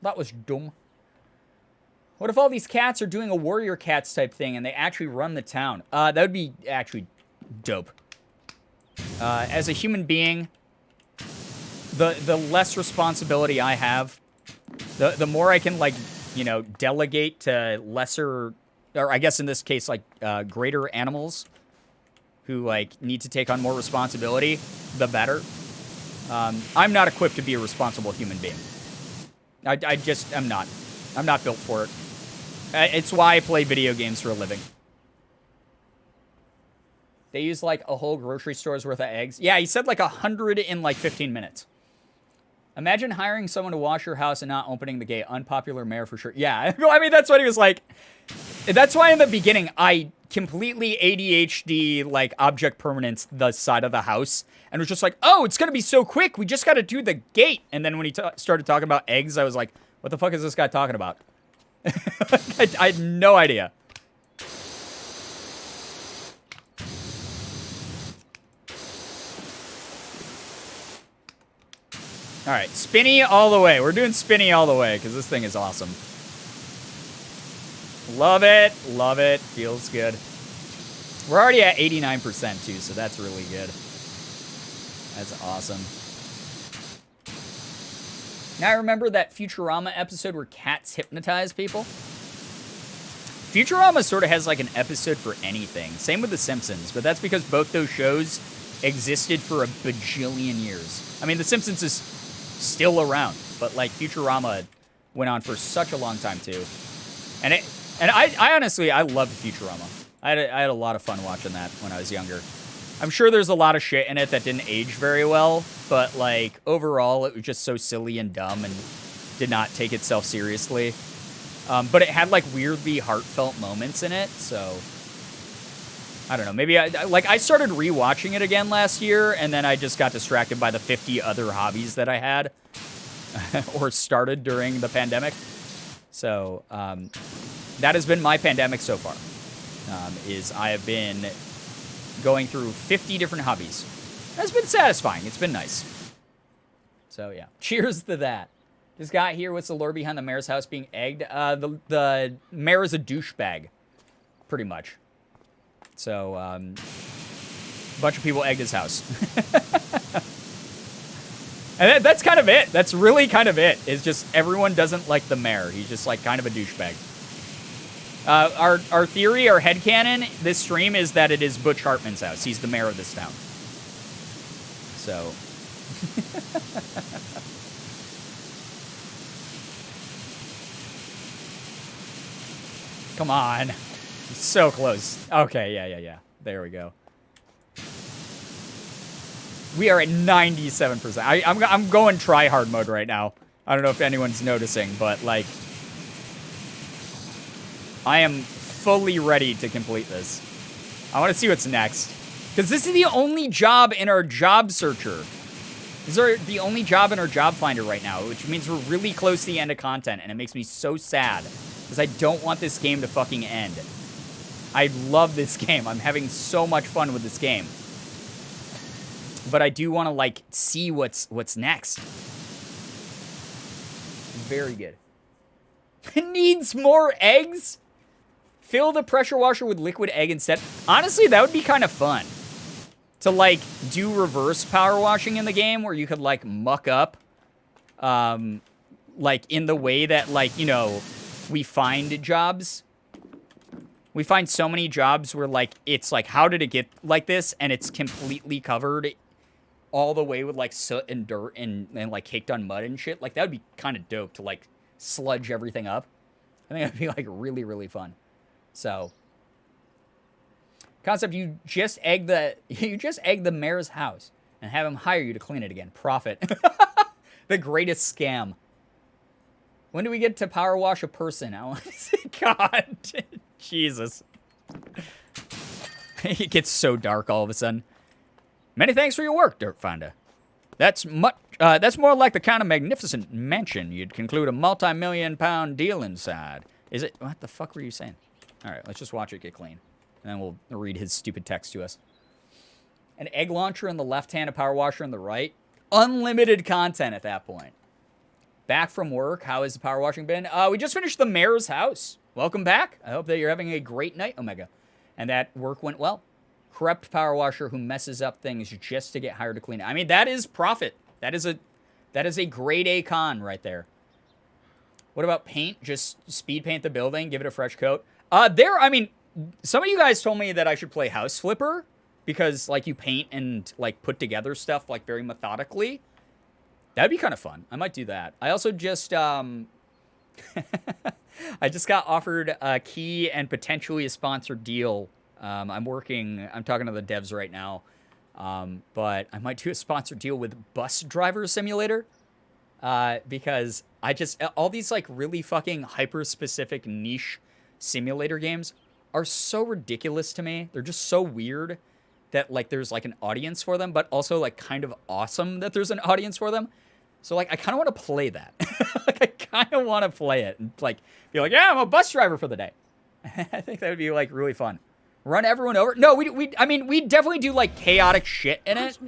That was dumb. What if all these cats are doing a warrior cats type thing and they actually run the town? That would be actually dope. As a human being, the less responsibility I have, the more I can, like, you know, delegate to lesser, or I guess in this case, like, greater animals who, like, need to take on more responsibility, the better. I'm not equipped to be a responsible human being. I just am not. I'm not built for it. It's why I play video games for a living. They use, like, a whole grocery store's worth of eggs. Yeah, he said, like, 100 in, like, 15 minutes. Imagine hiring someone to wash your house and not opening the gate. Unpopular mayor for sure. Yeah, I mean, that's what he was like. That's why in the beginning, I completely ADHD, like, object permanence the side of the house. And was just like, oh, it's going to be so quick. We just got to do the gate. And then when he started talking about eggs, I was like, what the fuck is this guy talking about? I had no idea. All right, spinny all the way. We're doing spinny all the way because this thing is awesome. Love it. Love it. Feels good. We're already at 89% too, so that's really good. That's awesome. Now I remember that Futurama episode where cats hypnotize people. Futurama sort of has like an episode for anything. Same with The Simpsons, but that's because both those shows existed for a bajillion years. I mean, The Simpsons is still around, but like Futurama went on for such a long time too. And I honestly, I loved Futurama. I had a lot of fun watching that when I was younger. I'm sure there's a lot of shit in it that didn't age very well, but like overall it was just so silly and dumb and did not take itself seriously. But it had like weirdly heartfelt moments in it, so I don't know. Maybe I started rewatching it again last year, and then I just got distracted by the 50 other hobbies that I had or started during the pandemic. So that has been my pandemic so far. Is I have been going through 50 different hobbies. That's been satisfying. It's been nice. So yeah, cheers to that. Just got here. What's the lore behind the mayor's house being egged? The mayor is a douchebag, pretty much. So a bunch of people egged his house. And that's kind of it. That's really kind of it. It's just everyone doesn't like the mayor. He's just like kind of a douchebag. Our theory, our headcanon, this stream is that it is Butch Hartman's house. He's the mayor of this town. So. Come on. So close. Okay, yeah. There we go. We are at 97%. I'm going try-hard mode right now. I don't know if anyone's noticing, but, like, I am fully ready to complete this. I want to see what's next. Because this is the only job in our job searcher. These are the only job in our job finder right now, which means we're really close to the end of content, and it makes me so sad. Because I don't want this game to fucking end. I love this game. I'm having so much fun with this game. But I do want to, like, see what's next. Very good. Needs more eggs? Fill the pressure washer with liquid egg instead. Honestly, that would be kind of fun. To, like, do reverse power washing in the game where you could, like, muck up, like, in the way that, like, you know, we find jobs. We find so many jobs where, like, it's, like, how did it get like this? And it's completely covered all the way with, like, soot and dirt and like, caked on mud and shit. Like, that would be kind of dope to, like, sludge everything up. I think that'd be, like, really, really fun. So... Concept, you just egg the mayor's house and have him hire you to clean it again. Profit. The greatest scam. When do we get to power wash a person? I want to say, God. Jesus. It gets so dark all of a sudden. Many thanks for your work, Dirt Fonda. That's more like the kind of magnificent mansion you'd conclude a multi-million-pound deal inside. Is it? What the fuck were you saying? All right, let's just watch it get clean. And then we'll read his stupid text to us. An egg launcher in the left hand, a power washer in the right. Unlimited content at that point. Back from work. How has the power washing been? We just finished the mayor's house. Welcome back. I hope that you're having a great night, Omega. And that work went well. Corrupt power washer who messes up things just to get hired to clean it. I mean, that is profit. That is a grade A con right there. What about paint? Just speed paint the building, give it a fresh coat. I mean... Some of you guys told me that I should play House Flipper because, like, you paint and, like, put together stuff, like, very methodically. That'd be kind of fun. I might do that. I also just, I just got offered a key and potentially a sponsored deal. I'm talking to the devs right now, but I might do a sponsored deal with Bus Driver Simulator because all these, like, really fucking hyper-specific niche simulator games are so ridiculous to me. They're just so weird that, like, there's, like, an audience for them, but also, like, kind of awesome that there's an audience for them. So, like, I kind of want to play that. Like, I kind of want to play it and, like, be like, yeah, I'm a bus driver for the day. I think that would be, like, really fun. Run everyone over. No, I mean, we definitely do, like, chaotic shit in it.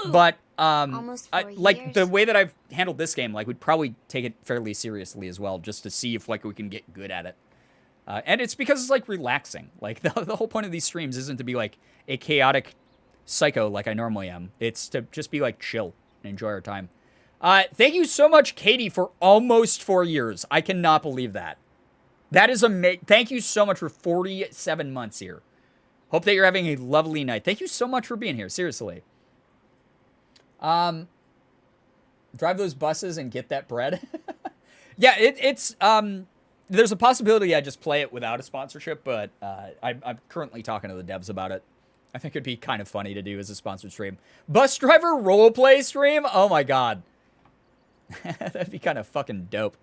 But, like, the way that I've handled this game, like, we'd probably take it fairly seriously as well, just to see if, like, we can get good at it. And it's because it's, like, relaxing. Like, the whole point of these streams isn't to be, like, a chaotic psycho like I normally am. It's to just be, like, chill and enjoy our time. Thank you so much, Katie, for almost 4 years. I cannot believe that. That is amazing. Thank you so much for 47 months here. Hope that you're having a lovely night. Thank you so much for being here. Seriously. Drive those buses and get that bread. Yeah, it's... There's a possibility I just play it without a sponsorship, but I'm currently talking to the devs about it. I think it'd be kind of funny to do as a sponsored stream. Bus driver roleplay stream? Oh my god. That'd be kind of fucking dope.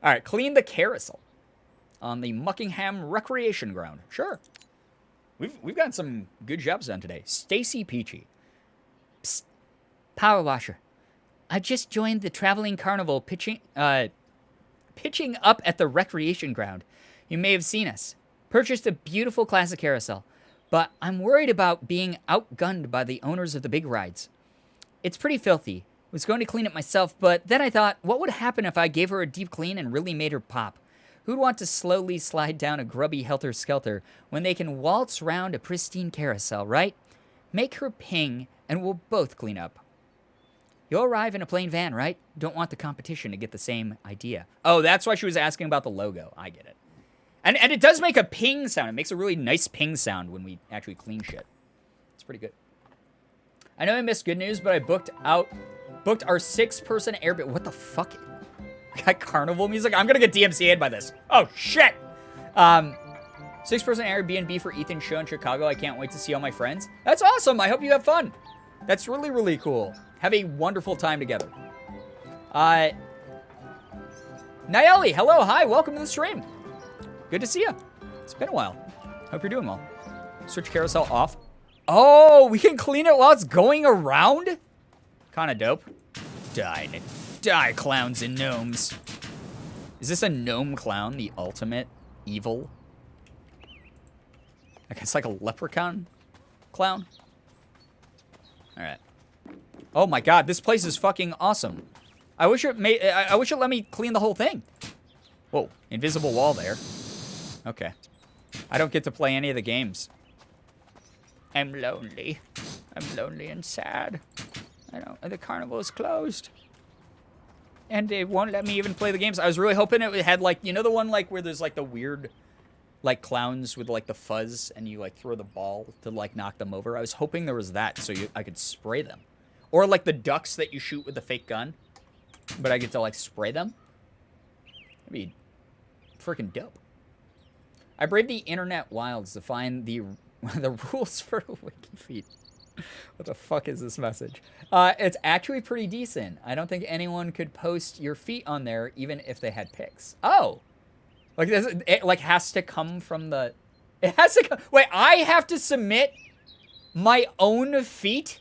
Alright, clean the carousel on the Muckingham Recreation Ground. Sure. We've gotten some good jobs done today. Stacy Peachy. Psst. Power washer. I just joined the traveling carnival pitching up at the recreation ground. You may have seen us. Purchased a beautiful classic carousel, but I'm worried about being outgunned by the owners of the big rides. It's pretty filthy. Was going to clean it myself, but then I thought, what would happen if I gave her a deep clean and really made her pop? Who'd want to slowly slide down a grubby helter-skelter when they can waltz round a pristine carousel, right? Make her ping, and we'll both clean up. You'll arrive in a plain van, right? Don't want the competition to get the same idea. Oh, that's why she was asking about the logo. I get it. And it does make a ping sound. It makes a really nice ping sound when we actually clean shit. It's pretty good. I know I missed good news, but I booked our 6-person airbnb. What the fuck? I got carnival music? I'm gonna get DMCA'd by this. Oh, shit! 6-person Airbnb for Ethan's show in Chicago. I can't wait to see all my friends. That's awesome. I hope you have fun. That's really, really cool. Have a wonderful time together. Nayeli, hello, hi, welcome to the stream. Good to see you. It's been a while. Hope you're doing well. Switch carousel off. Oh, we can clean it while it's going around? Kind of dope. Die, clowns and gnomes. Is this a gnome clown, the ultimate evil? I guess like a leprechaun clown? Alright. Oh my god, this place is fucking awesome. I wish it let me clean the whole thing. Whoa, invisible wall there. Okay. I don't get to play any of the games. I'm lonely. I'm lonely and sad. The carnival is closed. And they won't let me even play the games. I was really hoping it had, like, you know the one, like, where there's, like, the weird, like, clowns with, like, the fuzz, and you, like, throw the ball to, like, knock them over. I was hoping there was that so I could spray them. Or, like, the ducks that you shoot with the fake gun. But I get to, like, spray them. That'd be freaking dope. I braved the internet wilds to find the rules for WikiFeet. What the fuck is this message? It's actually pretty decent. I don't think anyone could post your feet on there even if they had pics. Oh. Like, it like has to come from the... It has to come... Wait, I have to submit my own feet?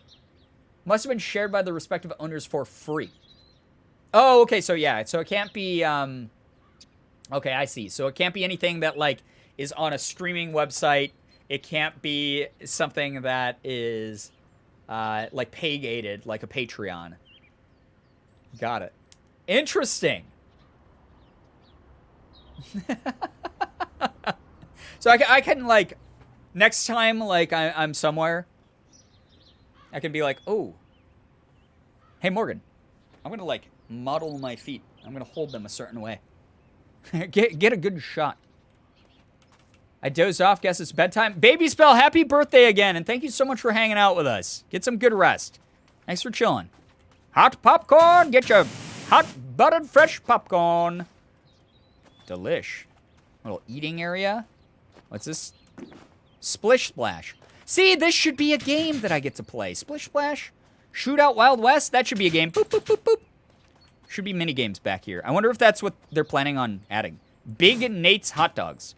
Must have been shared by the respective owners for free. Oh, okay, so yeah. So it can't be... Okay, I see. So it can't be anything that, like, is on a streaming website. It can't be something that is, like, pay-gated, like a Patreon. Got it. Interesting. So I can, like, next time, like, I'm somewhere, I can be like, oh, hey, Morgan, I'm going to, like, model my feet. I'm going to hold them a certain way. Get a good shot. I dozed off. Guess it's bedtime. Baby Spell, happy birthday again. And thank you so much for hanging out with us. Get some good rest. Thanks for chilling. Hot popcorn. Get your hot buttered fresh popcorn. Delish. Little eating area. What's this? Splish Splash. See, this should be a game that I get to play. Splish Splash. Shootout Wild West. That should be a game. Boop, boop, boop, boop. Should be mini games back here. I wonder if that's what they're planning on adding. Big Nate's Hot Dogs.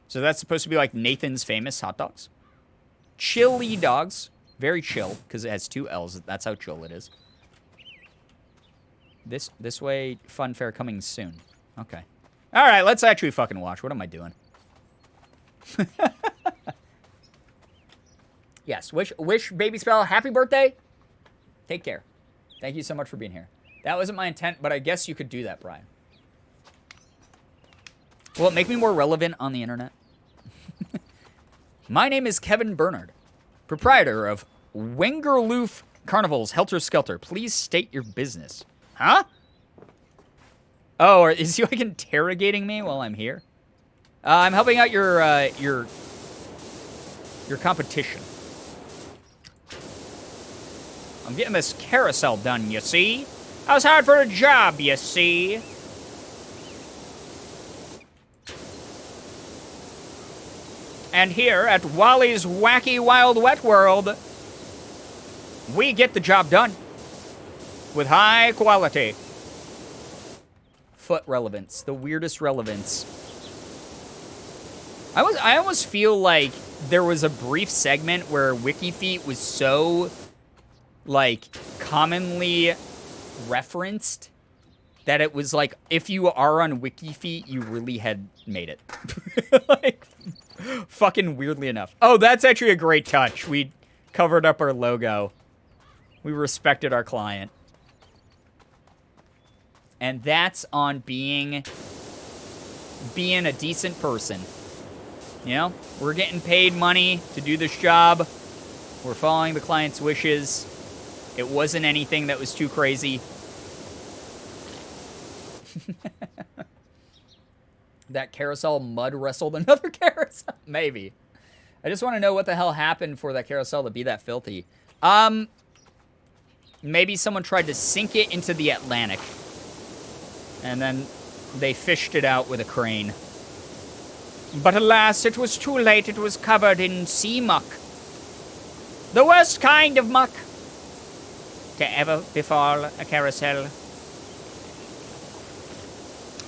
So that's supposed to be like Nathan's Famous Hot Dogs. Chili Dogs. Very chill, because it has 2 L's. That's how chill it is. This way, fun fair coming soon. Okay. All right, let's actually fucking watch. What am I doing? Yes, wish Baby Spell happy birthday. Take care. Thank you so much for being here. That wasn't my intent, but I guess you could do that, Brian. Will it make me more relevant on the internet? My name is Kevin Bernard, proprietor of Wengerloof Carnival's Helter Skelter. Please state your business. Huh? Oh, is he like interrogating me while I'm here? I'm helping out your competition. I'm getting this carousel done, you see? I was hired for a job, you see? And here at Wally's Wacky Wild Wet World, we get the job done with high quality. Foot relevance, the weirdest relevance. I almost feel like there was a brief segment where WikiFeet was so, like, commonly referenced that it was like, if you are on WikiFeet, you really had made it. Like, fucking weirdly enough. Oh, that's actually a great touch. We covered up our logo. We respected our client. And that's on being a decent person. You know, we're getting paid money to do this job. We're following the client's wishes. It wasn't anything that was too crazy. That carousel mud wrestled another carousel? Maybe. I just want to know what the hell happened for that carousel to be that filthy. Maybe someone tried to sink it into the Atlantic. And then they fished it out with a crane. But alas, it was too late. It was covered in sea muck. The worst kind of muck to ever befall a carousel.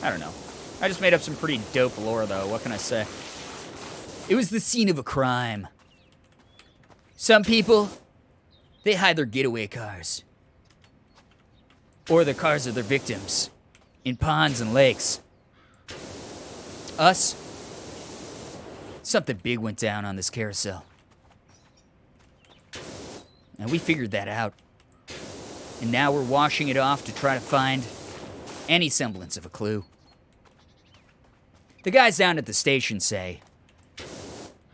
I don't know. I just made up some pretty dope lore, though. What can I say? It was the scene of a crime. Some people, they hide their getaway cars. Or the cars of their victims. In ponds and lakes. Us, something big went down on this carousel. And we figured that out. And now we're washing it off to try to find any semblance of a clue. The guys down at the station say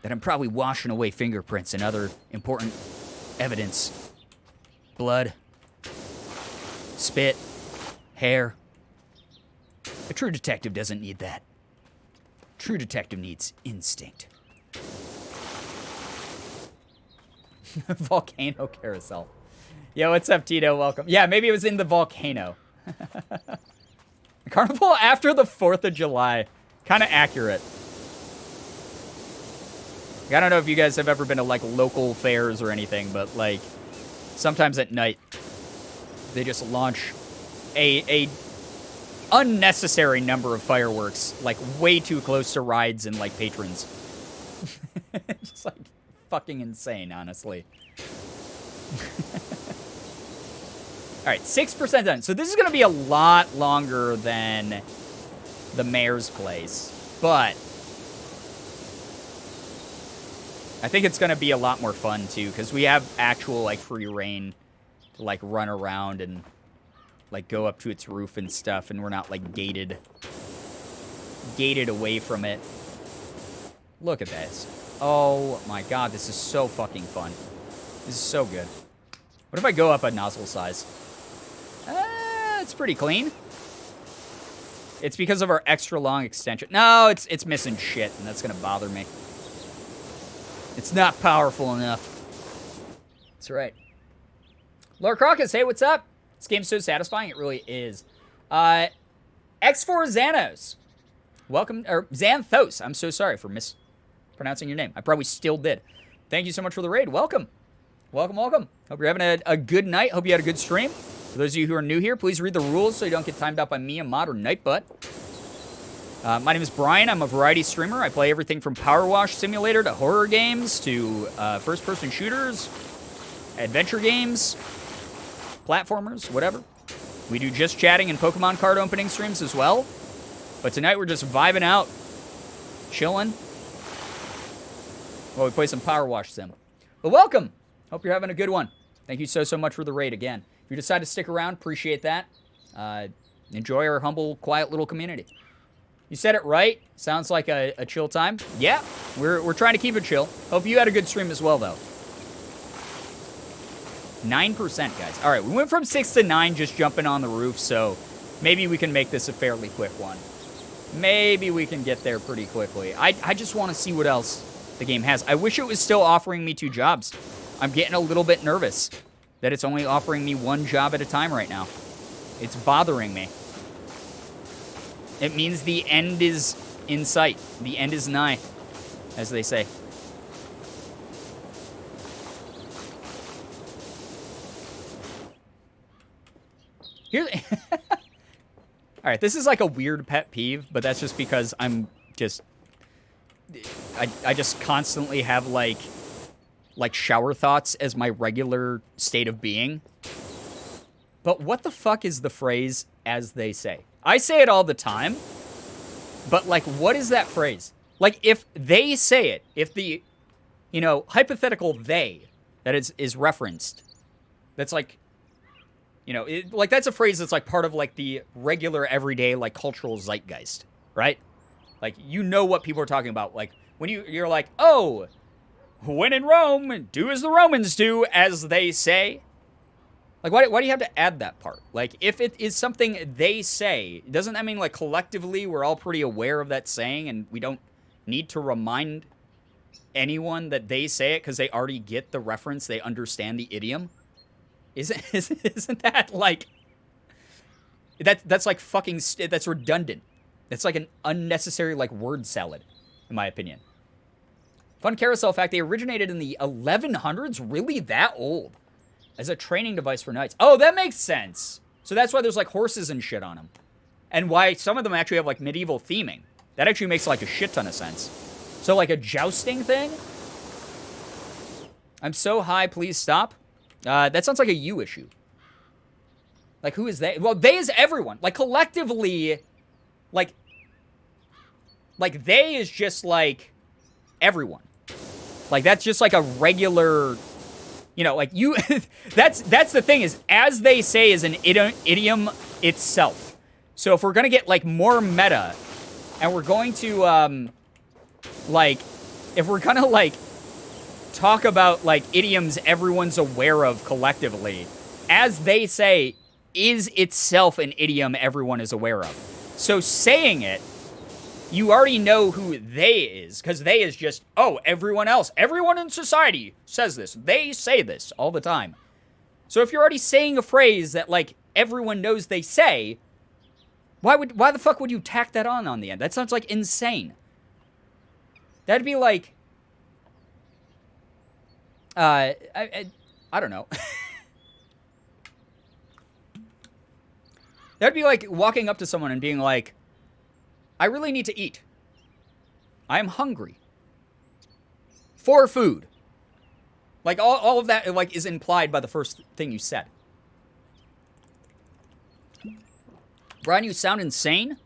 that I'm probably washing away fingerprints and other important evidence. Blood, spit, hair. A true detective doesn't need that. True detective needs instinct. Volcano carousel. Yo, what's up, Tito? Welcome. Yeah, maybe it was in the volcano. Carnival after the 4th of July. Kind of accurate. I don't know if you guys have ever been to, like, local fairs or anything, but, like, sometimes at night, they just launch a unnecessary number of fireworks, like, way too close to rides and, like, patrons. Just, like, fucking insane, honestly. All right, 6% done. So this is going to be a lot longer than the mayor's place, but I think it's going to be a lot more fun, too, because we have actual, like, free reign to, like, run around and, like, go up to its roof and stuff, and we're not, like, gated away from it. Look at this. Oh, my God, this is so fucking fun. This is so good. What if I go up a nozzle size? It's pretty clean. It's because of our extra long extension. No, it's missing shit, and that's going to bother me. It's not powerful enough. That's right. Laura Crocus, hey, what's up? This game's so satisfying. It really is. X4 Xanos. Welcome, or Xanthos. I'm so sorry for mispronouncing your name. I probably still did. Thank you so much for the raid. Welcome. Welcome, welcome. Hope you're having a good night. Hope you had a good stream. For those of you who are new here, please read the rules so you don't get timed out by me, a mod, or Nightbutt. My name is Brian. I'm a variety streamer. I play everything from Power Wash Simulator to horror games to first-person shooters, adventure games, platformers, whatever. We do just chatting and Pokemon card opening streams as well. But tonight we're just vibing out, chilling, while we play some Power Wash Sim. But welcome. Hope you're having a good one. Thank you so much for the raid again. If you decide to stick around, appreciate that. Enjoy our humble, quiet little community. You said it right. Sounds like a chill time. Yeah, we're trying to keep it chill. Hope you had a good stream as well, though. 9%, guys. All right, we went from 6 to 9 just jumping on the roof, so maybe we can make this a fairly quick one. Maybe we can get there pretty quickly. I just want to see what else the game has. I wish it was still offering me 2 jobs. I'm getting a little bit nervous that it's only offering me 1 job at a time right now. It's bothering me. It means the end is in sight. The end is nigh, as they say. Here, all right, this is like a weird pet peeve, but that's just because I'm just... I just constantly have, like shower thoughts as my regular state of being. But what the fuck is the phrase, as they say? I say it all the time, but, like, what is that phrase? Like, if they say it, if the, you know, hypothetical they that is referenced, that's, like, you know, like, that's a phrase that's, like, part of, like, the regular, everyday, like, cultural zeitgeist, right? Like, you know what people are talking about. Like, when you're like, oh, when in Rome, do as the Romans do, as they say. Like, why do you have to add that part? Like, if it is something they say, doesn't that mean, like, collectively we're all pretty aware of that saying and we don't need to remind anyone that they say it because they already get the reference, they understand the idiom? Isn't that, like... That's like fucking... That's redundant. That's like an unnecessary, like, word salad. in my opinion. Fun carousel fact, they originated in the 1100s? Really that old? As a training device for knights. Oh, that makes sense. So that's why there's like horses and shit on them. And why some of them actually have like medieval theming. That actually makes like a shit ton of sense. So like a jousting thing? I'm so high, please stop. That sounds like a you issue. Like, who is they? Well, they is everyone. Like, collectively, like they is just, like, everyone. Like, that's just, like, a regular, you know, like, you, that's the thing is, as they say is an idiom itself. So if we're gonna get, like, more meta, and we're going to, like, if we're gonna, like, talk about, like, idioms everyone's aware of collectively, as they say, is itself an idiom everyone is aware of. So saying it, you already know who they is, because they is just, oh, everyone else, everyone in society says this. They say this all the time. So if you're already saying a phrase that, like, everyone knows they say, why the fuck would you tack that on the end? That sounds, like, insane. That'd be like, I don't know. That'd be like walking up to someone and being like, I really need to eat. I am hungry. For food. Like, all of that, like, is implied by the first thing you said. Brian, you sound insane?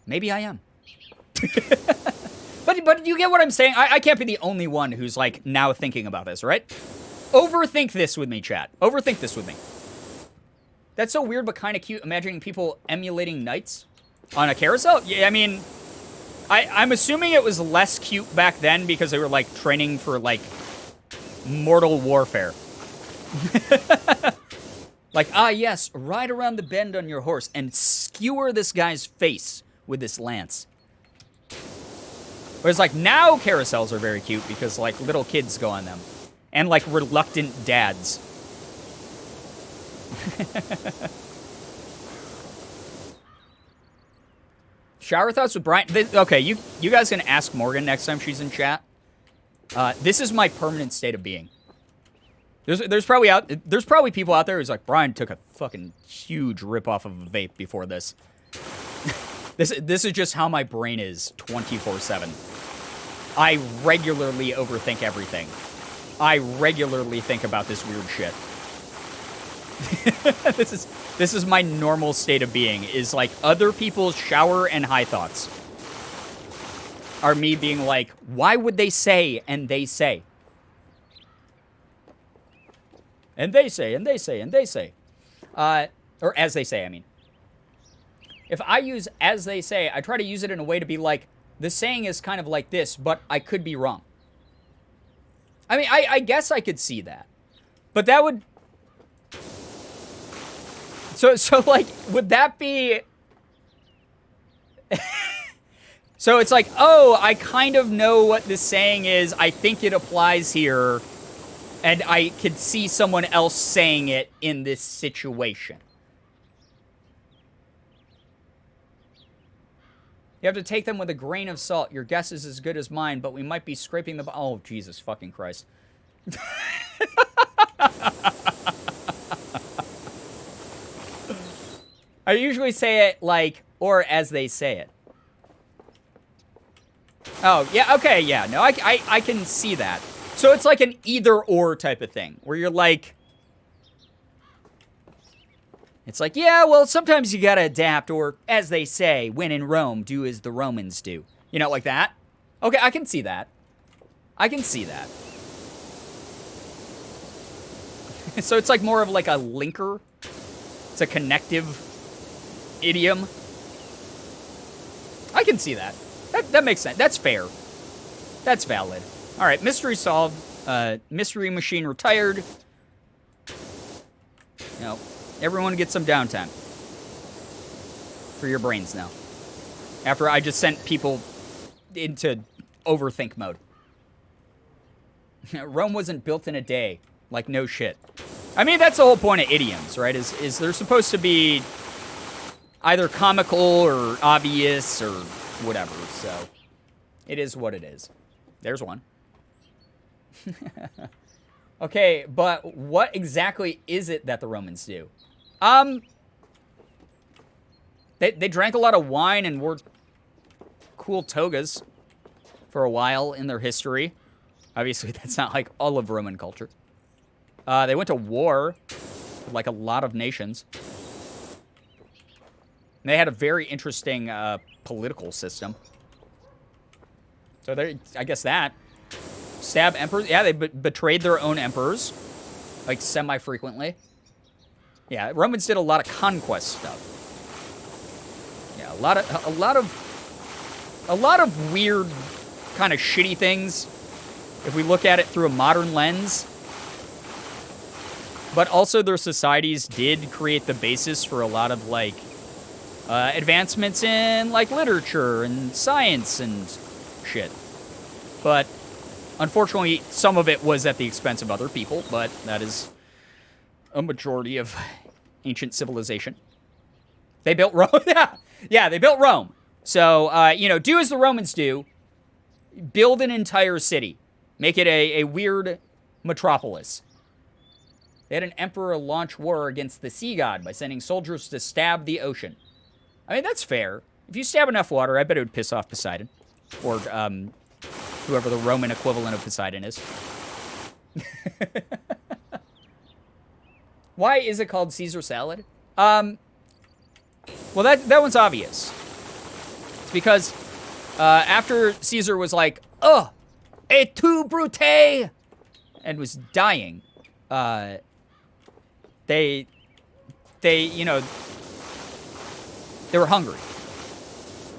Maybe I am. But you get what I'm saying? I can't be the only one who's, like, now thinking about this, right? Overthink this with me, chat. Overthink this with me. That's so weird, but kind of cute, imagining people emulating knights on a carousel. Yeah, I mean, I'm assuming it was less cute back then because they were, like, training for, like, mortal warfare. Like, ah, yes, ride around the bend on your horse and skewer this guy's face with this lance. Whereas, like, now carousels are very cute because, like, little kids go on them. And, like, reluctant dads. Shower thoughts with Brian. Okay, you guys can ask Morgan next time she's in chat. This is my permanent state of being. There's probably people out there who's like, Brian took a fucking huge rip off of a vape before this. This is just how my brain is 24/7. I regularly overthink everything. I regularly think about this weird shit. This is my normal state of being, is like other people's shower and high thoughts are me being like, why would they say, and they say. And they say, and they say, and they say. Or as they say, I mean. If I use as they say, I try to use it in a way to be like, the saying is kind of like this, but I could be wrong. I mean, I guess I could see that. But that would... So like, would that be... So it's like, oh, I kind of know what this saying is. I think it applies here. And I could see someone else saying it in this situation. You have to take them with a grain of salt. Your guess is as good as mine, but we might be scraping the... Oh, Jesus fucking Christ. I usually say it like, or as they say it. Oh, yeah, okay, yeah. No, I can see that. So it's like an either-or type of thing, where you're like... It's like, yeah, well, sometimes you gotta adapt, or, as they say, when in Rome, do as the Romans do. You know, like that? Okay, I can see that. I can see that. So it's like more of like a linker. It's a connective idiom. I can see that. That makes sense. That's fair. That's valid. All right, mystery solved. Mystery machine retired. No. Everyone get some downtime. For your brains now. After I just sent people into overthink mode. Rome wasn't built in a day. Like, no shit. I mean, that's the whole point of idioms, right? Is they're supposed to be either comical or obvious or whatever, so it is what it is. There's one. Okay, but what exactly is it that the Romans do? They drank a lot of wine and wore cool togas for a while in their history. Obviously, that's not like all of Roman culture. They went to war with like a lot of nations. They had a very interesting political system. So I guess that. Stab emperors. Yeah, they betrayed their own emperors, like semi-frequently. Yeah, Romans did a lot of conquest stuff. Yeah, a lot of weird, kind of shitty things, if we look at it through a modern lens. But also, their societies did create the basis for a lot of like advancements in like literature and science and shit. But unfortunately, some of it was at the expense of other people, but that is a majority of ancient civilization. They built Rome. Yeah, they built Rome. So, do as the Romans do. Build an entire city. Make it a weird metropolis. They had an emperor launch war against the sea god by sending soldiers to stab the ocean. I mean, that's fair. If you stab enough water, I bet it would piss off Poseidon. Or, whoever the Roman equivalent of Poseidon is. Why is it called Caesar salad? Well, that one's obvious. It's because after Caesar was like, et tu, Brute, and was dying, they were hungry.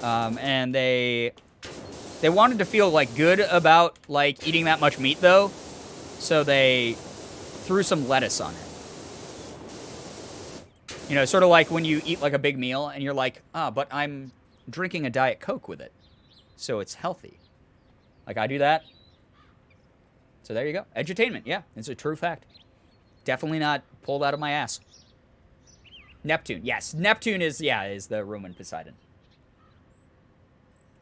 And they wanted to feel, like, good about, like, eating that much meat, though. So they threw some lettuce on it. Sort of like when you eat, like, a big meal, and you're like, but I'm drinking a Diet Coke with it. So it's healthy. Like, I do that. So there you go. Edutainment, yeah. It's a true fact. Definitely not pulled out of my ass. Neptune, yes. Neptune is the Roman Poseidon.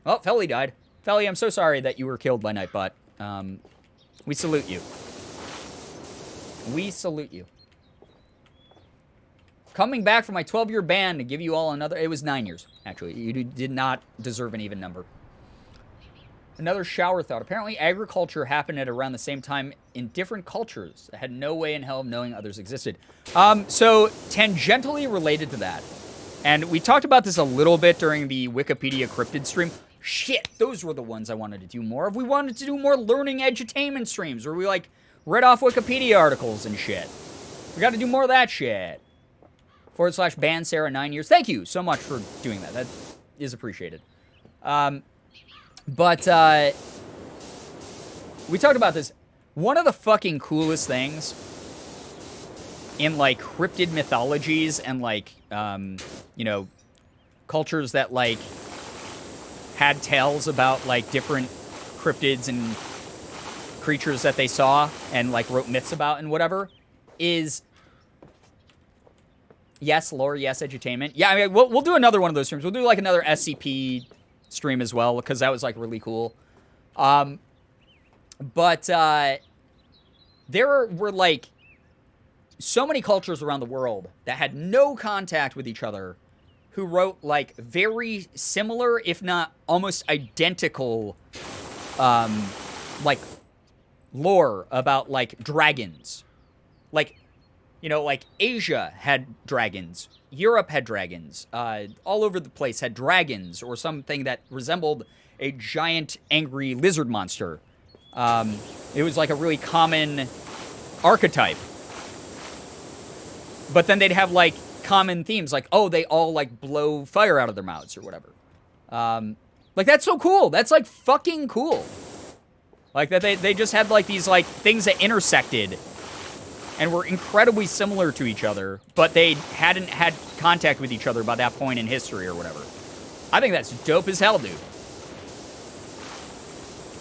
Oh, Felly died. Felly, I'm so sorry that you were killed by Nightbot. We salute you. We salute you. Coming back from my 12-year ban to give you all another... It was 9 years, actually. You did not deserve an even number. Another shower thought. Apparently, agriculture happened at around the same time in different cultures. I had no way in hell of knowing others existed. So, tangentially related to that, and we talked about this a little bit during the Wikipedia cryptid stream. Shit, those were the ones I wanted to do more of. We wanted to do more learning edutainment streams where we, like, read off Wikipedia articles and shit. We got to do more of that shit. /ban Sarah 9 years. Thank you so much for doing that. That is appreciated. But we talked about this. One of the fucking coolest things in, like, cryptid mythologies and, like, cultures that, like, had tales about, like, different cryptids and creatures that they saw and, like, wrote myths about and whatever is... Yes, lore, yes, edutainment. Yeah, I mean, we'll do another one of those streams. We'll do, like, another SCP stream as well, because that was, like, really cool. But there were, like, so many cultures around the world that had no contact with each other who wrote, like, very similar, if not almost identical, like, lore about, like, dragons. Like, like, Asia had dragons. Europe had dragons. All over the place had dragons or something that resembled a giant, angry lizard monster. It was, like, a really common archetype. But then they'd have, like, common themes. Like, they all, like, blow fire out of their mouths or whatever. Like, that's so cool. That's, like, fucking cool. Like, that they just had, like, these, like, things that intersected and were incredibly similar to each other, but they hadn't had contact with each other by that point in history or whatever. I think that's dope as hell, dude.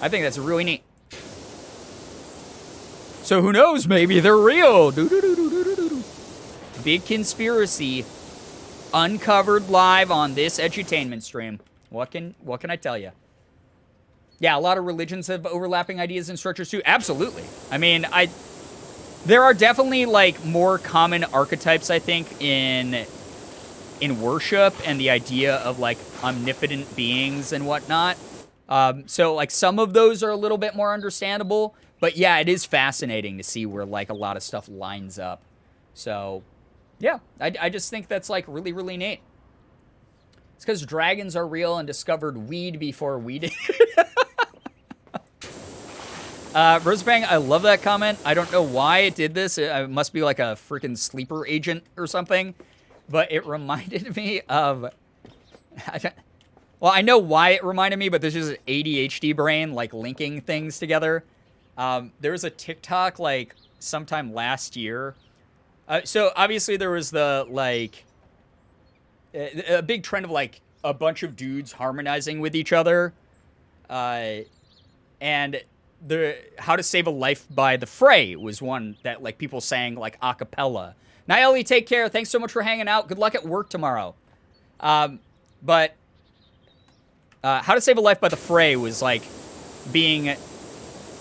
I think that's really neat. So who knows? Maybe they're real. Big conspiracy uncovered live on this edutainment stream. What can I tell you? Yeah, a lot of religions have overlapping ideas and structures too. Absolutely. I mean, there are definitely like more common archetypes, I think, in worship and the idea of like omnipotent beings and whatnot. So like some of those are a little bit more understandable, but yeah, it is fascinating to see where like a lot of stuff lines up. So yeah, I just think that's like really, really neat. It's because dragons are real and discovered weed before we did. Rosebang, I love that comment. I don't know why it did this. It must be like a freaking sleeper agent or something. But it reminded me of... Well, I know why it reminded me, but this is ADHD brain, like, linking things together. There was a TikTok, like, sometime last year. So, obviously, there was the, like... a big trend of, like, a bunch of dudes harmonizing with each other. And the How to Save a Life by The Fray was one that, like, people sang, like, a cappella. Niali, take care. Thanks so much for hanging out. Good luck at work tomorrow. But How to Save a Life by The Fray was, like, being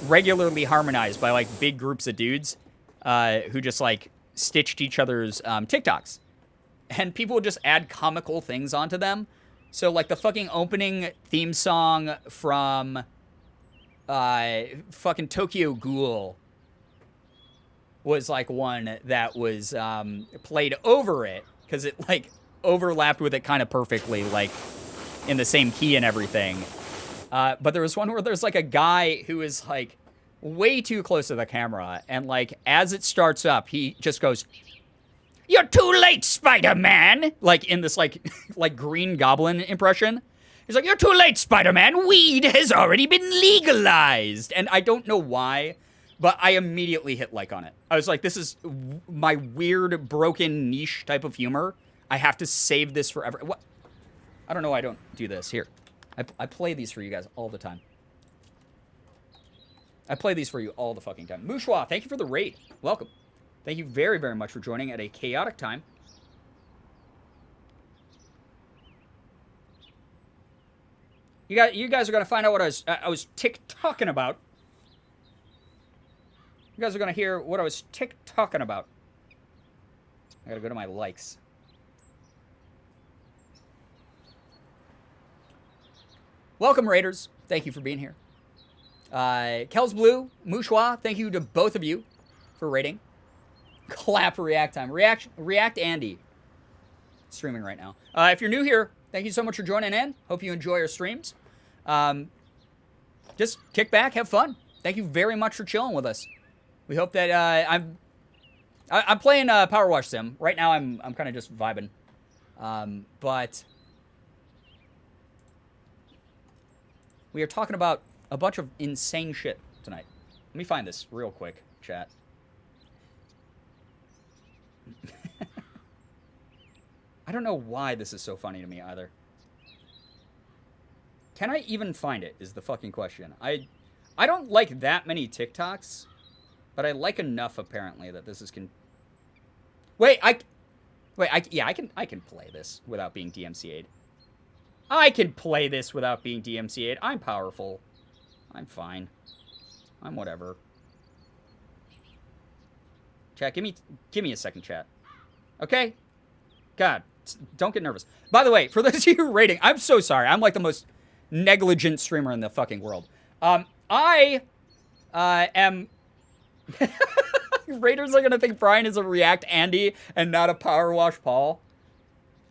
regularly harmonized by, like, big groups of dudes who just, like, stitched each other's TikToks. And people would just add comical things onto them. So, like, the fucking opening theme song from fucking Tokyo Ghoul was, like, one that was played over it. Because it, like, overlapped with it kind of perfectly, like, in the same key and everything. But there was one where there's, like, a guy who is, like, way too close to the camera. And, like, as it starts up, he just goes... "You're too late, Spider-Man!" Like, in this, like, like Green Goblin impression. He's like, "You're too late, Spider-Man! Weed has already been legalized!" And I don't know why, but I immediately hit like on it. I was like, this is my weird, broken, niche type of humor. I have to save this forever. What? I don't know why I don't do this. Here. I play these for you guys all the time. I play these for you all the fucking time. Mushwa, thank you for the raid. Welcome. Thank you very, very much for joining at a chaotic time. You guys are going to find out what I was tick-tocking about. You guys are going to hear what I was tick-tocking about. I got to go to my likes. Welcome, Raiders. Thank you for being here. Kells Blue, Mushwa, thank you to both of you for raiding. Clap react time. React Andy. Streaming right now. If you're new here, thank you so much for joining in. Hope you enjoy our streams. Just kick back, have fun. Thank you very much for chilling with us. We hope that I'm playing Power Wash Sim. Right now I'm kind of just vibing. But we are talking about a bunch of insane shit tonight. Let me find this real quick, chat. I don't know why this is so funny to me either. Can I even find it is the fucking question. I don't like that many TikToks, but I like enough apparently that this is I can play this without being DMCA'd. I can play this without being DMCA'd. I'm powerful. I'm fine. I'm whatever. Chat, give me a second, chat. Okay? God, don't get nervous. By the way, for those of you rating, I'm so sorry. I'm like the most negligent streamer in the fucking world. I am... Raiders are going to think Brian is a React Andy and not a Power Wash Paul.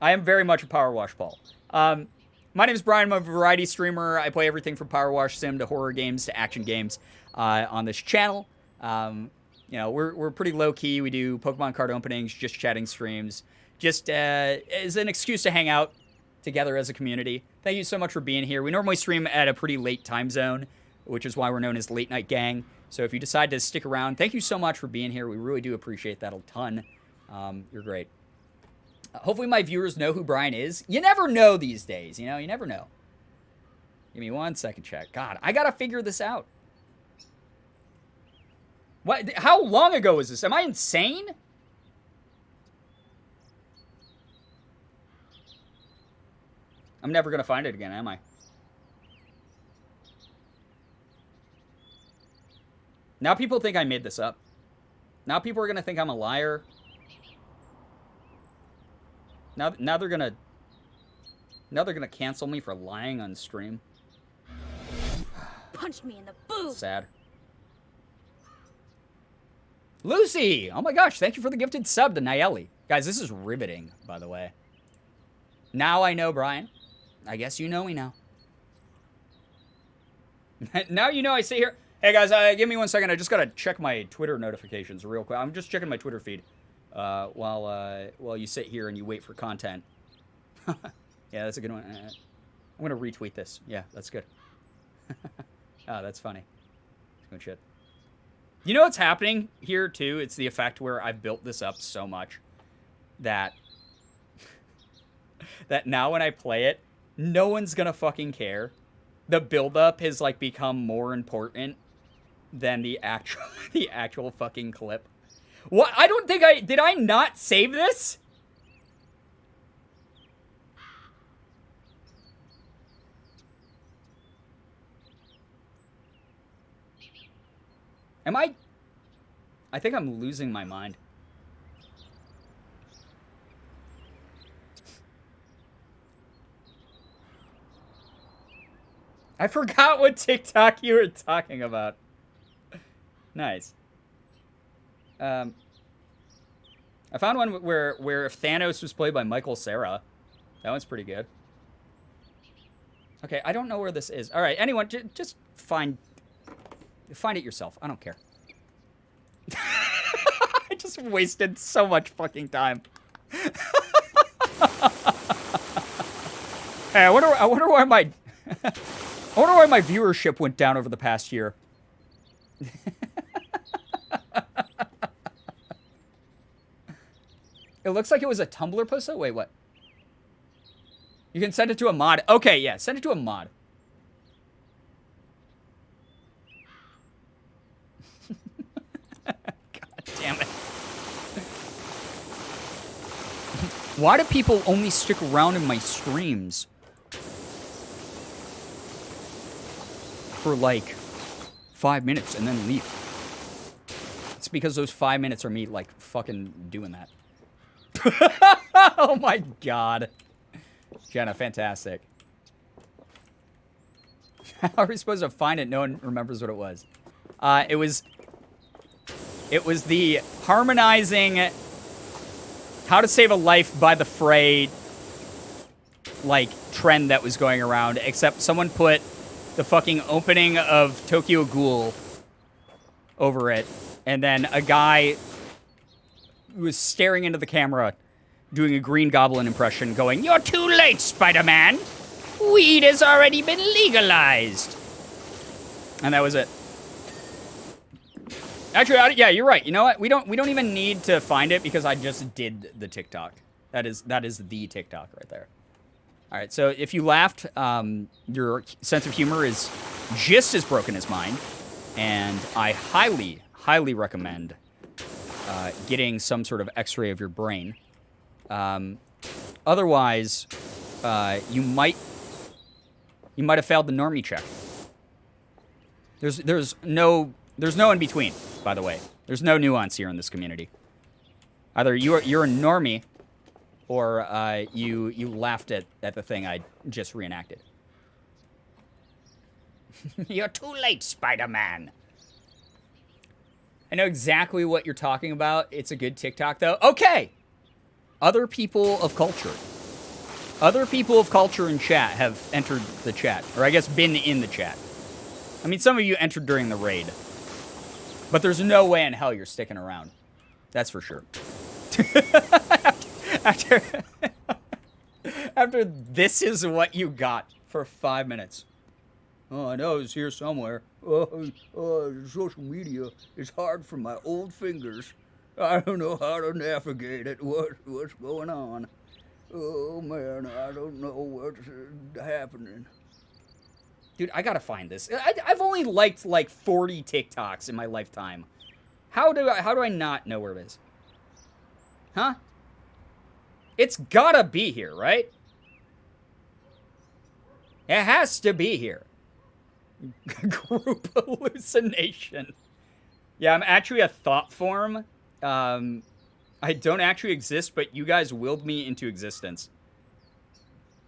I am very much a Power Wash Paul. My name is Brian. I'm a variety streamer. I play everything from Power Wash Sim to horror games to action games on this channel. You know, we're pretty low-key. We do Pokemon card openings, just chatting streams, just as an excuse to hang out together as a community. Thank you so much for being here. We normally stream at a pretty late time zone, which is why we're known as Late Night Gang. So if you decide to stick around, thank you so much for being here. We really do appreciate that a ton. You're great. Hopefully my viewers know who Brian is. You never know these days, you know? You never know. Give me 1 second, chat. God, I gotta figure this out. What? How long ago was this? Am I insane? I'm never gonna find it again, am I? Now people think I made this up. Now people are gonna think I'm a liar. Now they're gonna cancel me for lying on stream. Punched me in the boob. Sad. Lucy! Oh my gosh, thank you for the gifted sub to Nayeli. Guys, this is riveting, by the way. Now I know, Brian. I guess you know me now. Now you know I sit here. Hey guys, give me 1 second. I just gotta check my Twitter notifications real quick. I'm just checking my Twitter feed while you sit here and you wait for content. Yeah, that's a good one. I'm gonna retweet this. Yeah, that's good. Oh, that's funny. Good shit. You know what's happening here too? It's the effect where I've built this up so much that that now when I play it, no one's gonna fucking care. The build-up has like become more important than the actual fucking clip. What? I don't think did I not save this? Am I think I'm losing my mind. I forgot what TikTok you were talking about. Nice. I found one where if Thanos was played by Michael Cera. That one's pretty good. Okay, I don't know where this is. All right, anyone, just find it yourself. I don't care. I just wasted so much fucking time. Hey, I wonder why my viewership went down over the past year. It looks like it was a Tumblr post. Oh, wait, what? You can send it to a mod. Okay, yeah, send it to a mod. God damn it. Why do people only stick around in my streams for like 5 minutes and then leave? It's because those 5 minutes are me like fucking doing that. Oh my god. Jenna, fantastic. How are we supposed to find it? No one remembers what it was. It was the harmonizing How to Save a Life by the Fray like trend that was going around, except someone put the fucking opening of Tokyo Ghoul over it, and then a guy was staring into the camera doing a Green Goblin impression going, "You're too late, Spider-Man! Weed has already been legalized!" And that was it. Actually, yeah, you're right. You know what? We don't even need to find it because I just did the TikTok. That is the TikTok right there. All right, so if you laughed, your sense of humor is just as broken as mine, and I highly, highly recommend getting some sort of X-ray of your brain. Otherwise, you might have failed the normie check. There's no in between, by the way. There's no nuance here in this community. Either you're a normie, or you laughed at the thing I just reenacted. You're too late, Spider-Man. I know exactly what you're talking about. It's a good TikTok, though. Okay. Other people of culture. Other people of culture in chat have entered the chat. Or I guess been in the chat. I mean, some of you entered during the raid. But there's no way in hell you're sticking around. That's for sure. After this is what you got for 5 minutes. Oh, I know it's here somewhere. Social media is hard for my old fingers. I don't know how to navigate it. What's going on? Oh, man, I don't know what's happening. Dude, I gotta find this. I've only liked like 40 TikToks in my lifetime. How do I not know where it is? Huh? It's gotta be here, right? It has to be here. Group hallucination. Yeah, I'm actually a thought form. I don't actually exist, but you guys willed me into existence.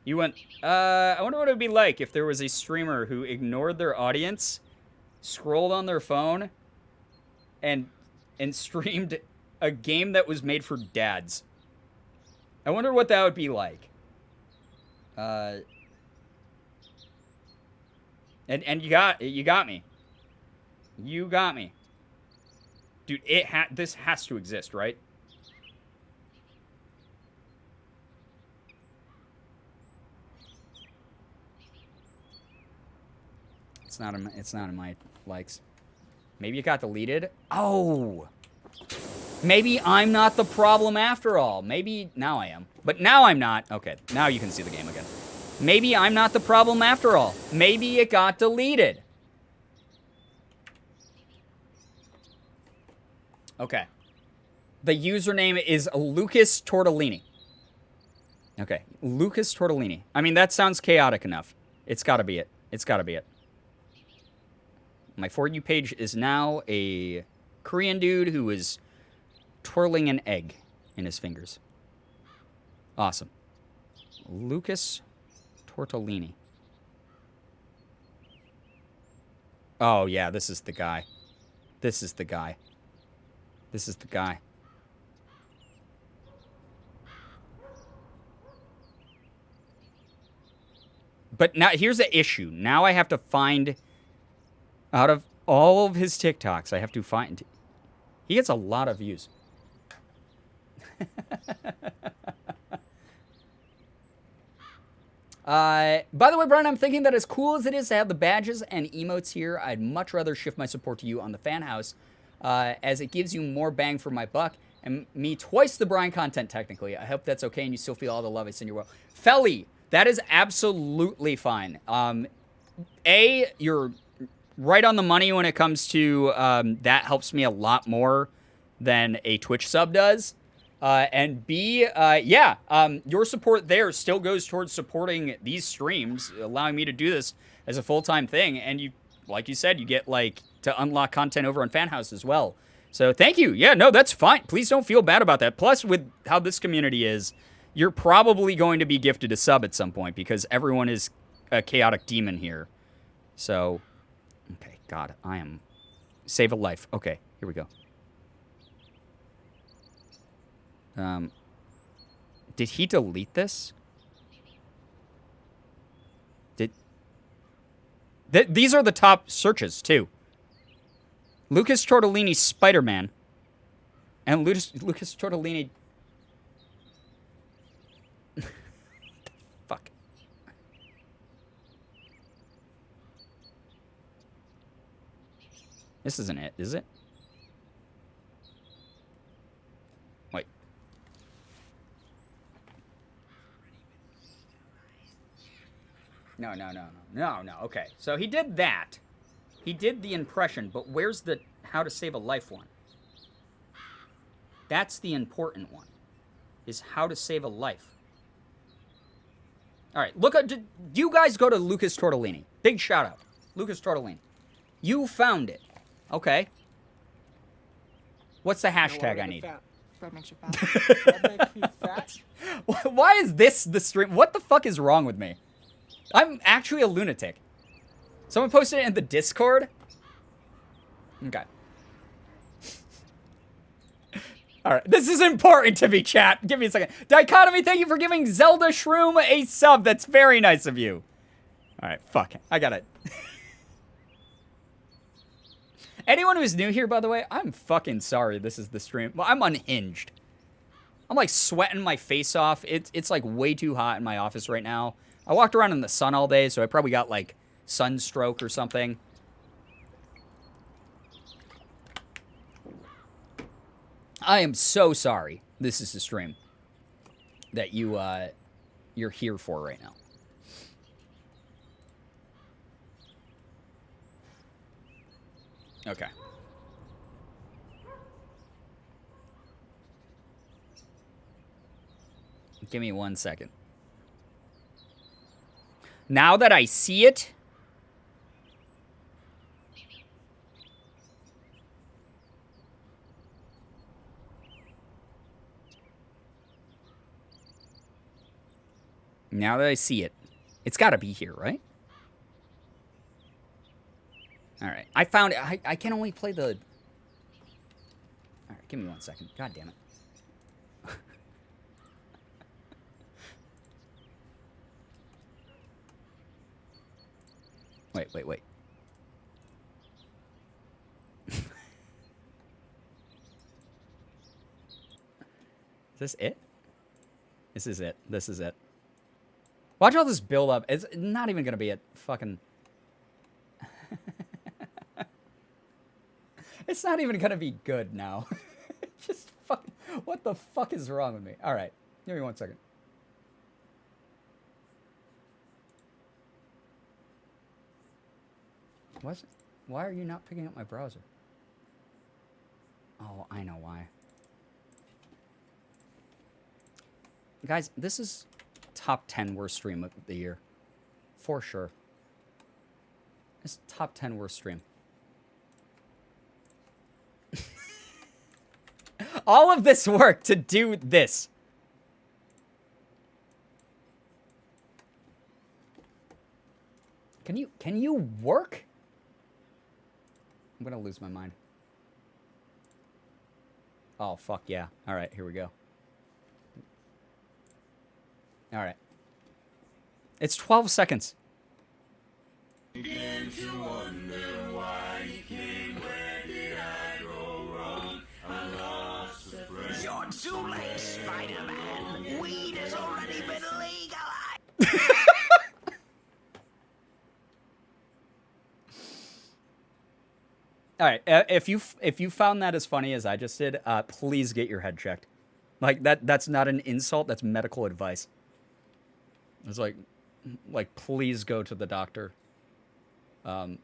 You went, I wonder what it would be like if there was a streamer who ignored their audience, scrolled on their phone, and streamed a game that was made for dads. I wonder what that would be like. And you got me. You got me. Dude, this has to exist, right? It's not in my likes. Maybe it got deleted. Oh. Maybe I'm not the problem after all. Maybe now I am. But now I'm not. Okay, now you can see the game again. Maybe I'm not the problem after all. Maybe it got deleted. Okay. The username is Lucas Tortellini. Okay, Lucas Tortellini. I mean, that sounds chaotic enough. It's gotta be it. It's gotta be it. My For You page is now a Korean dude who is twirling an egg in his fingers. Awesome. Lucas Tortellini. Oh, yeah, this is the guy. This is the guy. This is the guy. But now, here's the issue. Now I have to find... Out of all of his TikToks, I have to find... He gets a lot of views. By the way, Brian, I'm thinking that as cool as it is to have the badges and emotes here, I'd much rather shift my support to you on the fan house, as it gives you more bang for my buck, and me twice the Brian content, technically. I hope that's okay, and you still feel all the love I send your way. Felly, that is absolutely fine. You're... right on the money when it comes to that helps me a lot more than a Twitch sub does. And B, your support there still goes towards supporting these streams, allowing me to do this as a full-time thing. And you, like you said, you get like to unlock content over on Fan House as well. So thank you. Yeah, no, that's fine. Please don't feel bad about that. Plus, with how this community is, you're probably going to be gifted a sub at some point because everyone is a chaotic demon here. So... okay, God, I am... Save a life. Okay, here we go. Did he delete this? These are the top searches, too. Lucas Tortellini Spider-Man. And Lucas Tortellini... Fuck. This isn't it, is it? Wait. No. Okay, so he did that. He did the impression, but where's the how to save a life one? That's the important one, is how to save a life. All right, look at... you guys go to Lucas Tortellini. Big shout out. Lucas Tortellini. You found it. Okay. What's the hashtag I need? Bread makes you fat. Bread makes you fat? Why is this the stream? What the fuck is wrong with me? I'm actually a lunatic. Someone posted it in the Discord? Okay. Alright, this is important to me, chat. Give me a second. Dichotomy, thank you for giving Zelda Shroom a sub. That's very nice of you. Alright, fuck. I got it. Anyone who's new here, by the way, I'm fucking sorry this is the stream. Well, I'm unhinged. I'm like sweating my face off. It's like way too hot in my office right now. I walked around in the sun all day, so I probably got like sunstroke or something. I am so sorry this is the stream that you're here for right now. Okay. Give me 1 second. Now that I see it... Now that I see it, it's got to be here, right? All right. I found it. I can only play the... All right, give me 1 second. God damn it. Wait. Is this it? This is it. This is it. Watch all this build up. It's not even going to be a fucking... It's not even going to be good now. Just fucking... What the fuck is wrong with me? All right. Give me 1 second. Why are you not picking up my browser? Oh, I know why. Guys, this is top 10 worst stream of the year. For sure. It's top 10 worst stream. All of this work to do this. Can you work? I'm gonna lose my mind. Oh, fuck yeah. All right, here we go. All right. It's 12 seconds. Begin to wonder why you came, where did I go wrong? I lost the friend. You're too late, Spider-Man. Weed has already been legalized. All right, if you found that as funny as I just did, please get your head checked. Like that's not an insult, that's medical advice. It's like please go to the doctor. I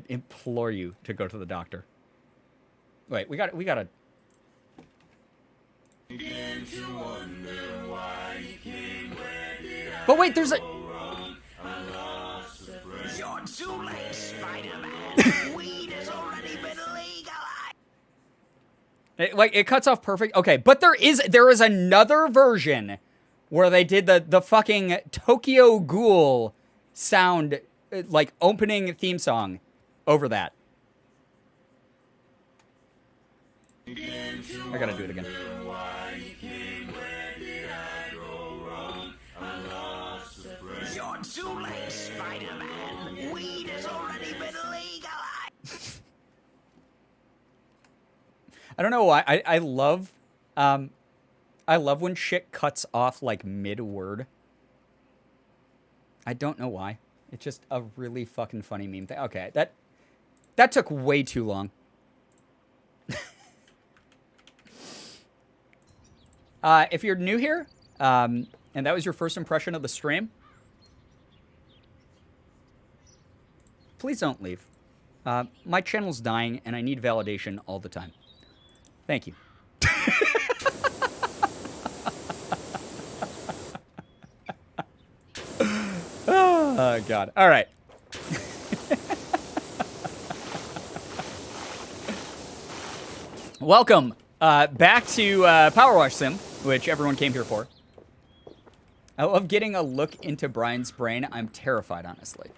implore you to go to the doctor. Wait, we got to But wait, there's a You're too late, Spider-Man. Weed has already been legalized. It cuts off perfect. Okay, but there is another version where they did the fucking Tokyo Ghoul sound, like opening theme song over that. I gotta do it again. You're too late, Spider-Man. Weed has already been legalized. I don't know why. I love when shit cuts off like mid-word. I don't know why. It's just a really fucking funny meme thing. Okay, that took way too long. If you're new here, and that was your first impression of the stream, please don't leave. My channel's dying, and I need validation all the time. Thank you. Oh, God. All right. Welcome back to Power Wash Sim, which everyone came here for. I love getting a look into Brian's brain. I'm terrified, honestly.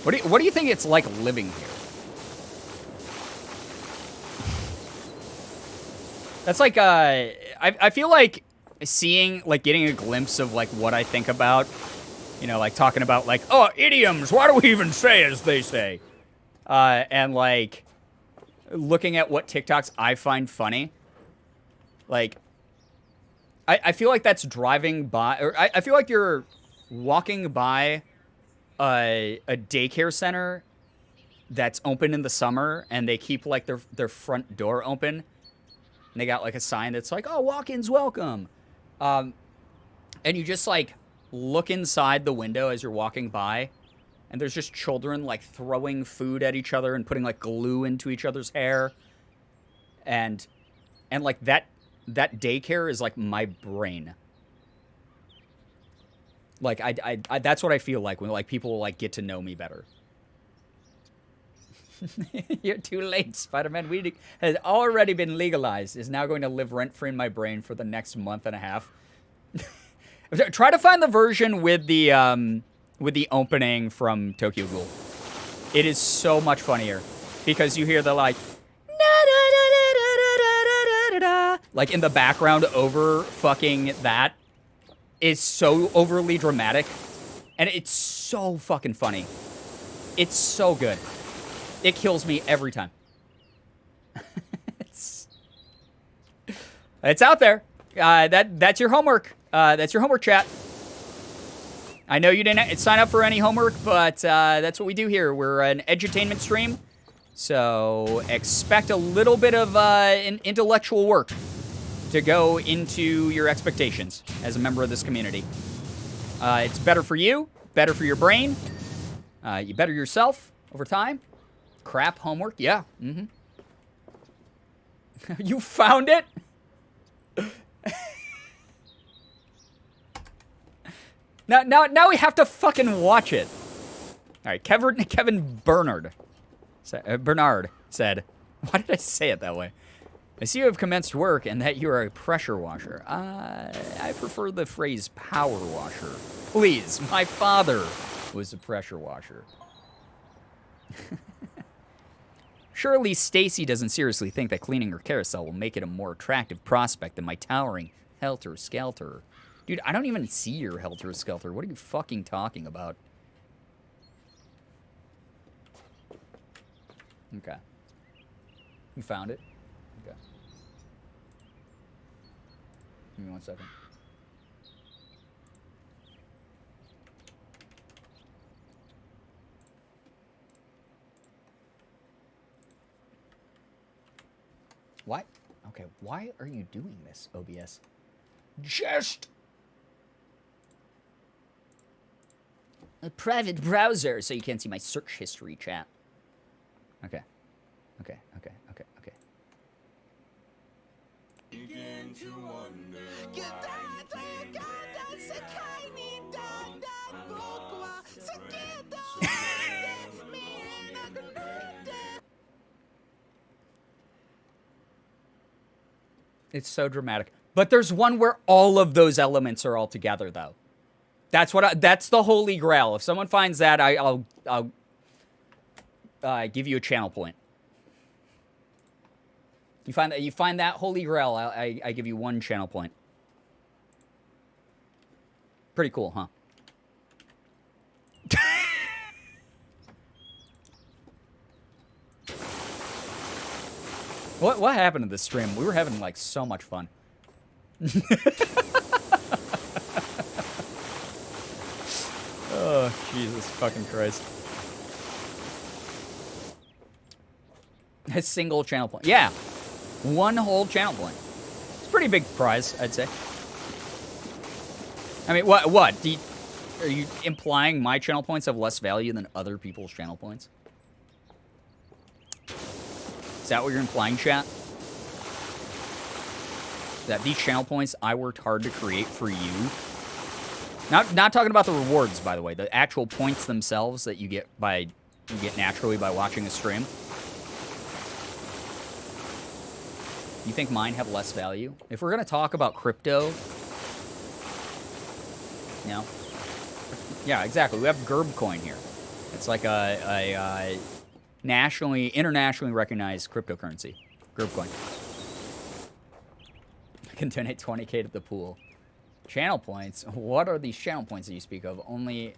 What do you think it's like living here? That's like, I feel like seeing, like, getting a glimpse of, like, what I think about, you know, like, talking about, like, oh, idioms, why do we even say as they say? And, like, looking at what TikToks I find funny. Like, I feel like that's driving by, or I feel like you're walking by a daycare center that's open in the summer, and they keep, like, their front door open. And they got, like, a sign that's like, oh, walk-ins welcome. And you just, like, look inside the window as you're walking by, and there's just children, like, throwing food at each other and putting, like, glue into each other's hair. And like, that daycare is, like, my brain. Like, I that's what I feel like when, like, people, like, get to know me better. You're too late. Spider-Man weed has already been legalized. Is now going to live rent-free in my brain for the next month and a half. Try to find the version with the opening from Tokyo Ghoul. It is so much funnier because you hear the, like, like in the background over fucking that is so overly dramatic, and it's so fucking funny. It's so good. It kills me every time. it's out there. That's your homework. That's your homework, chat. I know you didn't sign up for any homework, but that's what we do here. We're an edutainment stream, so expect a little bit of intellectual work to go into your expectations as a member of this community. It's better for you, better for your brain. You better yourself over time. Crap homework, yeah. Mm-hmm. You found it? Now we have to fucking watch it. All right, Kevin Bernard said, why did I say it that way? I see you have commenced work and that you are a pressure washer. I prefer the phrase power washer. Please, my father was a pressure washer. Surely Stacy doesn't seriously think that cleaning her carousel will make it a more attractive prospect than my towering helter-skelter. Dude, I don't even see your helter-skelter. What are you fucking talking about? Okay. You found it? Okay. Give me 1 second. Why? Okay, why are you doing this, OBS? Just a private browser, so you can't see my search history, chat. Okay. Okay. It's so dramatic. But there's one where all of those elements are all together, though. That's the holy grail. If someone finds that, I'll give you a channel point. You find that holy grail, I give you 1 channel point. Pretty cool, huh? What happened to this stream? We were having, like, so much fun. Oh, Jesus fucking Christ. A single channel point. Yeah. 1 whole channel point. It's a pretty big prize, I'd say. I mean, what? Are you implying my channel points have less value than other people's channel points? Is that what you're implying, chat? That these channel points I worked hard to create for you? Not talking about the rewards, by the way. The actual points themselves that you get naturally by watching a stream. You think mine have less value? If we're gonna talk about crypto, no. Yeah, exactly. We have Girbeagly here. It's like a internationally recognized cryptocurrency. Girbeagly. I can donate 20K to the pool. Channel points? What are these channel points that you speak of? Only,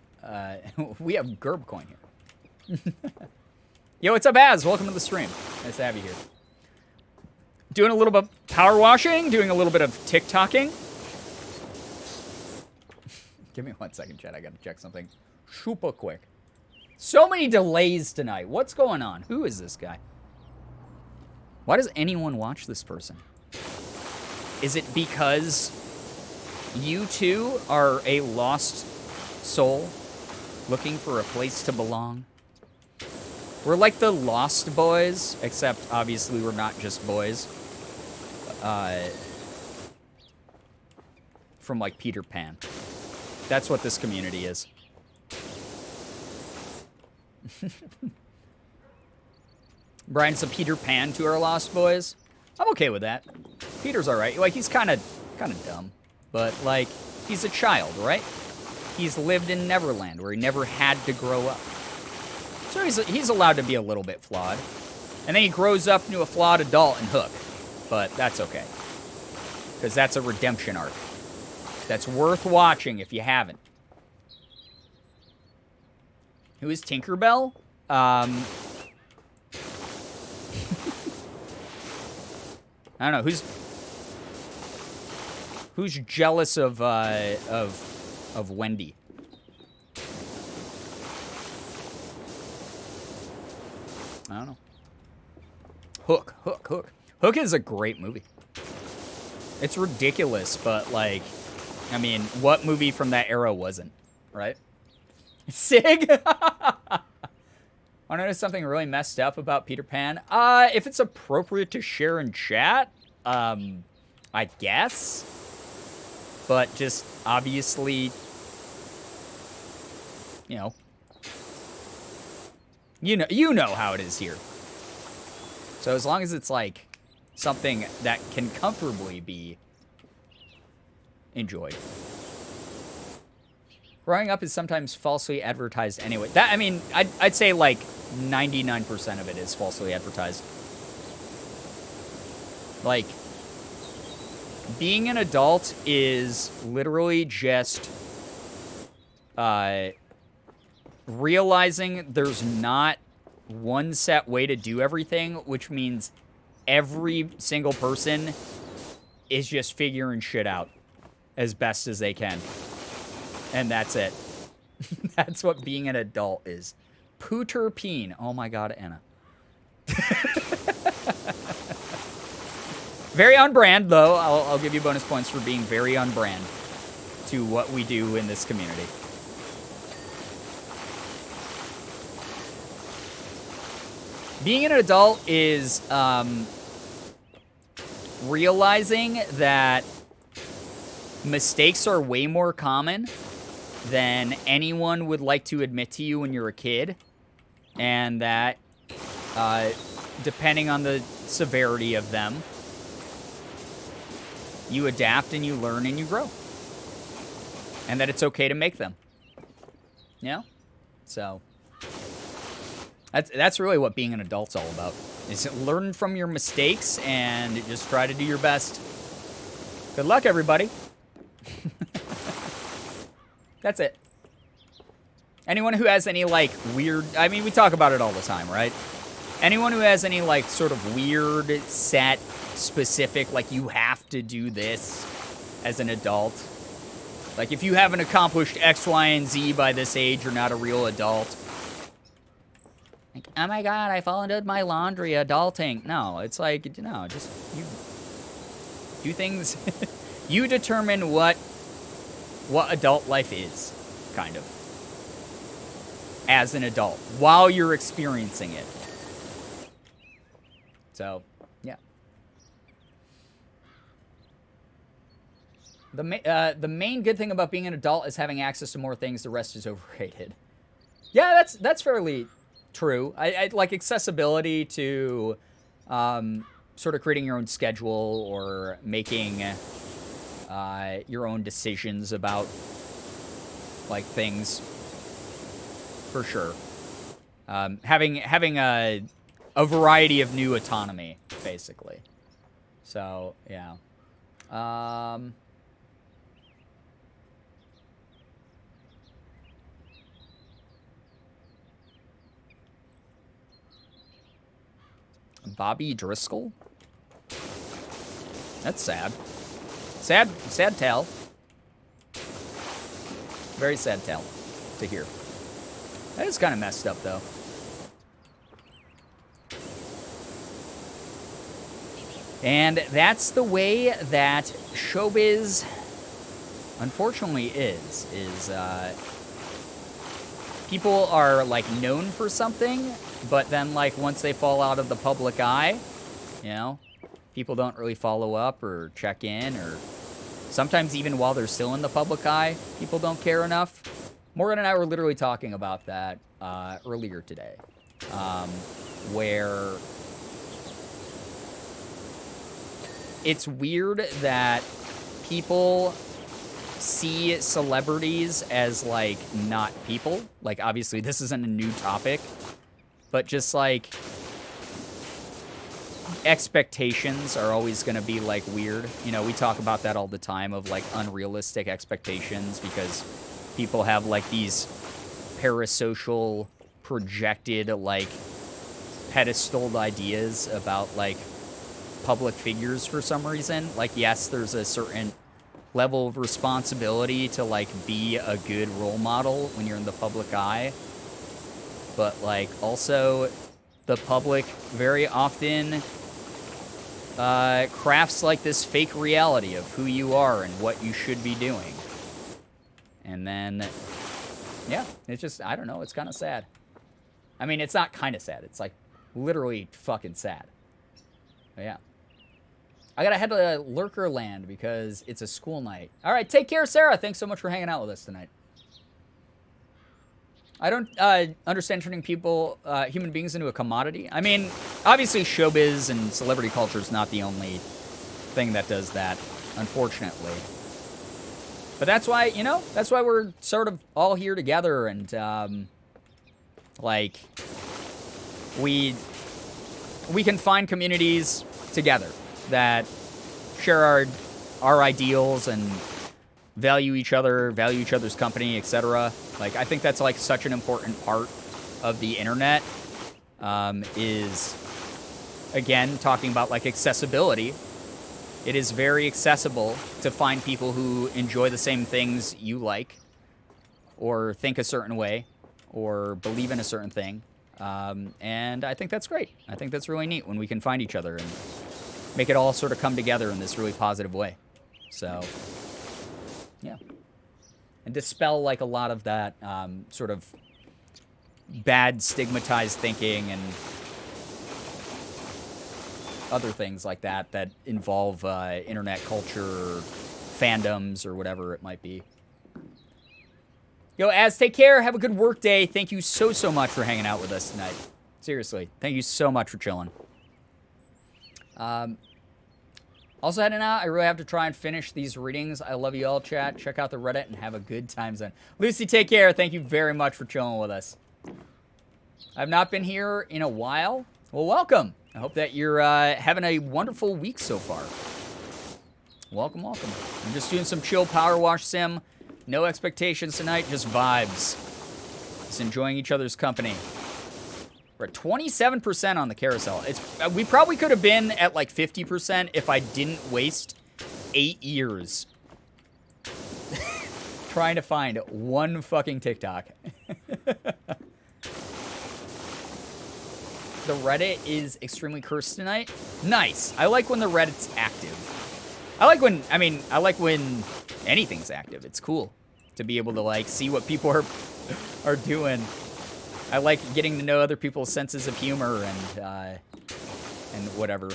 we have Girbeagly here. Yo, what's up, Az? Welcome to the stream. Nice to have you here. Doing a little bit of power washing, doing a little bit of TikToking. Give me 1 second, chat. I gotta check something super quick. So many delays tonight. What's going on? Who is this guy? Why does anyone watch this person? Is it because you two are a lost soul looking for a place to belong? We're like the Lost Boys, except obviously we're not just boys. From like Peter Pan. That's what this community is. Brian's a Peter Pan to our Lost Boys. I'm okay with that. Peter's alright. Like, he's kind of dumb. But, like, he's a child, right? He's lived in Neverland, where he never had to grow up. So he's allowed to be a little bit flawed. And then he grows up into a flawed adult in Hook. But that's okay. Because that's a redemption arc. That's worth watching if you haven't. Who is Tinkerbell? I don't know. Who's jealous of Wendy? I don't know. Hook. Hook is a great movie. It's ridiculous, but, like, I mean, what movie from that era wasn't, right? Sig? I noticed something really messed up about Peter Pan. If it's appropriate to share in chat, I guess. But just obviously, you know how it is here. So as long as it's like something that can comfortably be enjoyed. Growing up is sometimes falsely advertised anyway. That, I mean, I'd say like 99% of it is falsely advertised. Like, being an adult is literally just realizing there's not one set way to do everything, which means every single person is just figuring shit out as best as they can. And that's it. That's what being an adult is. Pooter peen. Oh my god, Anna. Very on brand, though. I'll give you bonus points for being very on brand to what we do in this community. Being an adult is realizing that mistakes are way more common than anyone would like to admit to you when you're a kid, and that depending on the severity of them, you adapt and you learn and you grow, and that it's okay to make them. Yeah, so that's really what being an adult's all about. Is learn from your mistakes and just try to do your best. Good luck, everybody. That's it. Anyone who has any, like, weird... I mean, we talk about it all the time, right? Anyone who has any, like, sort of weird, set, specific, like, you have to do this as an adult. Like, if you haven't accomplished X, Y, and Z by this age, you're not a real adult. Like, oh my god, I folded my laundry, adulting. No, it's like, no, just, you do things... You determine what adult life is, kind of, as an adult, while you're experiencing it. So, yeah. The main good thing about being an adult is having access to more things. The rest is overrated. Yeah, that's fairly true. I like accessibility to sort of creating your own schedule or making your own decisions about, like, things, for sure. Having a variety of new autonomy, basically. So, yeah. Bobby Driscoll? That's sad. Sad tale. Very sad tale to hear. That is kind of messed up, though. And that's the way that showbiz, unfortunately, is people are, like, known for something, but then, like, once they fall out of the public eye, you know, people don't really follow up or check in or sometimes even while they're still in the public eye, people don't care enough. Morgan and I were literally talking about that earlier today, where it's weird that people see celebrities as, like, not people. Like, obviously, this isn't a new topic, but just, like, expectations are always going to be, like, weird. You know, we talk about that all the time of, like, unrealistic expectations because people have, like, these parasocial, projected, like, pedestaled ideas about, like, public figures for some reason. Like, yes, there's a certain level of responsibility to, like, be a good role model when you're in the public eye. But, like, also, the public very often crafts, like, this fake reality of who you are and what you should be doing. And then, yeah, it's just, I don't know, it's kind of sad. I mean, it's not kind of sad. It's, like, literally fucking sad. But, yeah. I gotta head to Lurker Land because it's a school night. All right, take care, Sarah. Thanks so much for hanging out with us tonight. I don't understand turning people, human beings into a commodity. I mean, obviously showbiz and celebrity culture is not the only thing that does that, unfortunately. But that's why, you know, that's why we're sort of all here together and, like, we can find communities together that share our ideals and value each other, value each other's company, etc. Like, I think that's, like, such an important part of the internet, is, again, talking about, like, accessibility. It is very accessible to find people who enjoy the same things you like, or think a certain way, or believe in a certain thing. And I think that's great. I think that's really neat when we can find each other and make it all sort of come together in this really positive way. So, yeah. And dispel, like, a lot of that sort of bad stigmatized thinking and other things like that that involve internet culture or fandoms or whatever it might be. Yo, Az, take care. Have a good work day. Thank you so, so much for hanging out with us tonight. Seriously. Thank you so much for chilling. Also heading out, I really have to try and finish these readings. I love you all, chat. Check out the Reddit and have a good time zone. Lucy, take care. Thank you very much for chilling with us. I've not been here in a while. Well, welcome. I hope that you're having a wonderful week so far. Welcome, welcome. I'm just doing some chill power wash sim. No expectations tonight, just vibes. Just enjoying each other's company. We're at 27% on the carousel. We probably could have been at like 50% if I didn't waste 8 years trying to find one fucking TikTok. The Reddit is extremely cursed tonight. Nice. I like when the Reddit's active. I like when anything's active. It's cool to be able to, like, see what people are doing. I like getting to know other people's senses of humor and whatever.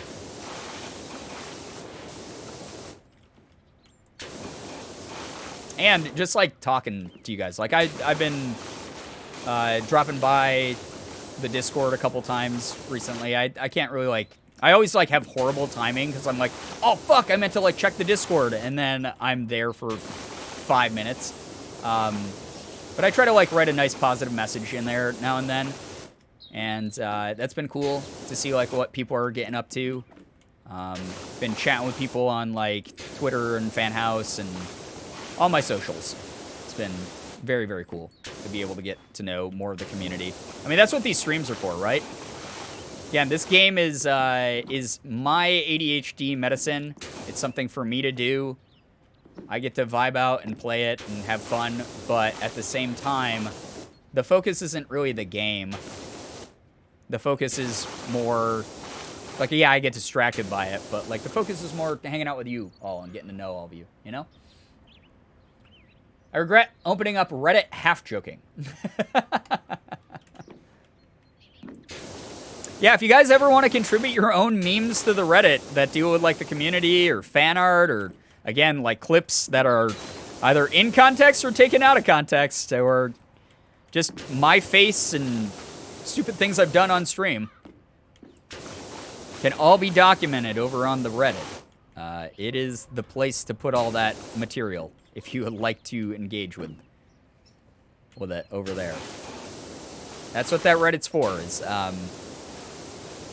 And just, like, talking to you guys. Like, I've been dropping by the Discord a couple times recently. I can't really, like... I always, like, have horrible timing because I'm like, oh, fuck, I meant to, like, check the Discord. And then I'm there for 5 minutes. But I try to, like, write a nice positive message in there now and then. And that's been cool to see, like, what people are getting up to. Been chatting with people on, like, Twitter and Fanhouse and all my socials. It's been very, very cool to be able to get to know more of the community. I mean, that's what these streams are for, right? Yeah, this game is my ADHD medicine. It's something for me to do. I get to vibe out and play it and have fun, but at the same time, the focus isn't really the game. The focus is more, like, yeah, I get distracted by it, but, like, the focus is more hanging out with you all and getting to know all of you, you know? I regret opening up Reddit half joking. Yeah, if you guys ever want to contribute your own memes to the Reddit that deal with, like, the community or fan art or again, like clips that are either in context or taken out of context, or just my face and stupid things I've done on stream, can all be documented over on the Reddit. It is the place to put all that material if you would like to engage with it over there. That's what that Reddit's for, is,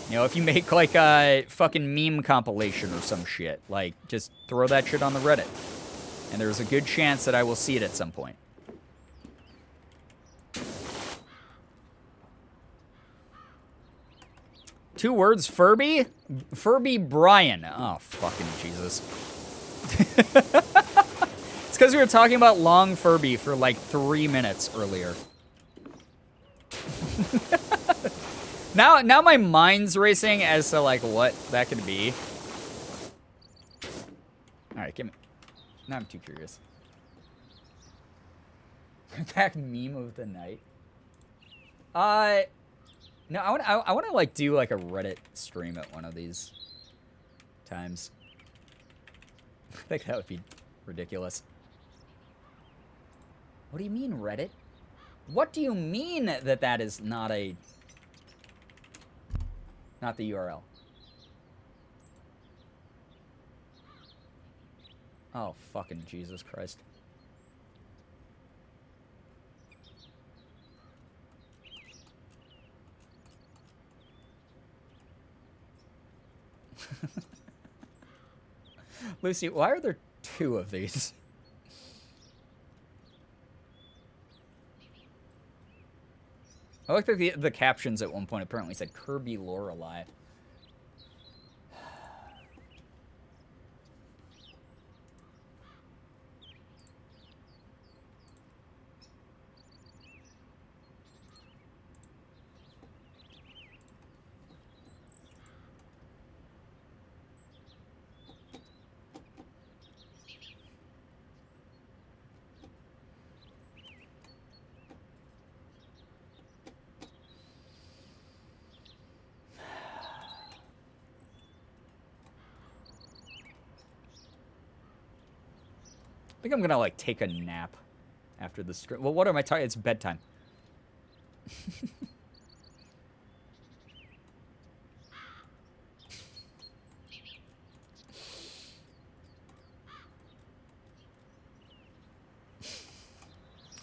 you know, if you make, like, a fucking meme compilation or some shit, like, just throw that shit on the Reddit. And there's a good chance that I will see it at some point. Two words, Furby? Furby Brian. Oh, fucking Jesus. It's because we were talking about long Furby for like 3 minutes earlier. Now my mind's racing as to like what that could be. Alright, give me. Now I'm too curious. Back meme of the night. No, I want to like do like a Reddit stream at one of these times. I think that would be ridiculous. What do you mean, Reddit? What do you mean that is not the URL? Oh, fucking Jesus Christ. Lucy, why are there 2 of these? I looked at the captions at one point. Apparently said Kirby Lorelei. I think I'm gonna like take a nap after the stream. Well, what am I talking? It's bedtime.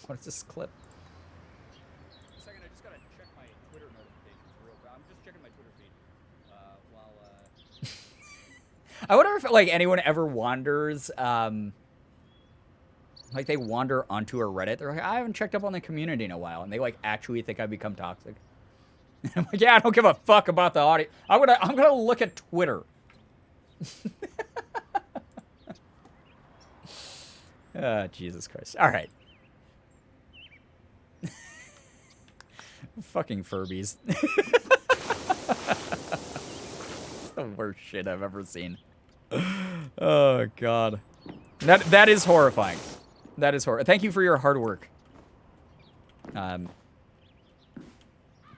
What is this clip? A second, I just gotta check my Twitter notifications real quick. I'm just checking my Twitter feed. I wonder if like anyone ever wanders, like they wander onto a Reddit. They're like, I haven't checked up on the community in a while, and they like actually think I've become toxic. I'm like, yeah, I don't give a fuck about the audience. I'm gonna look at Twitter. Jesus Christ! All right. Fucking Furbies. It's the worst shit I've ever seen. Oh God, that is horrifying. That is horrifying. Thank you for your hard work.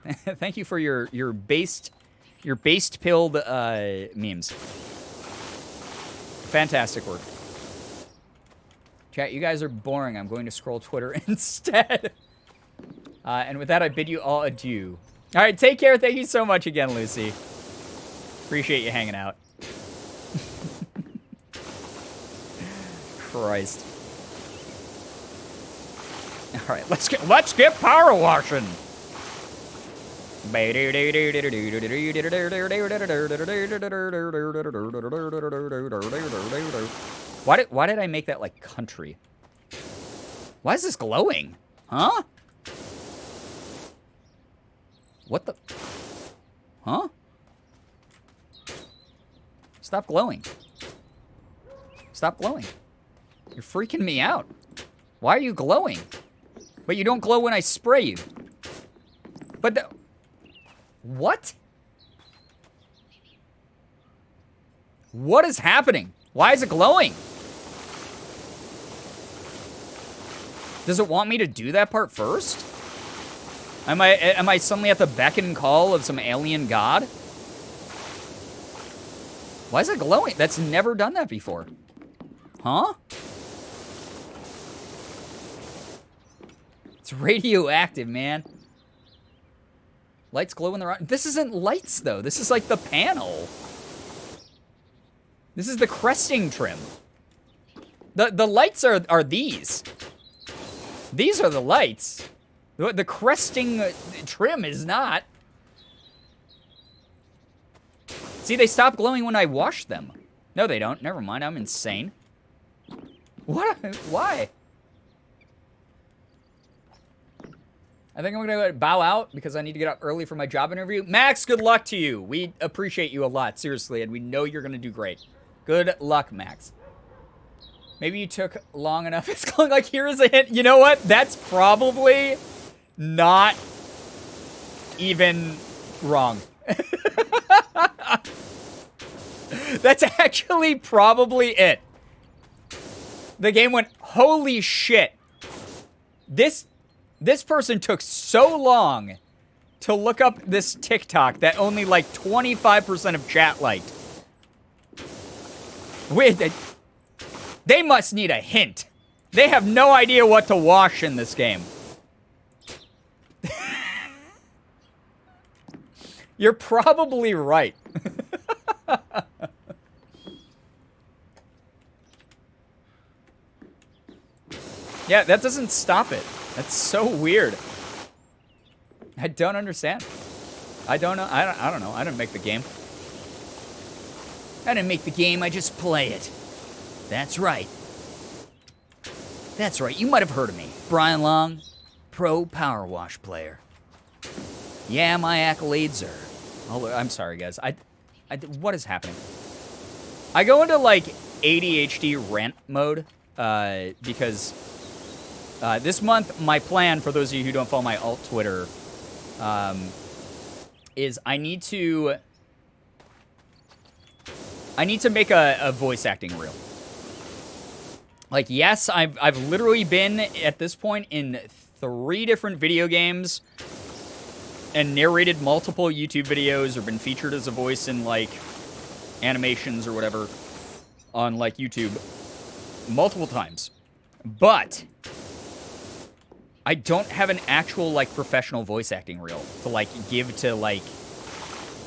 Thank you for your based pilled memes. Fantastic work. Chat, you guys are boring. I'm going to scroll Twitter instead. And with that, I bid you all adieu. All right, take care. Thank you so much again, Lucy. Appreciate you hanging out. Christ. All right, let's get power washing. Why did I make that like country? Why is this glowing? Huh? What the? Huh? Stop glowing. Stop glowing. You're freaking me out. Why are you glowing? But you don't glow when I spray you. But what? What is happening? Why is it glowing? Does it want me to do that part first? Am I suddenly at the beck and call of some alien god? Why is it glowing? That's never done that before. Huh? It's radioactive, man. Lights glow when they're on. This isn't lights, though. This is like the panel. This is the cresting trim. The lights are these. These are the lights. The cresting trim is not. See, they stop glowing when I wash them. No, they don't. Never mind. I'm insane. What? Why? I think I'm going to bow out because I need to get up early for my job interview. Max, good luck to you. We appreciate you a lot, seriously, and we know you're going to do great. Good luck, Max. Maybe you took long enough. It's going like, here is a hint. You know what? That's probably not even wrong. That's actually probably it. The game went, holy shit. This person took so long to look up this TikTok that only like 25% of chat liked. Wait, they must need a hint. They have no idea what to wash in this game. You're probably right. Yeah, that doesn't stop it. That's so weird. I don't understand. I don't know. I don't know. I didn't make the game. I didn't make the game. I just play it. That's right. That's right. You might have heard of me. Brian Long, pro power wash player. Yeah, my accolades are... Oh, I'm sorry, guys. What is happening? I go into, like, ADHD rant mode because... this month, my plan, for those of you who don't follow my alt Twitter, is I need to make a voice acting reel. Like, yes, I've literally been, at this point, in 3 different video games and narrated multiple YouTube videos or been featured as a voice in, like, animations or whatever on, like, YouTube multiple times. But... I don't have an actual, like, professional voice acting reel to, like, give to, like,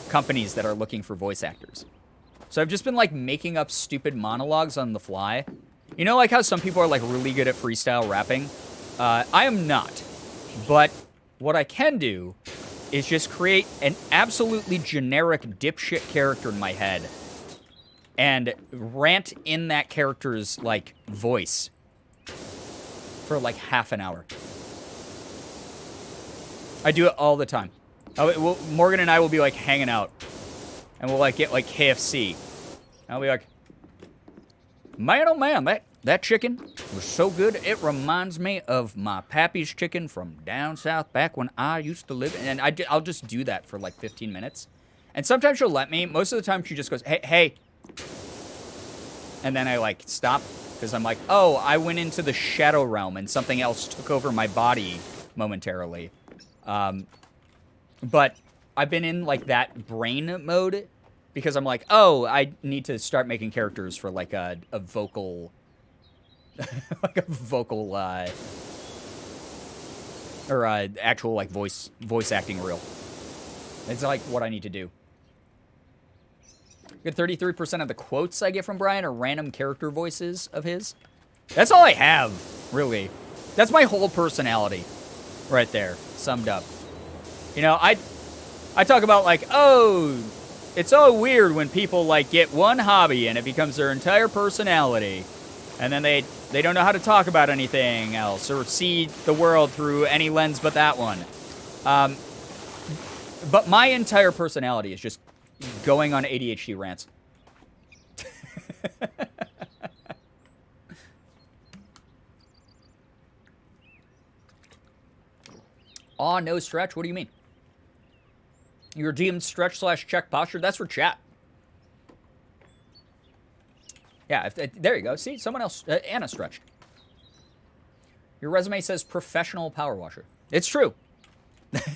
companies that are looking for voice actors. So I've just been, like, making up stupid monologues on the fly. You know, like, how some people are, like, really good at freestyle rapping? I am not. But what I can do is just create an absolutely generic dipshit character in my head and rant in that character's, like, voice for, like, half an hour. I do it all the time. Morgan and I will be, like, hanging out. And we'll, like, get, like, KFC. I'll be like, man, oh, man, that chicken was so good. It reminds me of my pappy's chicken from down south back when I used to live. And I'll just do that for, like, 15 minutes. And sometimes she'll let me. Most of the time, she just goes, hey. And then I, like, stop. Because I'm like, oh, I went into the shadow realm and something else took over my body momentarily. But I've been in, like, that brain mode because I'm like, oh, I need to start making characters for, like, a vocal, like, a vocal, or actual, like, voice acting reel. It's, like, what I need to do. Good 33% of the quotes I get from Brian are random character voices of his. That's all I have, really. That's my whole personality right there, summed up. You know, I talk about, like, oh, it's so weird when people, like, get one hobby and it becomes their entire personality. And then they don't know how to talk about anything else or see the world through any lens but that one. But my entire personality is just going on ADHD rants. Aw, no stretch? What do you mean? Your DM stretch / check posture? That's for chat. Yeah, there you go. See, someone else, Anna stretched. Your resume says professional power washer. It's true.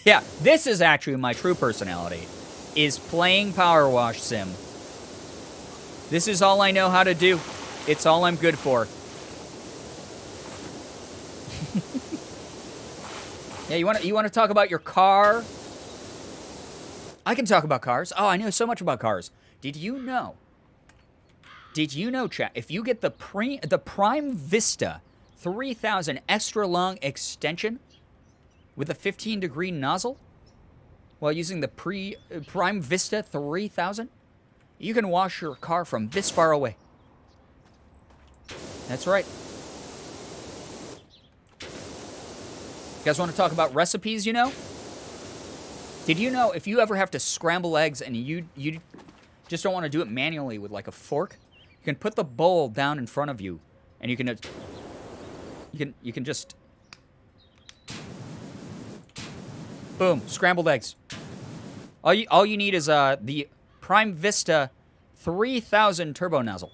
Yeah, this is actually my true personality, is playing Power Wash Sim. This is all I know how to do. It's all I'm good for. Yeah, you want to talk about your car? I can talk about cars. Oh, I know so much about cars. Did you know, chat, if you get the Prime Vista 3000 extra long extension with a 15-degree nozzle while using the Prime Vista 3000, you can wash your car from this far away. That's right. You guys want to talk about recipes, you know? Did you know if you ever have to scramble eggs and you just don't want to do it manually with like a fork, you can put the bowl down in front of you and you can just boom, scrambled eggs. All you need is the Prime Vista 3000 turbo nozzle.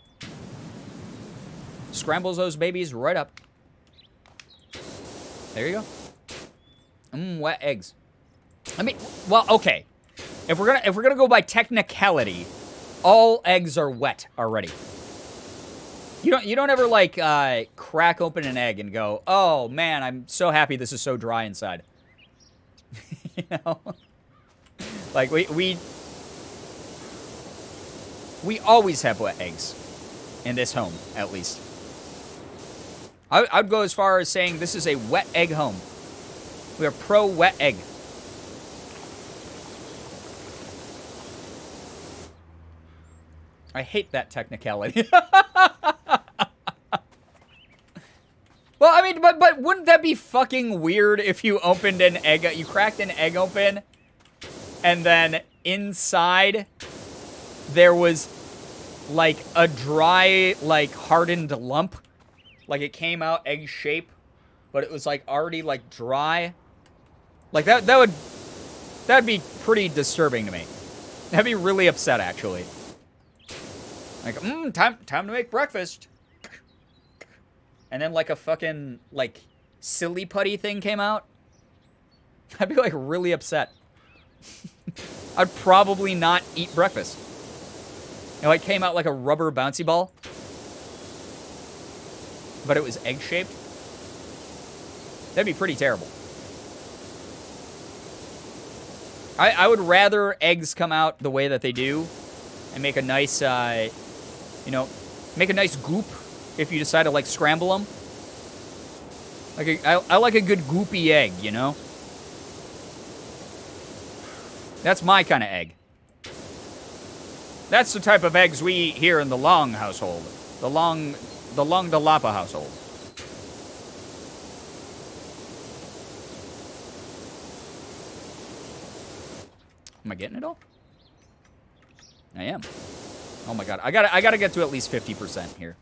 Scrambles those babies right up. There you go. Wet eggs. I mean, well, okay. If we're gonna go by technicality, all eggs are wet already. You don't ever like crack open an egg and go, oh man, I'm so happy this is so dry inside. You know, like we always have wet eggs in this home, at least. I'd go as far as saying this is a wet egg home. We are pro wet egg. I hate that technicality. Well, I mean, but wouldn't that be fucking weird if you opened an egg, you cracked an egg open, and then inside there was like a dry, like hardened lump, like it came out egg shape, but it was like already like dry. Like that'd be pretty disturbing to me. That'd be really upset actually. Like, time to make breakfast. And then like a fucking like silly putty thing came out. I'd be like really upset. I'd probably not eat breakfast. It like came out like a rubber bouncy ball. But it was egg shaped. That'd be pretty terrible. I would rather eggs come out the way that they do and make a nice, make a nice goop if you decide to, like, scramble them. Like I like a good goopy egg, you know? That's my kind of egg. That's the type of eggs we eat here in the Long household. The Long DeLapa household. Am I getting it all? I am. Oh my god. I gotta get to at least 50% here.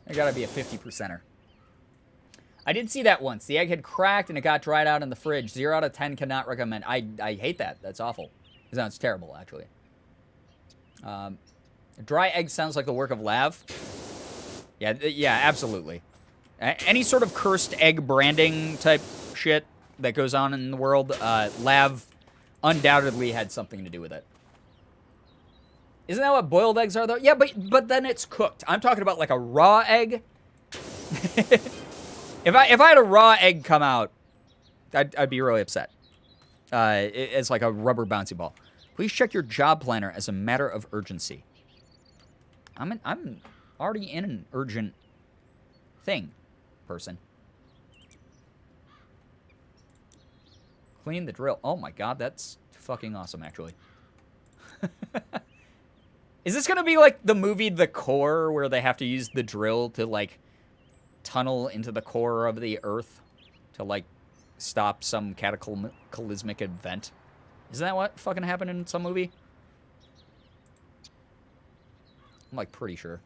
I gotta be a 50%er. I did see that once. The egg had cracked and it got dried out in the fridge. 0 out of 10 cannot recommend. I hate that. That's awful. It sounds terrible, actually. Dry egg sounds like the work of Lav. Yeah, absolutely. Any sort of cursed egg branding type shit that goes on in the world, Lav undoubtedly had something to do with it. Isn't that what boiled eggs are, though? Yeah, but then it's cooked. I'm talking about, like, a raw egg. If I had a raw egg come out, I'd be really upset. It's like a rubber bouncy ball. Please check your job planner as a matter of urgency. I'm already in an urgent thing, person. Clean the drill. Oh my god, that's fucking awesome, actually. Is this gonna be like the movie The Core, where they have to use the drill to, like, tunnel into the core of the Earth to, like, stop some cataclysmic event? Isn't that what fucking happened in some movie? I'm, like, pretty sure.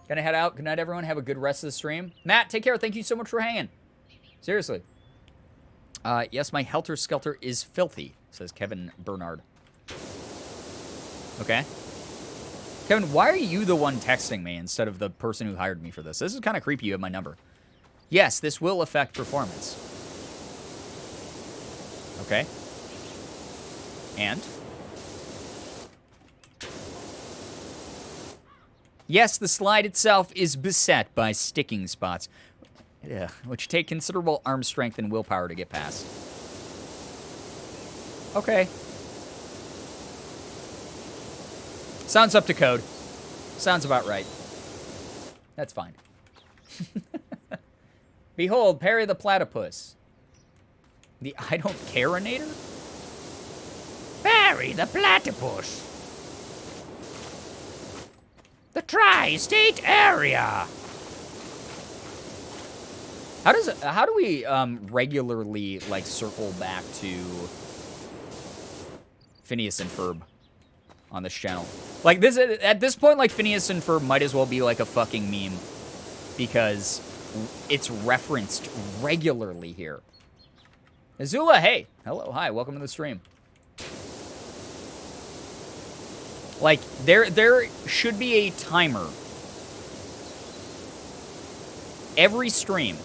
Gonna head out. Good night, everyone. Have a good rest of the stream. Matt, take care. Thank you so much for hanging. Seriously. Yes, my helter-skelter is filthy, says Kevin Bernard. Okay. Kevin, why are you the one texting me instead of the person who hired me for this? This is kind of creepy. You have my number. Yes, this will affect performance. Okay. And? Yes, the slide itself is beset by sticking spots, which take considerable arm strength and willpower to get past. Okay. Sounds up to code. Sounds about right. That's fine. Behold, Perry the Platypus. The I don't care-inator? Perry the Platypus. The tri-state area. How do we regularly like circle back to Phineas and Ferb on this channel? Like this at this point, like Phineas and Ferb might as well be like a fucking meme because it's referenced regularly here. Azula, hey, hello, hi, welcome to the stream. Like there should be a timer every stream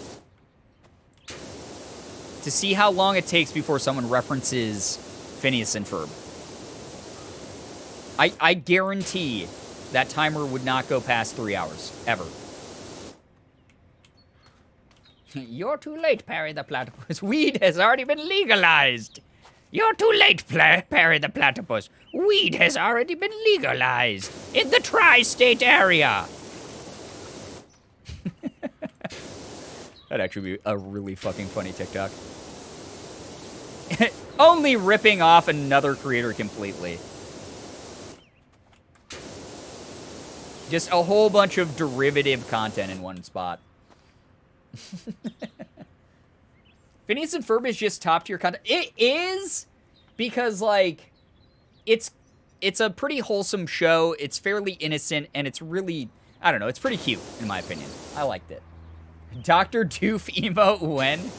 to see how long it takes before someone references Phineas and Ferb. I guarantee that timer would not go past 3 hours, ever. You're too late, Perry the Platypus. Weed has already been legalized. You're too late, Perry the Platypus. Weed has already been legalized in the tri-state area. That'd actually be a really fucking funny TikTok. Only ripping off another creator completely. Just a whole bunch of derivative content in one spot. Phineas and Ferb is just top tier content. It is because like it's a pretty wholesome show. It's fairly innocent and it's really, I don't know, it's pretty cute in my opinion. I liked it. Dr. Doof emote when?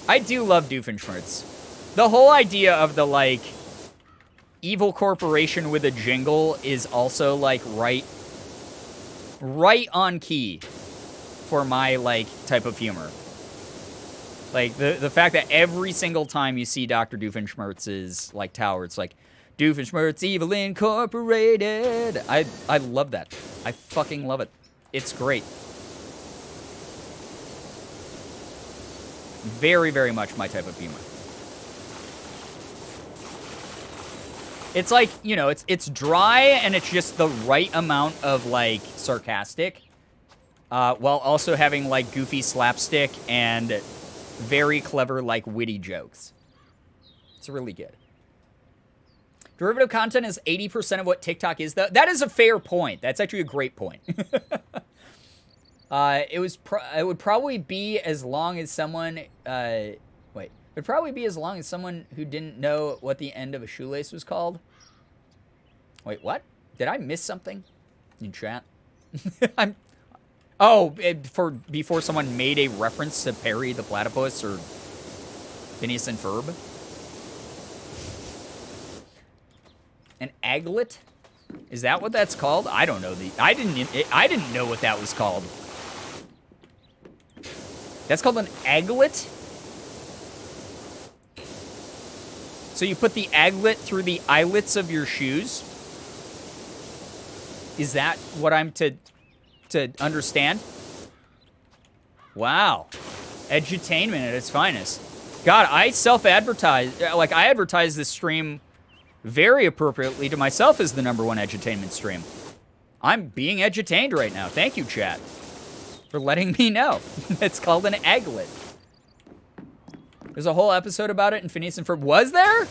I do love Doofenshmirtz. The whole idea of the like evil corporation with a jingle is also like right on key for my like type of humor. Like the fact that every single time you see Dr. Doofenshmirtz's like tower, it's like Doofenshmirtz Evil Incorporated. I love that. I fucking love it. It's great. Very, very much my type of humor. It's like, you know, it's dry and it's just the right amount of like sarcastic, while also having like goofy slapstick and very clever like witty jokes. It's really good. Derivative content is 80% of what TikTok is, though. That is a fair point. That's actually a great point. It would probably be as long as someone, it would probably be as long as someone who didn't know what the end of a shoelace was called. Wait, what? Did I miss something in chat? Before someone made a reference to Perry the Platypus or Phineas and Ferb. An aglet? Is that what that's called? I don't know. I didn't know what that was called. That's called an aglet? So you put the aglet through the eyelets of your shoes? Is that what I'm to understand? Wow. Edutainment at its finest. God, I self-advertise, like I advertise this stream very appropriately to myself as the #1 edutainment stream. I'm being edutained right now. Thank you, chat, for letting me know. It's called an aglet. There's a whole episode about it in Phineas and Ferb. Was there?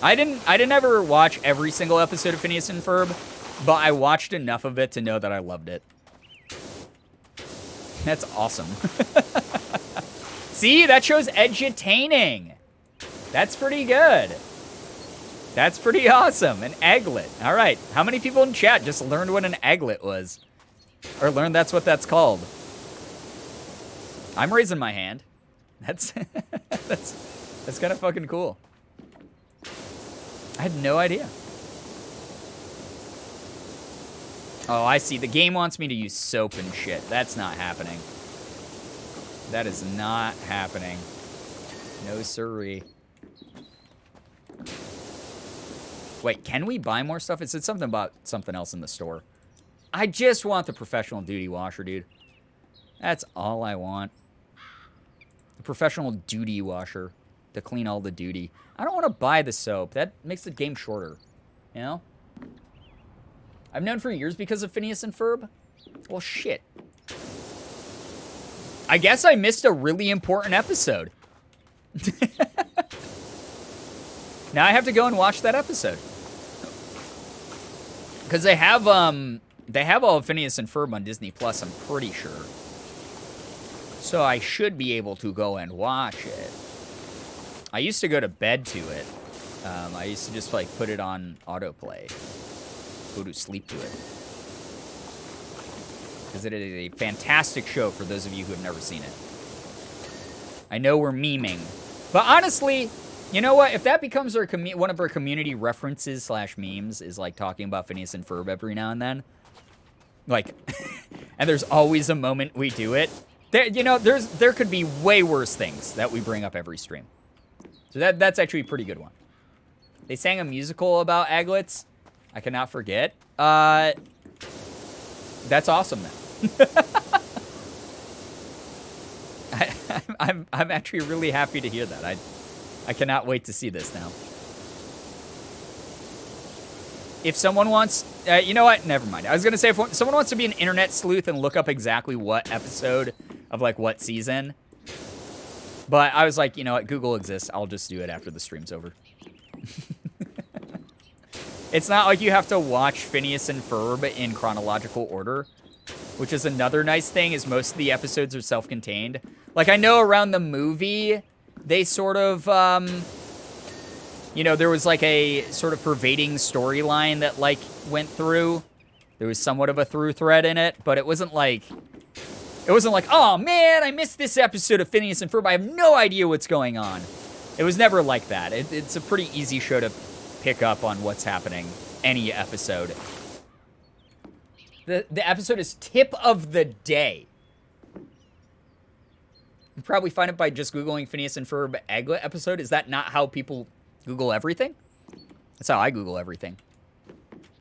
I didn't ever watch every single episode of Phineas and Ferb, but I watched enough of it to know that I loved it. That's awesome. See, that shows edutaining. That's pretty good. That's pretty awesome. An aglet. All right. How many people in chat just learned what an aglet was? Or learned that's what that's called? I'm raising my hand. That's that's kind of fucking cool. I had no idea. Oh, I see. The game wants me to use soap and shit. That's not happening. That is not happening. No siree. Wait, can we buy more stuff? It said something about something else in the store. I just want the professional duty washer, dude. That's all I want. The professional duty washer to clean all the duty. I don't want to buy the soap. That makes the game shorter. You know? I've known for years because of Phineas and Ferb. Well, shit. I guess I missed a really important episode. Now I have to go and watch that episode. Because they have all of Phineas and Ferb on Disney Plus, I'm pretty sure. So I should be able to go and watch it. I used to go to bed to it. I used to just like put it on autoplay. Go to sleep to it. Because it is a fantastic show for those of you who have never seen it. I know we're memeing. But honestly, you know what? If that becomes our one of our community references / memes is like talking about Phineas and Ferb every now and then. Like, and there's always a moment we do it. There could be way worse things that we bring up every stream. So that's actually a pretty good one. They sang a musical about aglets. I cannot forget. That's awesome then. I'm actually really happy to hear that. I cannot wait to see this now. If someone wants, you know what? Never mind. I was gonna say if someone wants to be an internet sleuth and look up exactly what episode of like what season, but I was like, you know what? Google exists. I'll just do it after the stream's over. It's not like you have to watch Phineas and Ferb in chronological order, which is another nice thing, is most of the episodes are self-contained. Like, I know around the movie, they sort of, you know, there was like a sort of pervading storyline that, like, went through. There was somewhat of a through thread in it, but it wasn't like, oh man, I missed this episode of Phineas and Ferb. I have no idea what's going on. It was never like that. It's a pretty easy show to pick up on what's happening any episode. The episode is tip of the day. You probably find it by just Googling Phineas and Ferb Aglet episode. Is that not how people Google everything? That's how I Google everything.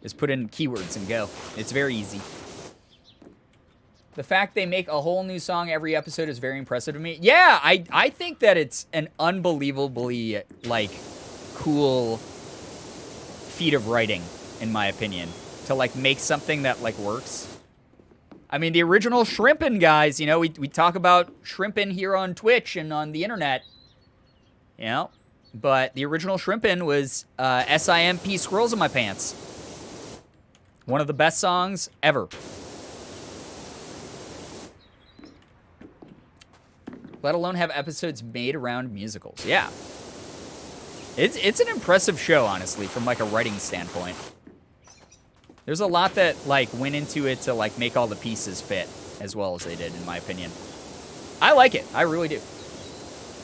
Just put in keywords and go. It's very easy. The fact they make a whole new song every episode is very impressive to me. Yeah, I think that it's an unbelievably, like, cool feat of writing, in my opinion, to, like, make something that, like, works. I mean, the original Shrimpin' guys, you know, we talk about Shrimpin' here on Twitch and on the internet, you know, but the original Shrimpin' was SIMP Squirrels in My Pants. One of the best songs ever. Let alone have episodes made around musicals. Yeah. It's an impressive show, honestly, from, like, a writing standpoint. There's a lot that, like, went into it to, like, make all the pieces fit as well as they did, in my opinion. I like it. I really do.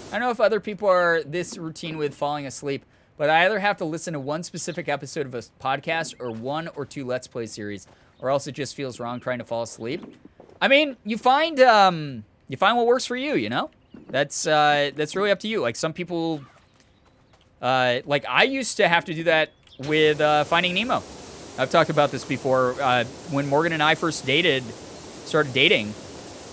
I don't know if other people are this routine with falling asleep, but I either have to listen to one specific episode of a podcast or 1 or 2 Let's Play series, or else it just feels wrong trying to fall asleep. I mean, you find what works for you, you know? That's really up to you. Like, some people, like, I used to have to do that with Finding Nemo. I've talked about this before. When Morgan and I first started dating,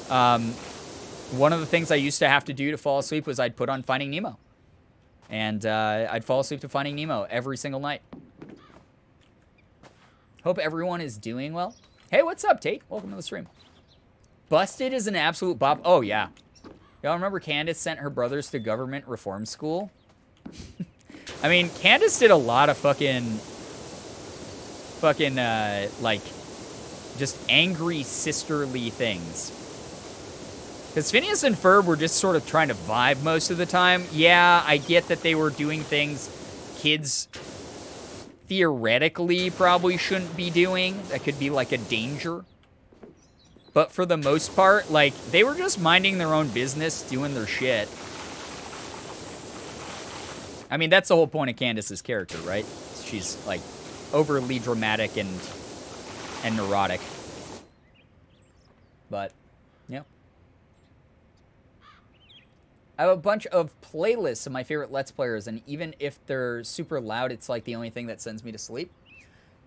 one of the things I used to have to do to fall asleep was I'd put on Finding Nemo. And I'd fall asleep to Finding Nemo every single night. Hope everyone is doing well. Hey, what's up, Tate? Welcome to the stream. Busted is an absolute bop. Oh, yeah. Y'all remember Candace sent her brothers to government reform school? I mean, Candace did a lot of fucking, like, just angry sisterly things. Because Phineas and Ferb were just sort of trying to vibe most of the time. Yeah, I get that they were doing things kids theoretically probably shouldn't be doing. That could be, like, a danger. But for the most part, like, they were just minding their own business, doing their shit. I mean, that's the whole point of Candace's character, right? She's, like, overly dramatic and neurotic. But, yeah. I have a bunch of playlists of my favorite Let's Players, and even if they're super loud, it's like the only thing that sends me to sleep.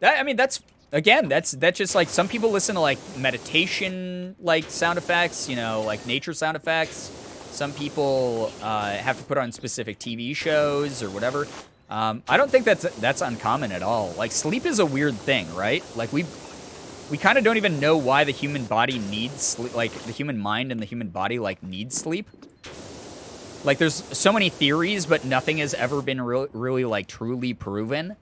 I mean, that's just like some people listen to like meditation like sound effects, you know, like nature sound effects. Some people have to put on specific TV shows or whatever. I don't think that's uncommon at all. Like sleep is a weird thing, right? Like we kind of don't even know why the human body needs sleep. Like the human mind and the human body like needs sleep. Like there's so many theories, but nothing has ever been really like truly proven.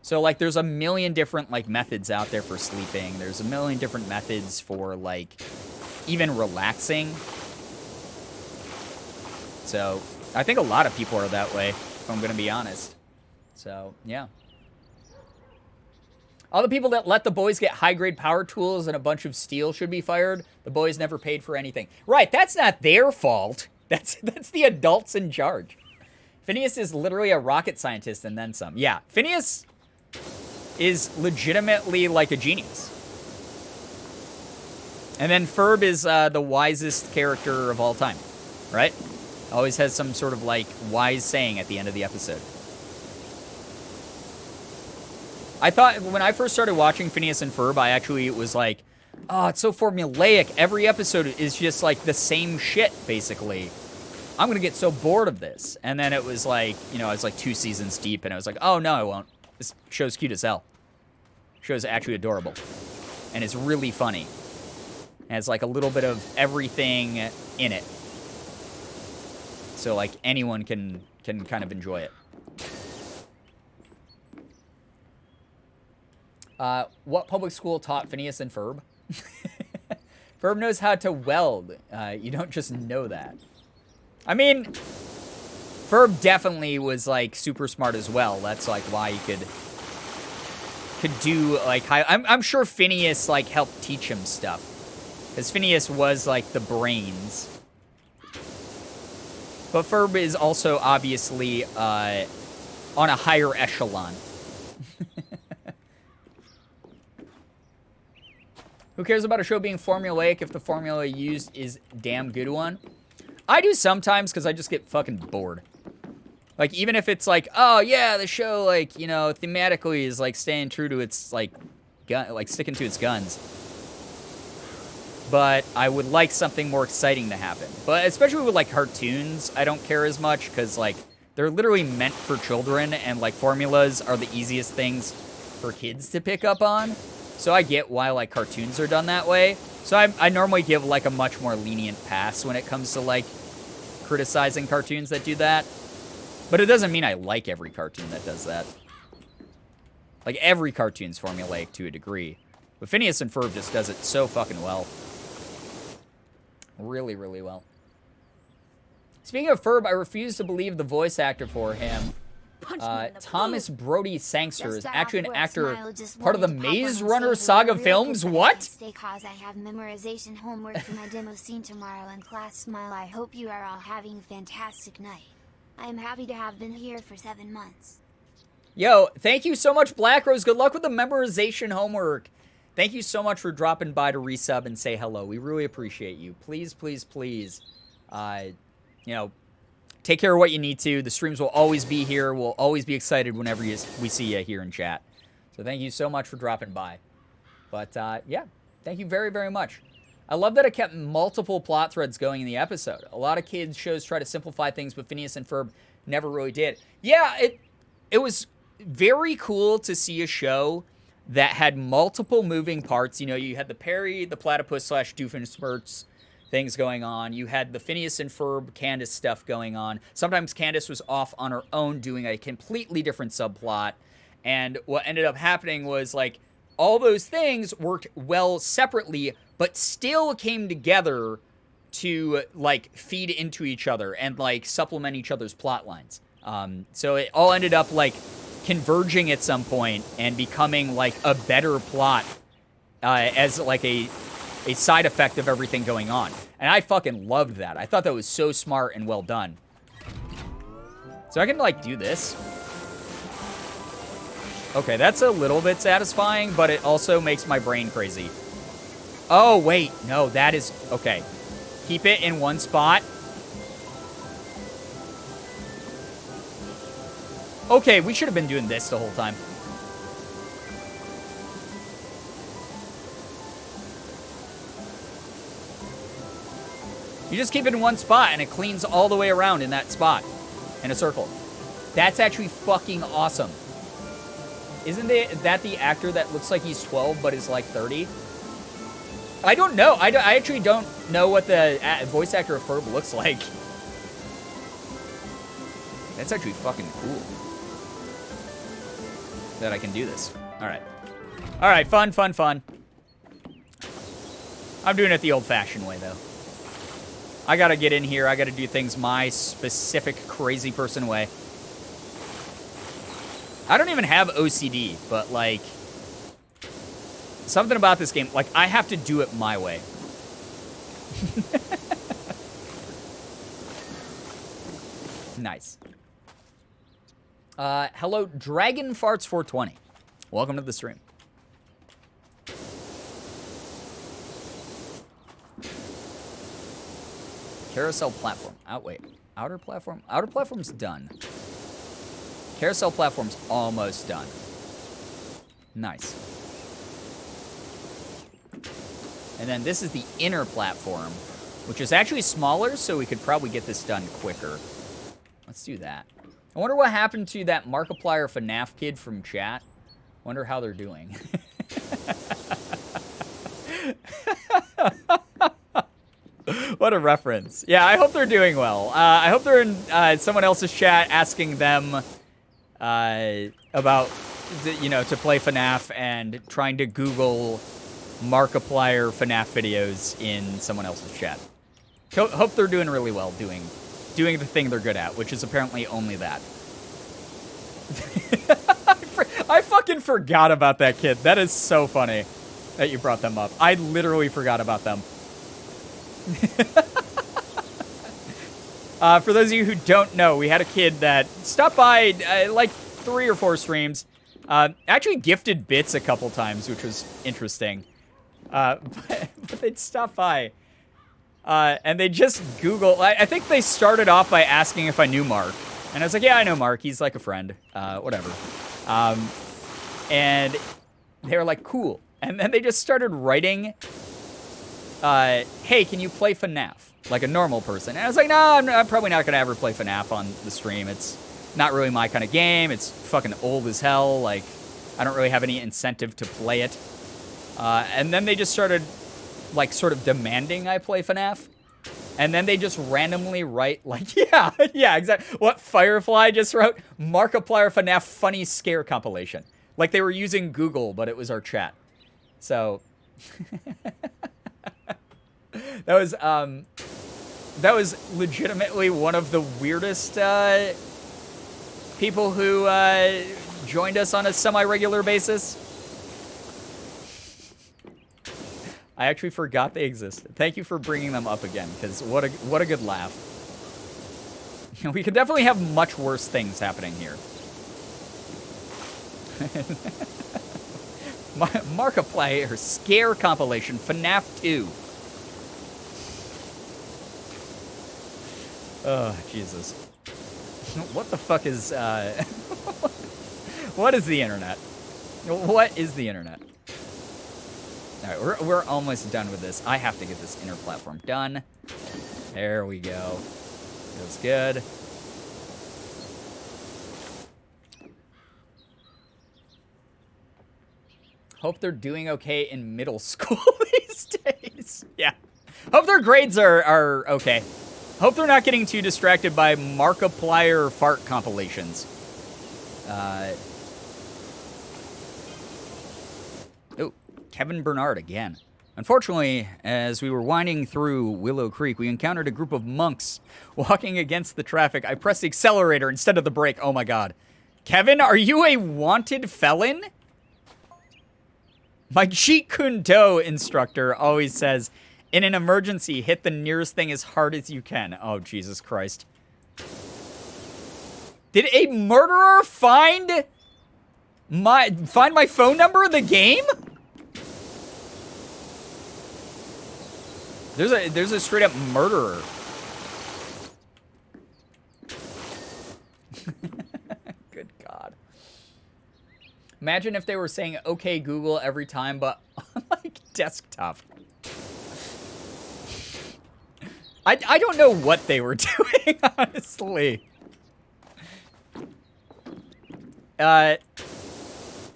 So like there's a million different like methods out there for sleeping. There's a million different methods for like even relaxing. So I think a lot of people are that way, if I'm going to be honest. So yeah. All the people that let the boys get high-grade power tools and a bunch of steel should be fired. The boys never paid for anything. Right, that's not their fault. That's the adults in charge. Phineas is literally a rocket scientist and then some. Yeah, Phineas is legitimately like a genius. And then Ferb is the wisest character of all time, right? Always has some sort of like wise saying at the end of the episode. I thought when I first started watching Phineas and Ferb, I actually was like, oh, it's so formulaic. Every episode is just like the same shit, basically. I'm going to get so bored of this. And then it was like, you know, it's like 2 seasons deep, and I was like, oh, no, I won't. This show's cute as hell. Show's actually adorable. And it's really funny. And it's like a little bit of everything in it. So, like, anyone can kind of enjoy it. What public school taught Phineas and Ferb? Ferb knows how to weld. You don't just know that. I mean, Ferb definitely was, like, super smart as well. That's, like, why he could do, like, I'm sure Phineas, like, helped teach him stuff. Because Phineas was, like, the brains. But Ferb is also, obviously, on a higher echelon. Who cares about a show being formulaic if the formula used is damn good one? I do sometimes because I just get fucking bored. Like, even if it's like, oh, yeah, the show, like, you know, thematically is, like, staying true to its, like, sticking to its guns. But I would like something more exciting to happen. But especially with, like, cartoons, I don't care as much because, like, they're literally meant for children and, like, formulas are the easiest things for kids to pick up on. So I get why, like, cartoons are done that way. So I normally give, like, a much more lenient pass when it comes to, like, criticizing cartoons that do that. But it doesn't mean I like every cartoon that does that. Like, every cartoon's formulaic to a degree. But Phineas and Ferb just does it so fucking well. Really, really well. Speaking of Ferb, I refuse to believe the voice actor for him, Thomas Brody Sangster, is actually an actor part of the Maze Runner saga films. What? Cause I have memorization homework for my demo scene tomorrow in class. Smile. I hope you are all having a fantastic night. I am happy to have been here for 7 months. Yo, thank you so much, Black Rose. Good luck with the memorization homework. Thank you so much for dropping by to resub and say hello. We really appreciate you. Please, please, please, you know, take care of what you need to. The streams will always be here. We'll always be excited whenever we see you here in chat. So thank you so much for dropping by. But, yeah, thank you very, very much. I love that it kept multiple plot threads going in the episode. A lot of kids' shows try to simplify things, but Phineas and Ferb never really did. Yeah, it was very cool to see a show that had multiple moving parts. You know, you had the Perry, the Platypus / Doofenshmirtz things going on. You had the Phineas and Ferb Candace stuff going on. Sometimes Candace was off on her own doing a completely different subplot. And what ended up happening was, like, all those things worked well separately, but still came together to, like, feed into each other and, like, supplement each other's plot lines. So it all ended up, like, converging at some point and becoming, like, a better plot as, like, a side effect of everything going on. And I fucking loved that. I thought that was so smart and well done. So I can, like, do this. Okay, that's a little bit satisfying, but it also makes my brain crazy. Oh, wait. No, that is... Okay. Keep it in one spot. Okay, we should have been doing this the whole time. You just keep it in one spot, and it cleans all the way around in that spot, in a circle. That's actually fucking awesome. Isn't that the actor that looks like he's 12 but is like 30? I don't know. I actually don't know what the voice actor of Ferb looks like. That's actually fucking cool. That I can do this. Alright. Alright, fun, fun, fun. I'm doing it the old-fashioned way, though. I gotta get in here. I gotta do things my specific crazy person way. I don't even have OCD, but, like, something about this game, like, I have to do it my way. Nice. Hello, Dragon Farts 420. Welcome to the stream. Carousel platform. Wait. Outer platform? Outer platform's done. Carousel platform's almost done. Nice. And then this is the inner platform, which is actually smaller, so we could probably get this done quicker. Let's do that. I wonder what happened to that Markiplier FNAF kid from chat. Wonder how they're doing. What a reference. Yeah, I hope they're doing well. I hope they're in someone else's chat asking them about, you know, to play FNAF and trying to Google Markiplier FNAF videos in someone else's chat. Hope they're doing really well doing the thing they're good at, which is apparently only that. I fucking forgot about that kid. That is so funny that you brought them up. I literally forgot about them. For those of you who don't know, we had a kid that stopped by like 3 or 4 streams. Actually gifted bits a couple times, which was interesting. But they'd stop by. And they just Google. I think they started off by asking if I knew Mark. And I was like, yeah, I know Mark. He's like a friend. Whatever. And they were like, cool. And then they just started writing, hey, can you play FNAF? Like a normal person. And I was like, no, I'm probably not going to ever play FNAF on the stream. It's not really my kind of game. It's fucking old as hell. Like, I don't really have any incentive to play it. And then they just started, like, sort of demanding I play FNAF. And then they just randomly write, like, yeah, exactly. What Firefly just wrote? Markiplier FNAF funny scare compilation. Like they were using Google, but it was our chat. So, that was legitimately one of the weirdest people who joined us on a semi-regular basis. I actually forgot they existed. Thank you for bringing them up again, because what a good laugh. We could definitely have much worse things happening here. Markiplier scare compilation, FNAF 2. Oh, Jesus. What the fuck is, what is the internet? What is the internet? Alright, we're almost done with this. I have to get this inner platform done. There we go. Feels good. Hope they're doing okay in middle school these days. Yeah. Hope their grades are okay. Hope they're not getting too distracted by Markiplier fart compilations. Oh, Kevin Bernard again. Unfortunately, as we were winding through Willow Creek, we encountered a group of monks walking against the traffic. I pressed the accelerator instead of the brake. Oh my god. Kevin, are you a wanted felon? My Jeet Kune Do instructor always says, in an emergency, hit the nearest thing as hard as you can. Oh, Jesus Christ. Did a murderer find my phone number in the game? There's a straight up murderer. Good Imagine if they were saying "Okay Google" every time, but on like desktop. I don't know what they were doing, honestly. All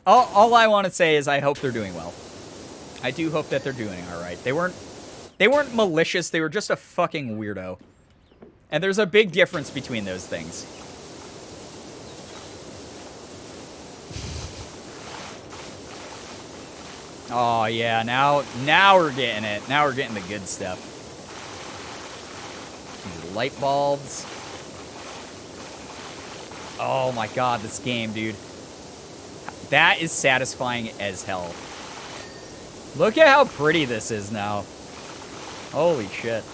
I want to say is I hope they're doing well. I do hope that they're doing all right. They weren't malicious. They were just a fucking weirdo. And there's a big difference between those things. Oh yeah, now we're getting it. Now we're getting the good stuff. These light bulbs. Oh my god, this game, dude. That is satisfying as hell. Look at how pretty this is now. Holy shit.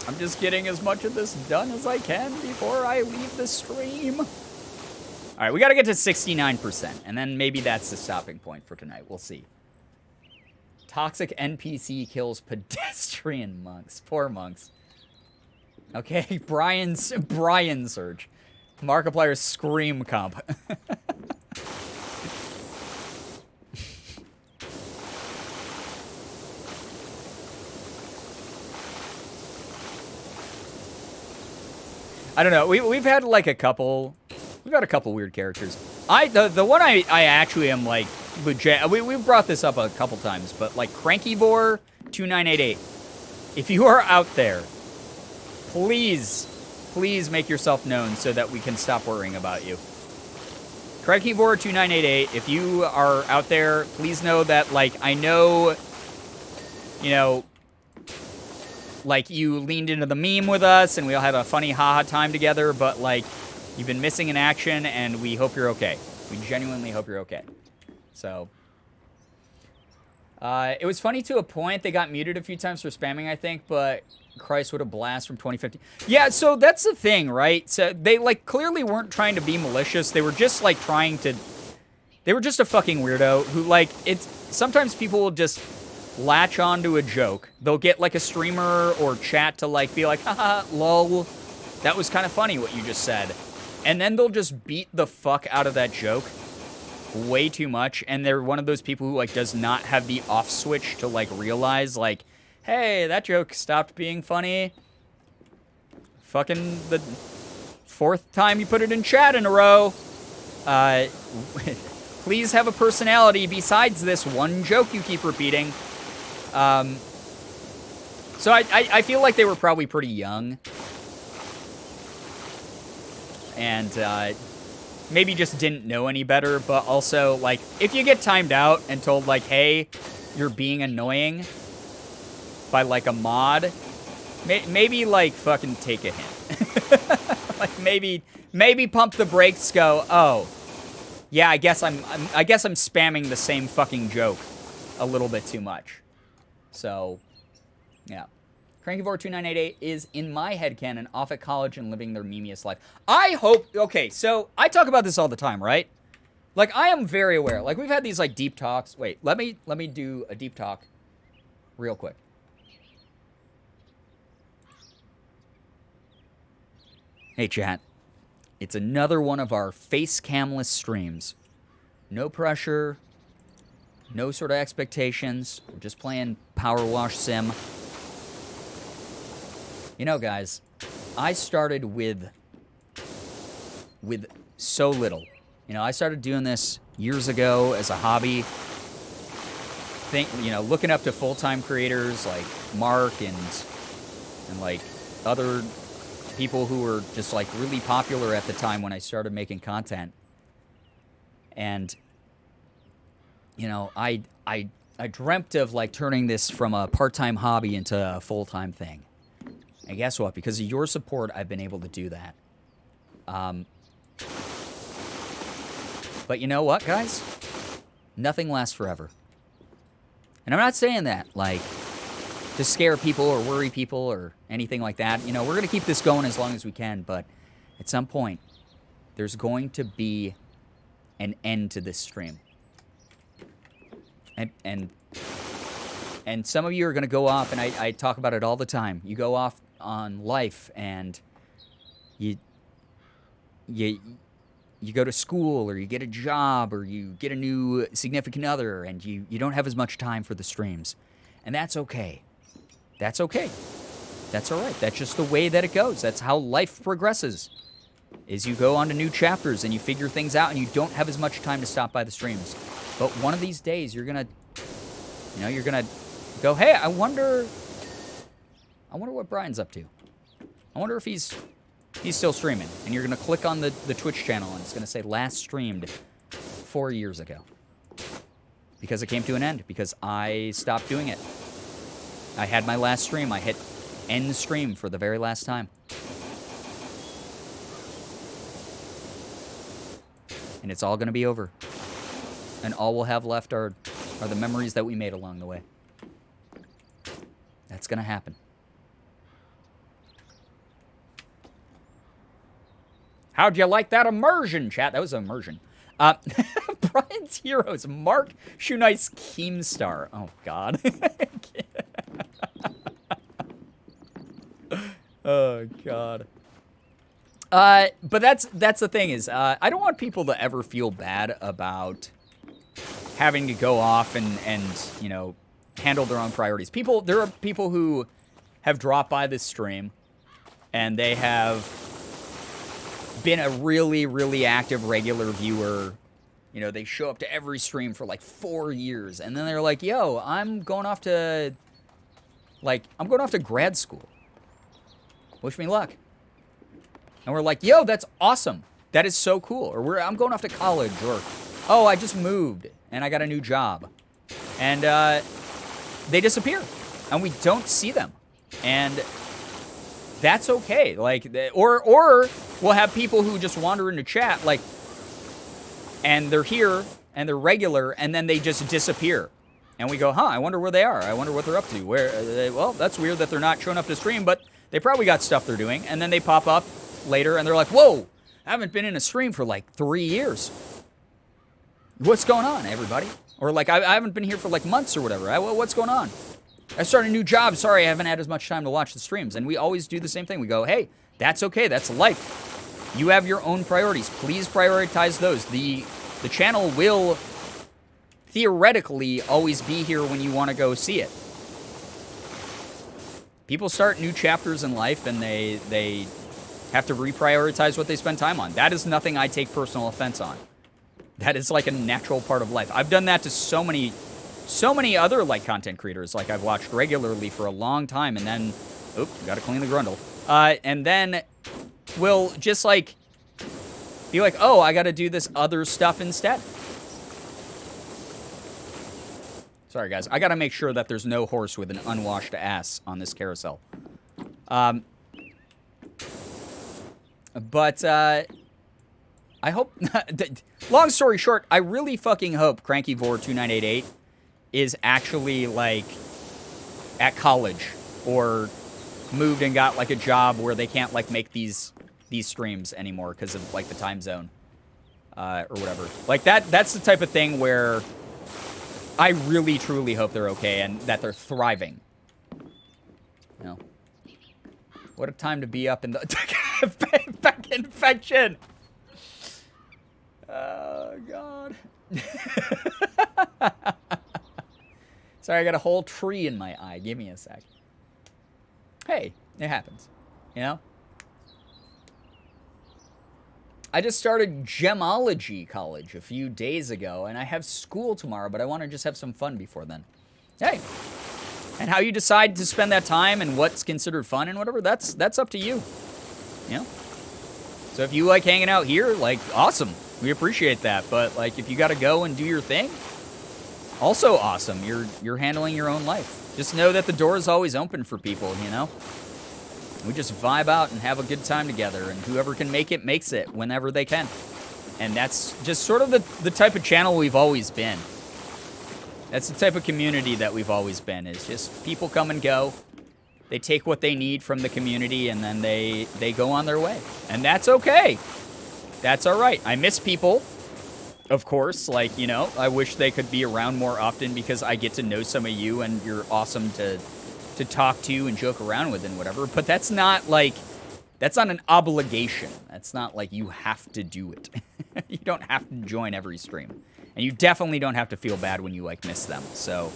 I'm just getting as much of this done as I can before I leave the stream. Alright, we gotta get to 69%, and then maybe that's the stopping point for tonight. We'll see. Toxic NPC kills pedestrian monks. Poor monks. Okay, Brian Surge. Markiplier's Scream comp. I don't know. We've had like a couple. We've got a couple weird characters. The one I actually am like legit. We've brought this up a couple times, but like Crankybore 2988. If you are out there, please make yourself known so that we can stop worrying about you. Crankybore 2988. If you are out there, please know that like I know, you know. Like, you leaned into the meme with us, and we all had a funny haha time together, but, like, you've been missing in action, and we hope you're okay. We genuinely hope you're okay. So, it was funny to a point. They got muted a few times for spamming, I think, but Christ, what a blast from 2015. Yeah, so that's the thing, right? So, they, like, clearly weren't trying to be malicious. They were just, like, trying to... They were just a fucking weirdo who, like, it's... Sometimes people will just... latch onto a joke. They'll get like a streamer or chat to like be like, haha, lol, that was kind of funny what you just said. And then they'll just beat the fuck out of that joke way too much. And they're one of those people who like does not have the off switch to like realize like, hey, that joke stopped being funny. Fucking the fourth time you put it in chat in a row. Please have a personality besides this one joke you keep repeating. So I feel like they were probably pretty young. And, maybe just didn't know any better, but also, like, if you get timed out and told, like, hey, you're being annoying by, like, a mod, maybe, like, fucking take a hint. Like, maybe pump the brakes, go, oh, yeah, I guess I'm spamming the same fucking joke a little bit too much. So, yeah. Crankyvore2988 is, in my headcanon, off at college and living their memeiest life. I hope... Okay, so, I talk about this all the time, right? Like, I am very aware. Like, we've had these, like, deep talks. Wait, let me do a deep talk real quick. Hey, chat. It's another one of our face camless streams. No pressure... No sort of expectations. We're just playing Power Wash Sim. You know, guys, I started with so little. You know, I started doing this years ago as a hobby. Looking up to full-time creators like Mark and like other people who were just like really popular at the time when I started making content. And you know, I dreamt of, like, turning this from a part-time hobby into a full-time thing. And guess what? Because of your support, I've been able to do that. But you know what, guys? Nothing lasts forever. And I'm not saying that, like, to scare people or worry people or anything like that. You know, we're going to keep this going as long as we can, but at some point, there's going to be an end to this stream. And some of you are going to go off, and I talk about it all the time. You go off on life, and you you go to school or you get a job or you get a new significant other and you don't have as much time for the streams. And that's okay. That's okay. That's all right. That's just the way that it goes. That's how life progresses. Is you go on to new chapters and you figure things out and you don't have as much time to stop by the streams. But one of these days you're going to go, "Hey, I wonder what Brian's up to. I wonder if he's still streaming." And you're going to click on the Twitch channel and it's going to say last streamed 4 years ago. Because it came to an end. Because I stopped doing it. I had my last stream. I hit end stream for the very last time. And it's all going to be over. And all we'll have left are the memories that we made along the way. That's going to happen. How'd you like that immersion, chat? That was immersion. Brian's Heroes, Mark Shoenice Keemstar. Oh, God. Oh, God. But that's the thing is, I don't want people to ever feel bad about having to go off and you know, handle their own priorities. There are people who have dropped by this stream and they have been a really, really active regular viewer. You know, they show up to every stream for like 4 years and then they're like, "Yo, I'm going off to grad school. Wish me luck." And we're like, "Yo, that's awesome. That is so cool." Or "I'm going off to college." Or, "Oh, I just moved and I got a new job." And they disappear and we don't see them. And that's okay. Like, or we'll have people who just wander into chat, like, and they're here and they're regular and then they just disappear. And we go, "Huh, I wonder where they are. I wonder what they're up to. Well, that's weird that they're not showing up to stream, but they probably got stuff they're doing." And then they pop up later and they're like, "Whoa, I haven't been in a stream for like 3 years. What's going on, everybody?" Or like, "I haven't been here for like months or whatever. What's going on? I started a new job. Sorry, I haven't had as much time to watch the streams." And we always do the same thing. We go, "Hey, that's okay. That's life. You have your own priorities. Please prioritize those. The channel will theoretically always be here when you want to go see it." People start new chapters in life and they have to reprioritize what they spend time on. That is nothing I take personal offense on. That is like a natural part of life. I've done that to so many other like content creators. Like I've watched regularly for a long time and then, gotta clean the grundle. And then we'll just like be like, "Oh, I gotta do this other stuff instead." Sorry, guys. I gotta make sure that there's no horse with an unwashed ass on this carousel. But I hope... long story short, I really fucking hope CrankyVor2988 is actually, like, at college or moved and got, like, a job where they can't, like, make these streams anymore because of, like, the time zone or whatever. Like, that's the type of thing where I really, truly hope they're okay and that they're thriving. You know? What a time to be up in the... back infection! Oh, God. Sorry, I got a whole tree in my eye. Give me a sec. Hey, it happens. You know? I just started gemology college a few days ago, and I have school tomorrow, but I want to just have some fun before then. Hey. And how you decide to spend that time and what's considered fun and whatever, that's up to you. You know? So if you like hanging out here, like, awesome. We appreciate that. But, like, if you got to go and do your thing, also awesome. You're handling your own life. Just know that the door is always open for people, you know? We just vibe out and have a good time together, and whoever can make it makes it whenever they can. And that's just sort of the type of channel we've always been. That's the type of community that we've always been, is just people come and go. They take what they need from the community, and then they go on their way. And that's okay. That's all right. I miss people, of course. Like, you know, I wish they could be around more often because I get to know some of you, and you're awesome to talk to and joke around with and whatever. But that's not, like, that's not an obligation. That's not like you have to do it. You don't have to join every stream. And you definitely don't have to feel bad when you, like, miss them. So,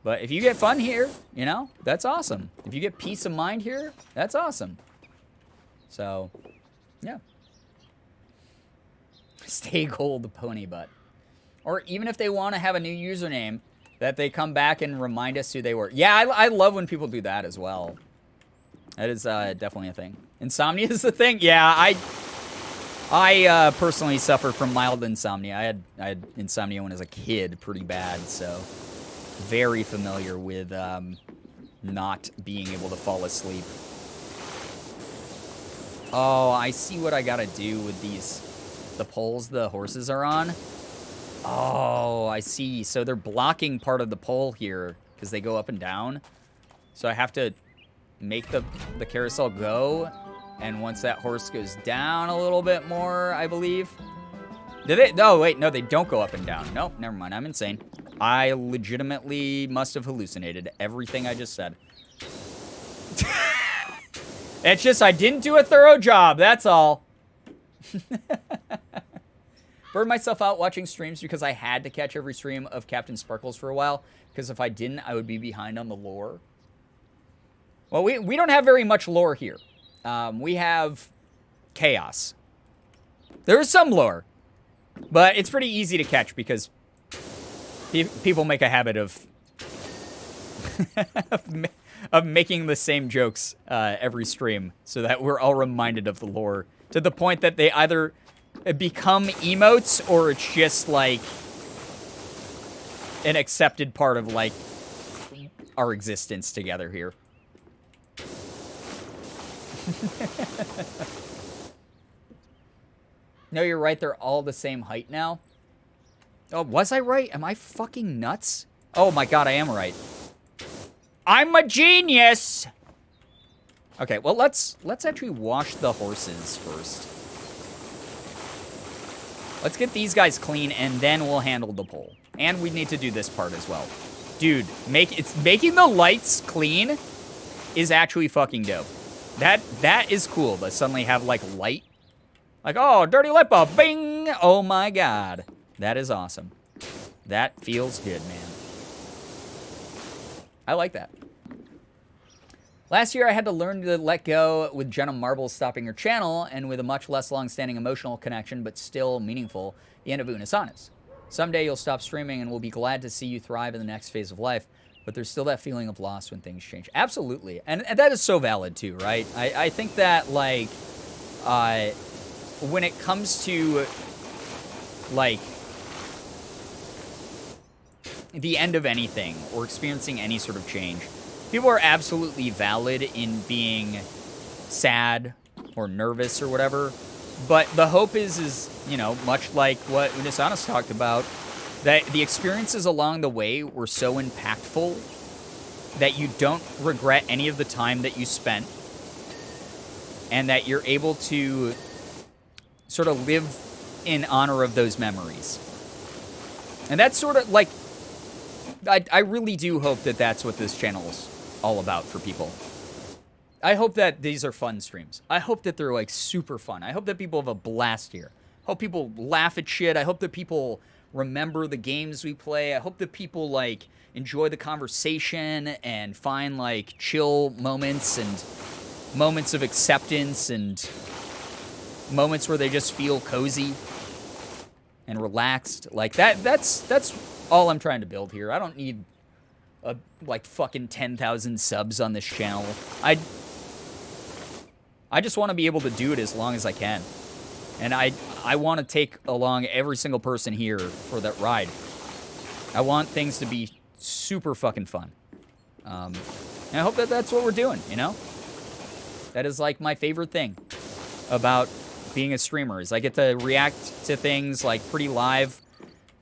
but if you get fun here, you know, that's awesome. If you get peace of mind here, that's awesome. So, yeah. Stay gold, pony butt. Or even if they want to have a new username, that they come back and remind us who they were. Yeah, I love when people do that as well. That is definitely a thing. Insomnia is the thing? Yeah, I personally suffer from mild insomnia. I had insomnia when I was a kid pretty bad, so very familiar with not being able to fall asleep. Oh, I see what I gotta do with the poles the horses are on. Oh, I see. So they're blocking part of the pole here because they go up and down. So I have to make the carousel go. And once that horse goes down a little bit more, I believe. Did it? No, wait. No, they don't go up and down. Nope, never mind. I'm insane. I legitimately must have hallucinated everything I just said. It's just I didn't do a thorough job. That's all. Burned myself out watching streams because I had to catch every stream of Captain Sparkles for a while. Because if I didn't, I would be behind on the lore. Well, we don't have very much lore here. We have chaos. There is some lore. But it's pretty easy to catch because people make a habit of of making the same jokes every stream so that we're all reminded of the lore to the point that they either become emotes or it's just like an accepted part of like our existence together here. No, you're right. They're all the same height now. Oh, was I right? Am I fucking nuts? Oh my god, I am right. I'm a genius! Okay, well, let's actually wash the horses first. Let's get these guys clean, and then we'll handle the pole. And we need to do this part as well. Dude, making the lights clean is actually fucking dope. That is cool to suddenly have, like, light. Like, oh, dirty light bulb, bing! Oh my god. That is awesome. That feels good, man. I like that. Last year, I had to learn to let go with Jenna Marbles stopping her channel, and with a much less long-standing emotional connection, but still meaningful, the end of Unisana's. Someday you'll stop streaming, and we'll be glad to see you thrive in the next phase of life, but there's still that feeling of loss when things change. Absolutely. And that is so valid, too, right? I think that, like, when it comes to, like, the end of anything or experiencing any sort of change, people are absolutely valid in being sad or nervous or whatever. But the hope is, you know, much like what Unisana's talked about, that the experiences along the way were so impactful that you don't regret any of the time that you spent, and that you're able to sort of live in honor of those memories. And that's sort of like, I really do hope that that's what this channel is all about for people. I hope that these are fun streams. I hope that they're, like, super fun. I hope that people have a blast here. I hope people laugh at shit. I hope that people remember the games we play. I hope that people, like, enjoy the conversation and find, like, chill moments and moments of acceptance and moments where they just feel cozy and relaxed. Like, that's all I'm trying to build here. I don't need like fucking 10,000 subs on this channel. I just want to be able to do it as long as I can. And I want to take along every single person here for that ride. I want things to be super fucking fun. And I hope that that's what we're doing, you know? That is like my favorite thing about being a streamer is I get to react to things like pretty live.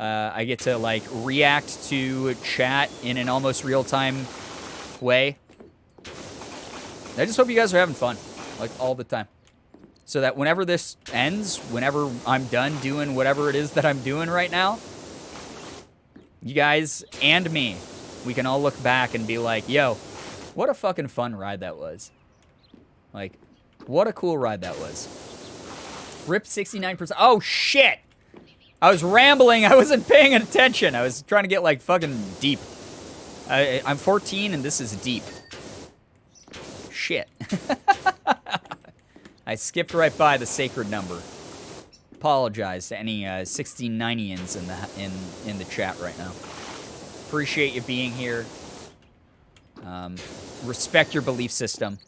I get to, like, react to chat in an almost real-time way. I just hope you guys are having fun, like, all the time. So that whenever this ends, whenever I'm done doing whatever it is that I'm doing right now, you guys and me, we can all look back and be like, yo, what a fucking fun ride that was. Like, what a cool ride that was. Rip 69%. Oh, shit. I was rambling. I wasn't paying attention. I was trying to get, like, fucking deep. I'm 14, and this is deep. Shit. I skipped right by the sacred number. Apologize to any 69ians in the chat right now. Appreciate you being here. Respect your belief system,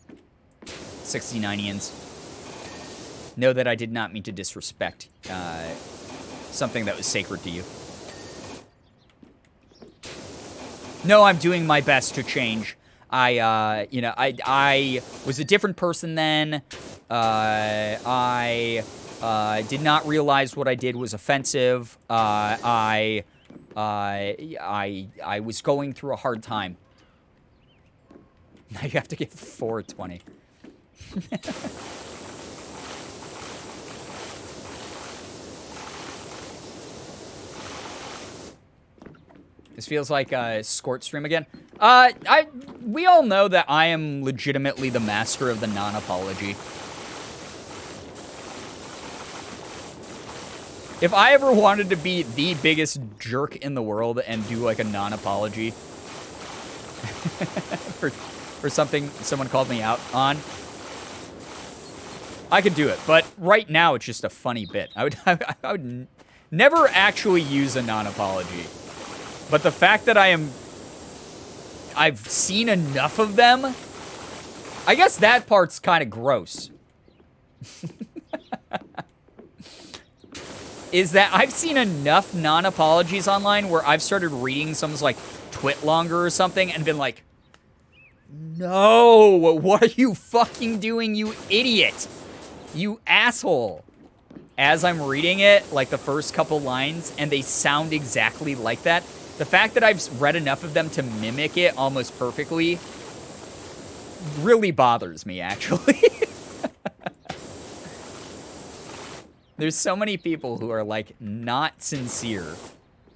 69ians. Know that I did not mean to disrespect something that was sacred to you. No, I'm doing my best to change. I was a different person then. I did not realize what I did was offensive. I was going through a hard time. Now you have to get 420. This feels like a Skort stream again. We all know that I am legitimately the master of the non-apology. If I ever wanted to be the biggest jerk in the world and do like a non-apology for something someone called me out on, I could do it. But right now, it's just a funny bit. I would never actually use a non-apology. But the fact that I've seen enough of them, I guess that part's kind of gross. Is that I've seen enough non-apologies online where I've started reading someone's like twit longer or something and been like, no, what are you fucking doing, you idiot? You asshole. As I'm reading it, like the first couple lines, and they sound exactly like that. The fact that I've read enough of them to mimic it almost perfectly really bothers me, actually. There's so many people who are, like, not sincere,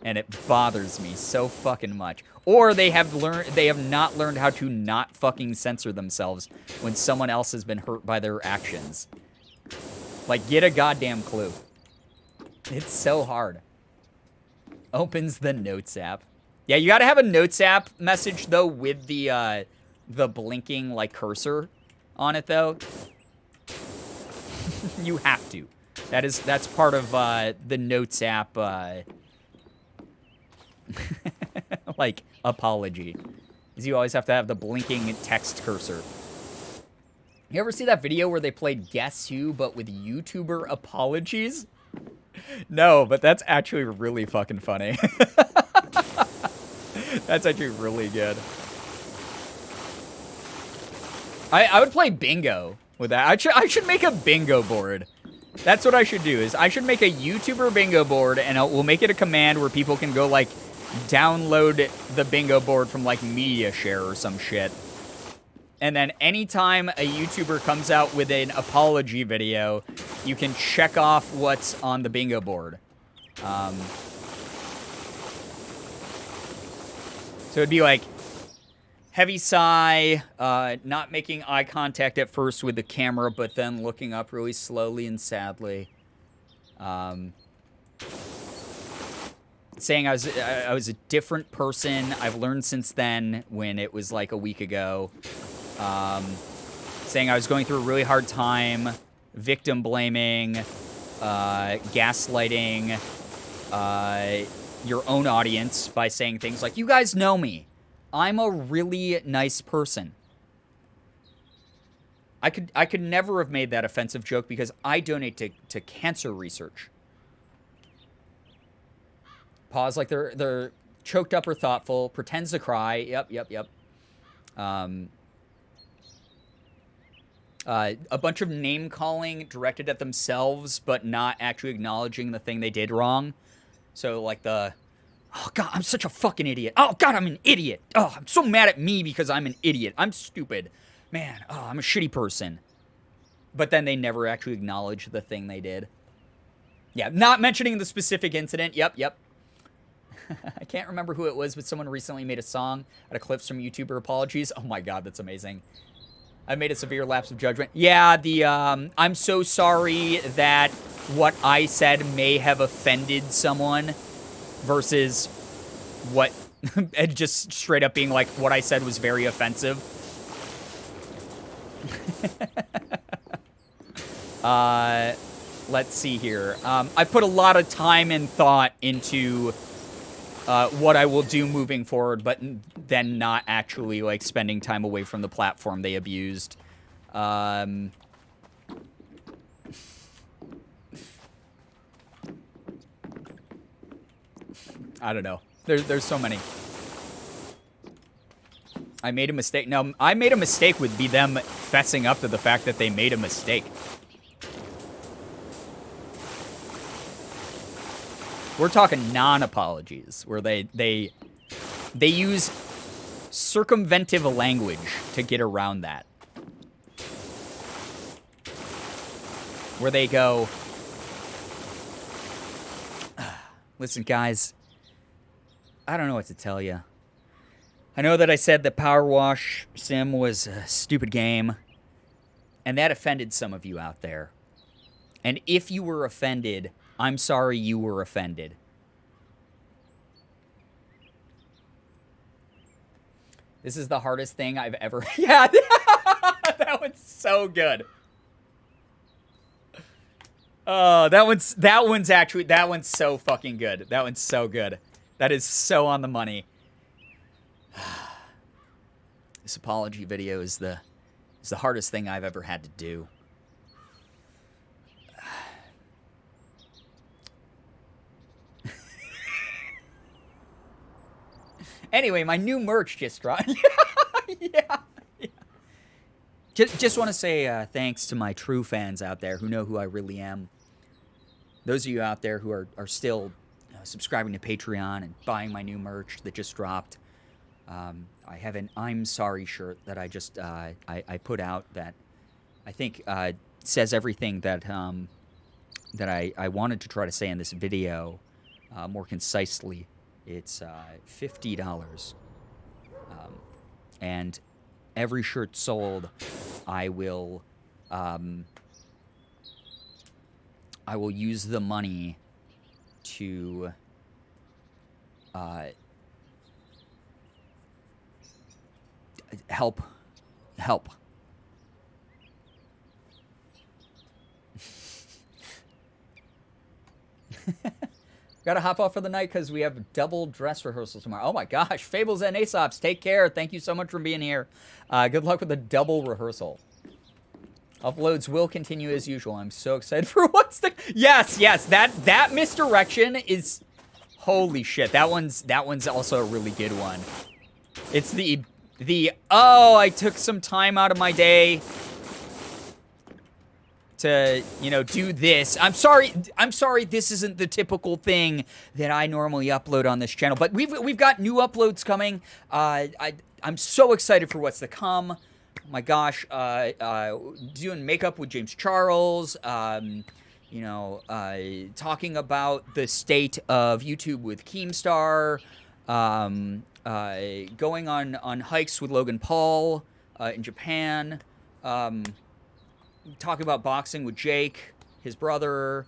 and it bothers me so fucking much. Or they have not learned how to not fucking censor themselves when someone else has been hurt by their actions. Like, get a goddamn clue. It's so hard. Opens the Notes app. Yeah, you gotta have a Notes app message, though, with the blinking, like, cursor on it, though. You have to. That's part of, the Notes app, like, apology. Is you always have to have the blinking text cursor. You ever see that video where they played Guess Who, but with YouTuber apologies? No, but that's actually really fucking funny. That's actually really good. I would play bingo with that. I should make a bingo board. That's what I should do, is I should make a YouTuber bingo board, and we'll make it a command where people can go, like, download the bingo board from, like, MediaShare or some shit. And then anytime a YouTuber comes out with an apology video, you can check off what's on the bingo board. So it'd be like, heavy sigh, not making eye contact at first with the camera, but then looking up really slowly and sadly. Saying I was a different person. I've learned since then, when it was like a week ago. Saying I was going through a really hard time. Victim blaming. Gaslighting. Your own audience by saying things like, you guys know me. I'm a really nice person. I could never have made that offensive joke because I donate to cancer research. Pause like they're choked up or thoughtful, pretends to cry. Yep. A bunch of name calling directed at themselves, but not actually acknowledging the thing they did wrong. So like oh God, I'm such a fucking idiot. Oh God, I'm an idiot. Oh, I'm so mad at me because I'm an idiot. I'm stupid. Man, oh, I'm a shitty person. But then they never actually acknowledge the thing they did. Yeah, not mentioning the specific incident. Yep. I can't remember who it was, but someone recently made a song out of clips from YouTuber apologies. Oh my God, that's amazing. I made a severe lapse of judgment. Yeah, I'm so sorry that what I said may have offended someone versus what, and just straight up being like, what I said was very offensive. Let's see here. I put a lot of time and thought into what I will do moving forward, but then not actually like spending time away from the platform they abused. I don't know. There's so many. I made a mistake. No, I made a mistake would be them fessing up to the fact that they made a mistake. We're talking non-apologies, where they use circumventive language to get around that. Where they go, listen, guys, I don't know what to tell you. I know that I said that Power Wash Sim was a stupid game, and that offended some of you out there. And if you were offended, I'm sorry you were offended. This is the hardest thing I've ever... Yeah, that one's so good. Oh, that one's so fucking good. That one's so good. That is so on the money. This apology video is the hardest thing I've ever had to do. Anyway, my new merch just dropped. Yeah. Just want to say thanks to my true fans out there who know who I really am. Those of you out there who are still subscribing to Patreon and buying my new merch that just dropped. I have an I'm sorry shirt that I just I put out that I think says everything that that I wanted to try to say in this video more concisely. It's $50, and every shirt sold, I will use the money to help. Gotta hop off for the night because we have double dress rehearsal tomorrow. Oh my gosh, Fables and Aesops, take care. Thank you so much for being here. Good luck with the double rehearsal. Uploads will continue as usual. I'm so excited for what's the... Yes, that misdirection is... Holy shit, that one's also a really good one. It's the oh, I took some time out of my day to, you know, do this. I'm sorry this isn't the typical thing that I normally upload on this channel, but we've got new uploads coming. I'm so excited for what's to come. Oh my gosh, doing makeup with James Charles, you know, talking about the state of YouTube with Keemstar, going on hikes with Logan Paul in Japan, talking about boxing with Jake, his brother.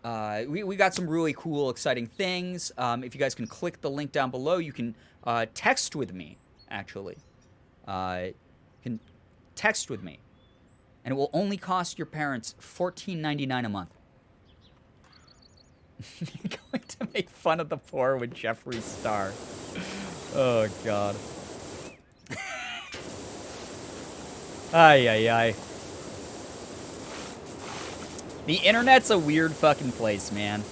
We got some really cool, exciting things. If you guys can click the link down below, you can text with me, actually. You can text with me. And it will only cost your parents $14.99 a month. Going to make fun of the poor with Jeffree Star. Oh, God. Ay. The internet's a weird fucking place, man.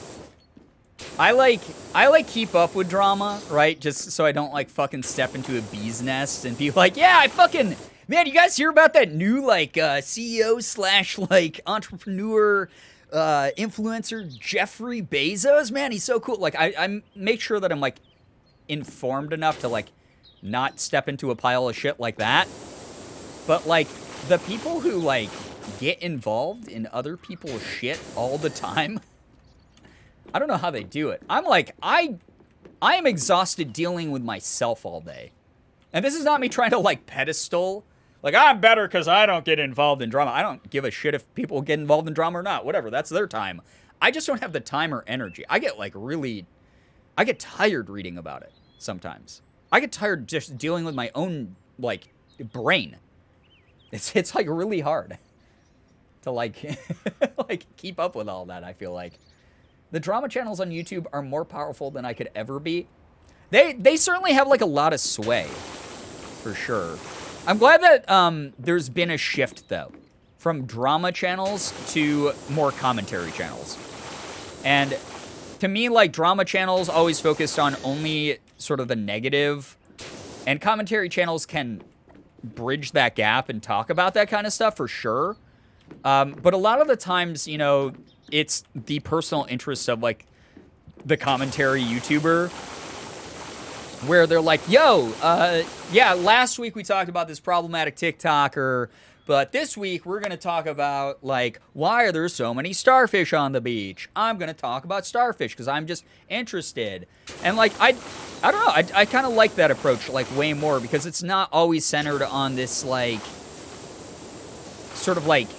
I like keep up with drama, right? Just so I don't like fucking step into a bee's nest and be like, yeah, I fucking... Man, you guys hear about that new, like, CEO slash, like, entrepreneur, influencer, Jeffrey Bezos? Man, he's so cool. Like, I make sure that I'm, like, informed enough to, like, not step into a pile of shit like that. But, like, the people who, like, get involved in other people's shit all the time, I don't know how they do it. I'm like, I am exhausted dealing with myself all day. And this is not me trying to, like, pedestal Like, I'm better because I don't get involved in drama. I don't give a shit if people get involved in drama or not. Whatever, that's their time. I just don't have the time or energy. I get tired reading about it sometimes. I get tired just dealing with my own, like, brain. It's like, really hard to, like, like, keep up with all that, I feel like. The drama channels on YouTube are more powerful than I could ever be. They certainly have, like, a lot of sway, for sure. I'm glad that there's been a shift, though, from drama channels to more commentary channels. And to me, like, drama channels always focused on only sort of the negative, and commentary channels can bridge that gap and talk about that kind of stuff, for sure. But a lot of the times, you know, it's the personal interests of, like, the commentary YouTuber, where they're like, yo, yeah, last week we talked about this problematic TikToker, but this week we're going to talk about, like, why are there so many starfish on the beach? I'm going to talk about starfish because I'm just interested. And, like, I don't know, I kind of like that approach, like, way more, because it's not always centered on this, like, sort of, like,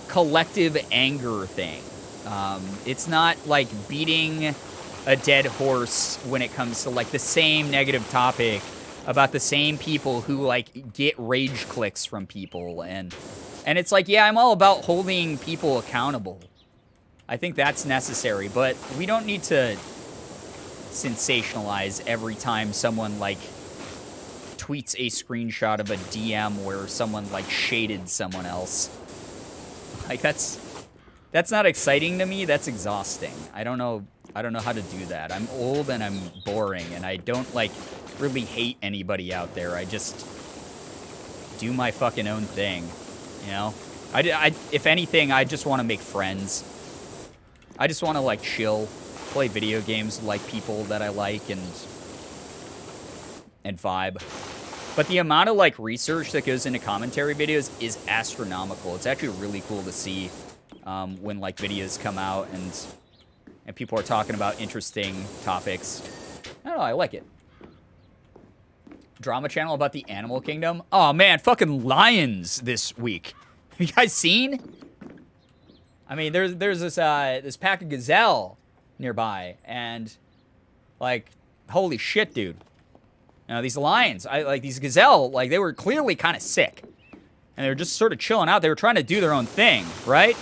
collective anger thing. It's not, like, beating a dead horse when it comes to, like, the same negative topic about the same people who, like, get rage clicks from people. And it's like, yeah, I'm all about holding people accountable. I think that's necessary, but we don't need to sensationalize every time someone, like, tweets a screenshot of a DM where someone, like, shaded someone else. Like, that's not exciting to me. That's exhausting. I don't know how to do that. I'm old and I'm boring, and I don't, like, really hate anybody out there. I just do my fucking own thing, you know? If anything, I just want to make friends. I just want to, like, chill, play video games like people that I like, and vibe. But the amount of, like, research that goes into commentary videos is astronomical. It's actually really cool to see when, like, videos come out and people are talking about interesting topics. I don't know, I like it. Drama channel about the animal kingdom. Oh, man, fucking lions this week. You guys seen? I mean, there's this pack of gazelle nearby, and, like, holy shit, dude. You know, these lions, like, these gazelle, like, they were clearly kind of sick. And they were just sort of chilling out. They were trying to do their own thing, right?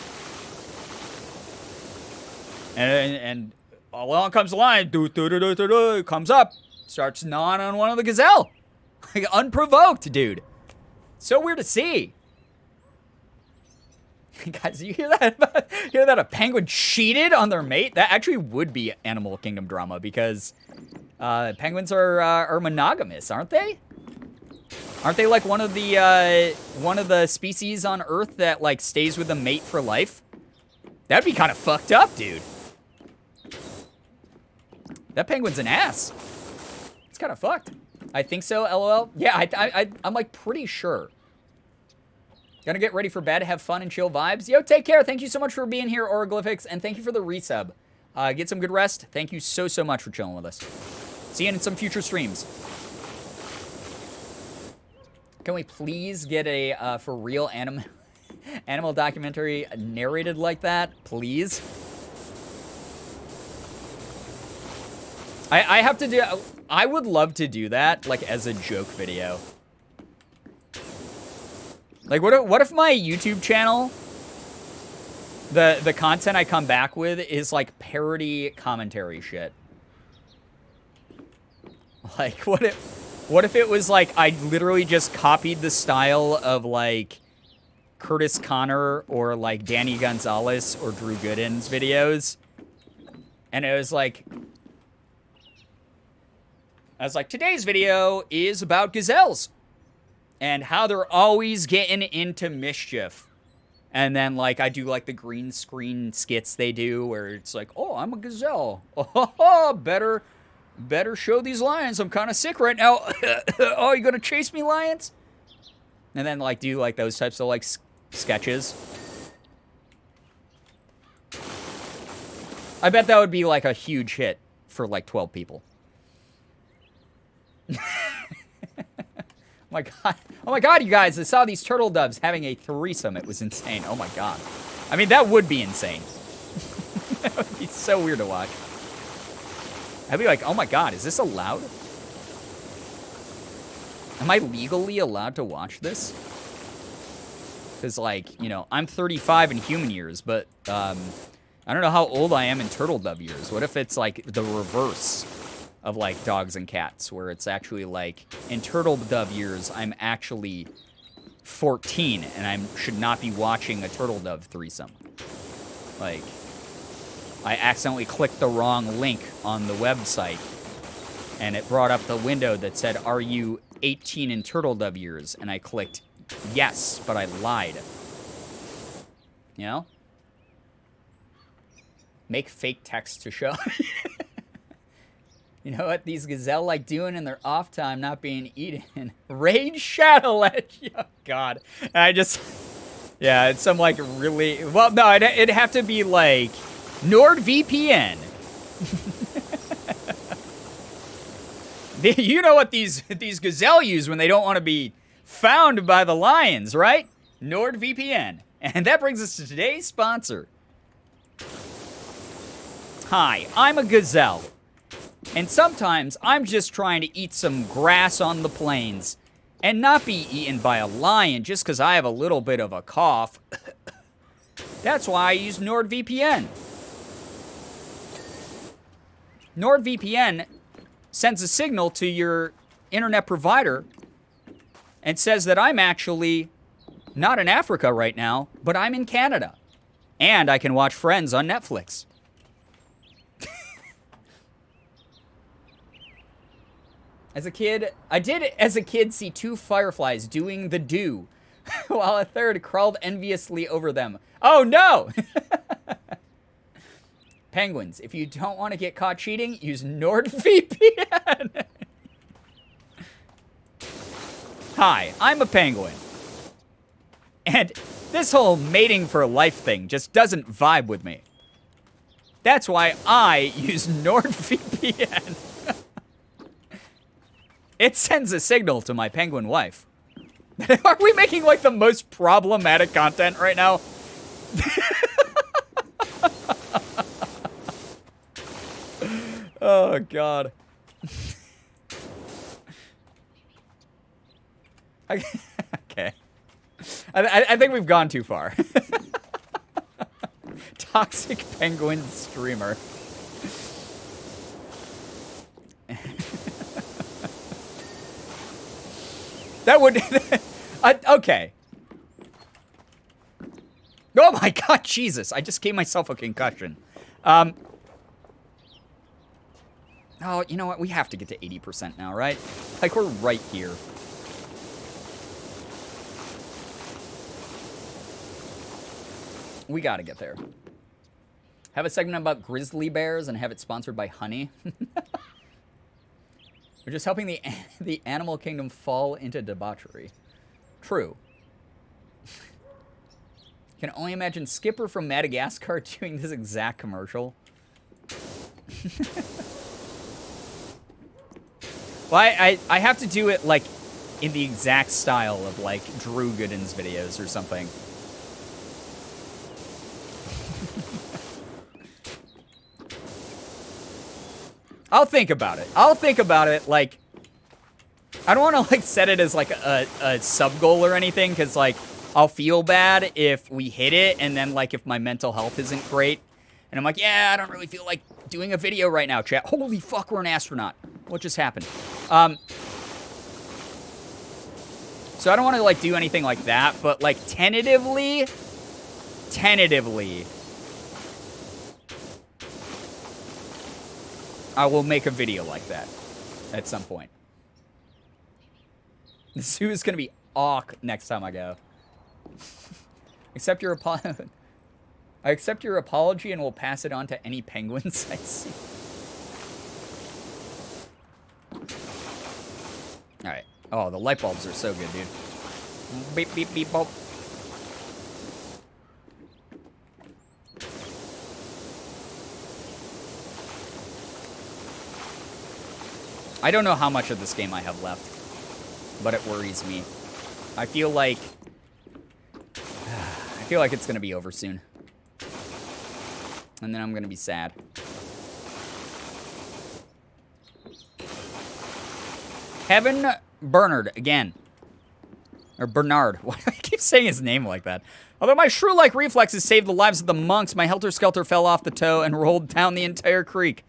And along comes the lion, comes up, starts gnawing on one of the gazelle. Like, unprovoked, dude. So weird to see. Guys, you hear that? Hear that a penguin cheated on their mate? That actually would be Animal Kingdom drama, because penguins are monogamous, aren't they? Aren't they, like, one of the species on Earth that, like, stays with a mate for life? That'd be kind of fucked up, dude. That penguin's an ass. It's kind of fucked. I think so, LOL. Yeah, I'm, like, pretty sure. Gonna get ready for bed, have fun and chill vibes. Yo, take care. Thank you so much for being here, Oroglyphics, and thank you for the resub. Get some good rest. Thank you so much for chilling with us. See you in some future streams. Can we please get a for real animal documentary narrated like that, please? I have to do. I would love to do that, like, as a joke video. Like, what if my YouTube channel, the content I come back with is, like, parody commentary shit? Like, what if it was, like, I literally just copied the style of, like, Curtis Connor or, like, Danny Gonzalez or Drew Gooden's videos, and it was like, I was like, today's video is about gazelles and how they're always getting into mischief. And then, like, I do, like, the green screen skits they do where it's like, oh, I'm a gazelle. Oh, better show these lions. I'm kind of sick right now. Oh, you gonna chase me, lions? And then, like, do, like, those types of, like, sketches. I bet that would be, like, a huge hit for, like, 12 people. I'm my god. Oh my god, you guys. I saw these turtle doves having a threesome. It was insane. Oh my god. I mean, that would be insane. That would be so weird to watch. I'd be like, oh my god, is this allowed? Am I legally allowed to watch this? Because, like, you know, I'm 35 in human years, but I don't know how old I am in turtle dove years. What if it's, like, the reverse of, like, dogs and cats, where it's actually, like, in turtle dove years, I'm actually 14, and I should not be watching a turtle dove threesome. Like, I accidentally clicked the wrong link on the website, and it brought up the window that said, are you 18 in turtle dove years? And I clicked yes, but I lied. You know? Make fake text to show. You know what these gazelle like doing in their off time, not being eaten? Raid Shadow Edge. Oh, God. I just... Yeah, it's some, like, really... Well, no, it'd have to be, like, NordVPN. You know what these gazelle use when they don't want to be found by the lions, right? NordVPN. And that brings us to today's sponsor. Hi, I'm a gazelle. And sometimes I'm just trying to eat some grass on the plains and not be eaten by a lion just because I have a little bit of a cough. That's why I use NordVPN. NordVPN sends a signal to your internet provider and says that I'm actually not in Africa right now, but I'm in Canada. And I can watch Friends on Netflix. I did as a kid see 2 fireflies doing the do, while a third crawled enviously over them. Oh no! Penguins, if you don't want to get caught cheating, use NordVPN. Hi, I'm a penguin. And this whole mating for life thing just doesn't vibe with me. That's why I use NordVPN. It sends a signal to my penguin wife. Are we making, like, the most problematic content right now? Oh, God. Okay. I think we've gone too far. Toxic penguin streamer. That would... okay. Oh my god, Jesus. I just gave myself a concussion. Oh, you know what? We have to get to 80% now, right? Like, we're right here. We gotta get there. Have a segment about grizzly bears and have it sponsored by honey. We're just helping the animal kingdom fall into debauchery. True. Can only imagine Skipper from Madagascar doing this exact commercial. Well, I have to do it, like, in the exact style of, like, Drew Gooden's videos or something. I'll think about it. I'll think about it, like... I don't want to, like, set it as, like, a sub-goal or anything, because, like, I'll feel bad if we hit it, and then, like, if my mental health isn't great, and I'm like, yeah, I don't really feel like doing a video right now, chat. Holy fuck, we're an astronaut. What just happened? So I don't want to, like, do anything like that, but, like, tentatively, I will make a video like that at some point. The zoo is going to be awk next time I go. I accept your apology and will pass it on to any penguins I see. Alright. Oh, the light bulbs are so good, dude. Beep, beep, beep, bulb. I don't know how much of this game I have left. but it worries me. I feel like it's gonna be over soon. And then I'm gonna be sad. Heaven Bernard again. Or Bernard. Why do I keep saying his name like that? Although my shrew-like reflexes saved the lives of the monks, my helter-skelter fell off the toe and rolled down the entire creek.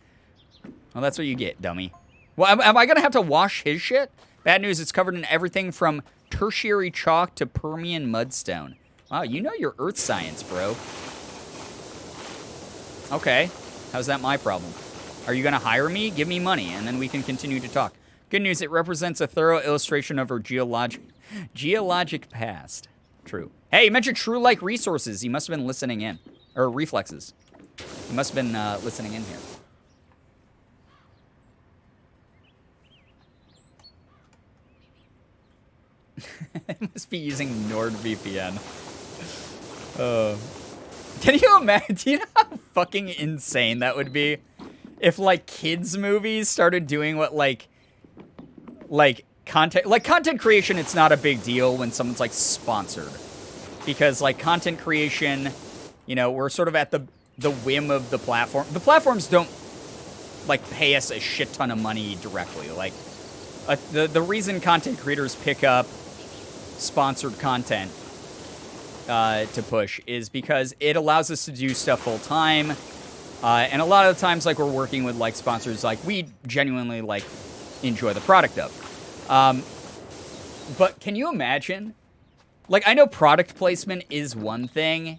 Well, that's what you get, dummy. Well, am I gonna have to wash his shit? Bad news, it's covered in everything from tertiary chalk to Permian mudstone. Wow, you know your earth science, bro. Okay, how's that my problem? Are you gonna hire me? Give me money, and then we can continue to talk. Good news, it represents a thorough illustration of our geologic past. True. Hey, you mentioned true-like resources. He must have been listening in. Or reflexes. He must have been listening in here. Must be using NordVPN. Can you imagine? Do you know how fucking insane that would be? If, like, kids' movies started doing what, like content creation, it's not a big deal when someone's, like, sponsored. Because, like, content creation, you know, we're sort of at the whim of the platform. The platforms don't, like, pay us a shit ton of money directly. Like, the reason content creators pick up sponsored content to push is because it allows us to do stuff full time. And a lot of the times, like, we're working with, like, sponsors, like, we genuinely, like, enjoy the product of. But can you imagine? Like, I know product placement is one thing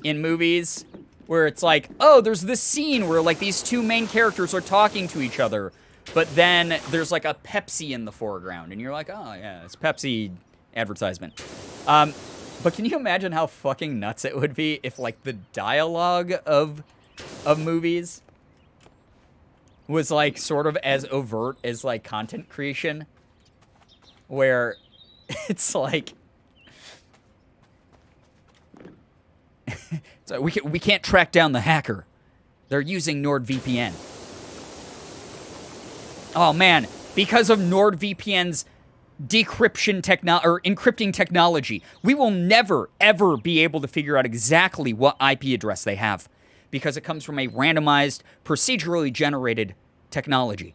in movies where it's like, oh, there's this scene where, like, these two main characters are talking to each other, but then there's, like, a Pepsi in the foreground, and you're like, oh, yeah, it's Pepsi advertisement. But can you imagine how fucking nuts it would be if, like, the dialogue of movies was, like, sort of as overt as, like, content creation? Where it's like... so we can't track down the hacker. They're using NordVPN. Oh, man. Because of NordVPN's decryption or encrypting technology, we will never, ever be able to figure out exactly what IP address they have. Because it comes from a randomized, procedurally generated technology.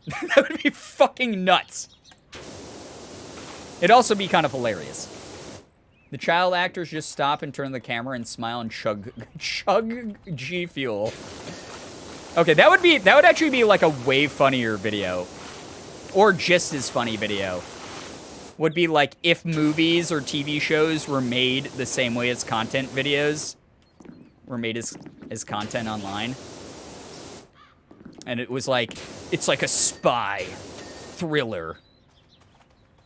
That would be fucking nuts. It'd also be kind of hilarious. The child actors just stop and turn the camera and smile and chug G Fuel. Okay, that would actually be like a way funnier video. Or just as funny video. Would be like if movies or TV shows were made the same way as content videos were made as content online. And it was like, it's like a spy thriller.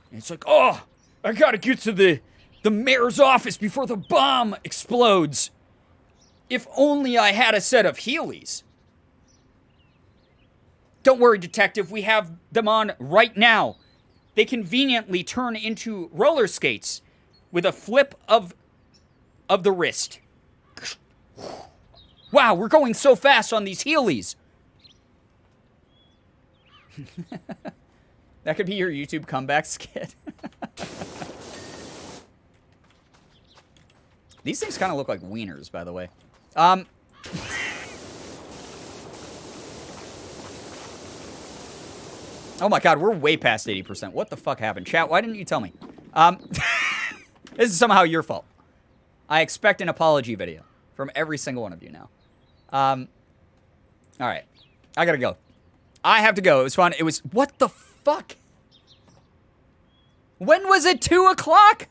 And it's like, oh, I gotta get to the mayor's office before the bomb explodes. If only I had a set of Heelys. Don't worry, detective, we have them on right now. They conveniently turn into roller skates with a flip of the wrist. Wow, we're going so fast on these Heelys. That could be your YouTube comeback skit. These things kind of look like wieners, by the way. Oh my god, we're way past 80%. What the fuck happened? Chat, why didn't you tell me? This is somehow your fault. I expect an apology video from every single one of you now. Alright. I gotta go. I have to go. It was fun. It was... What the fuck? When was it 2 o'clock?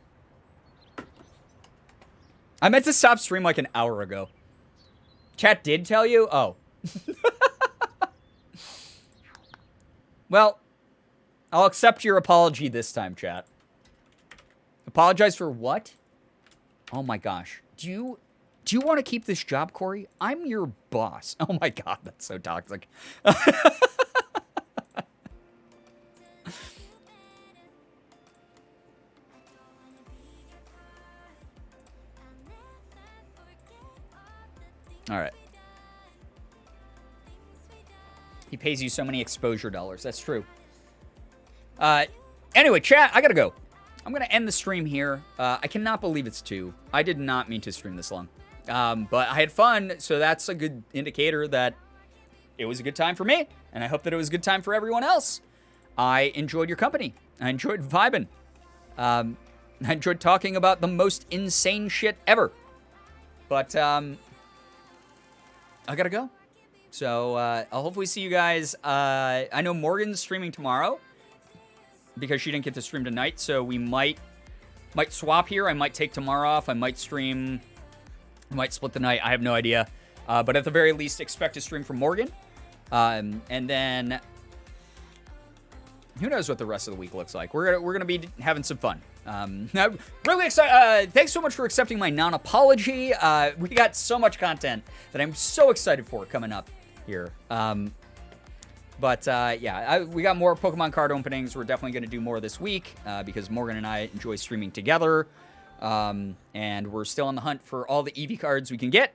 I meant to stop stream like an hour ago. Chat did tell you? Oh. Well, I'll accept your apology this time, chat. Apologize for what? Oh my gosh. Do you want to keep this job, Corey? I'm your boss. Oh my god, that's so toxic. All right. He pays you so many exposure dollars. That's true. Anyway, chat, I gotta go. I'm gonna end the stream here. I cannot believe it's 2. I did not mean to stream this long. But I had fun, so that's a good indicator that it was a good time for me, and I hope that it was a good time for everyone else. I enjoyed your company. I enjoyed vibing. I enjoyed talking about the most insane shit ever. But, I gotta go. So, I'll hopefully see you guys. I know Morgan's streaming tomorrow because she didn't get to stream tonight, so we might swap here. I might take tomorrow off. I might stream. I might split the night. I have no idea. But at the very least, expect a stream from Morgan. And then who knows what the rest of the week looks like. We're gonna be having some fun. I'm really excited. Thanks so much for accepting my non-apology. We got so much content that I'm so excited for coming up here. Yeah, we got more Pokemon card openings. We're definitely going to do more this week because Morgan and I enjoy streaming together. And we're still on the hunt for all the EV cards we can get.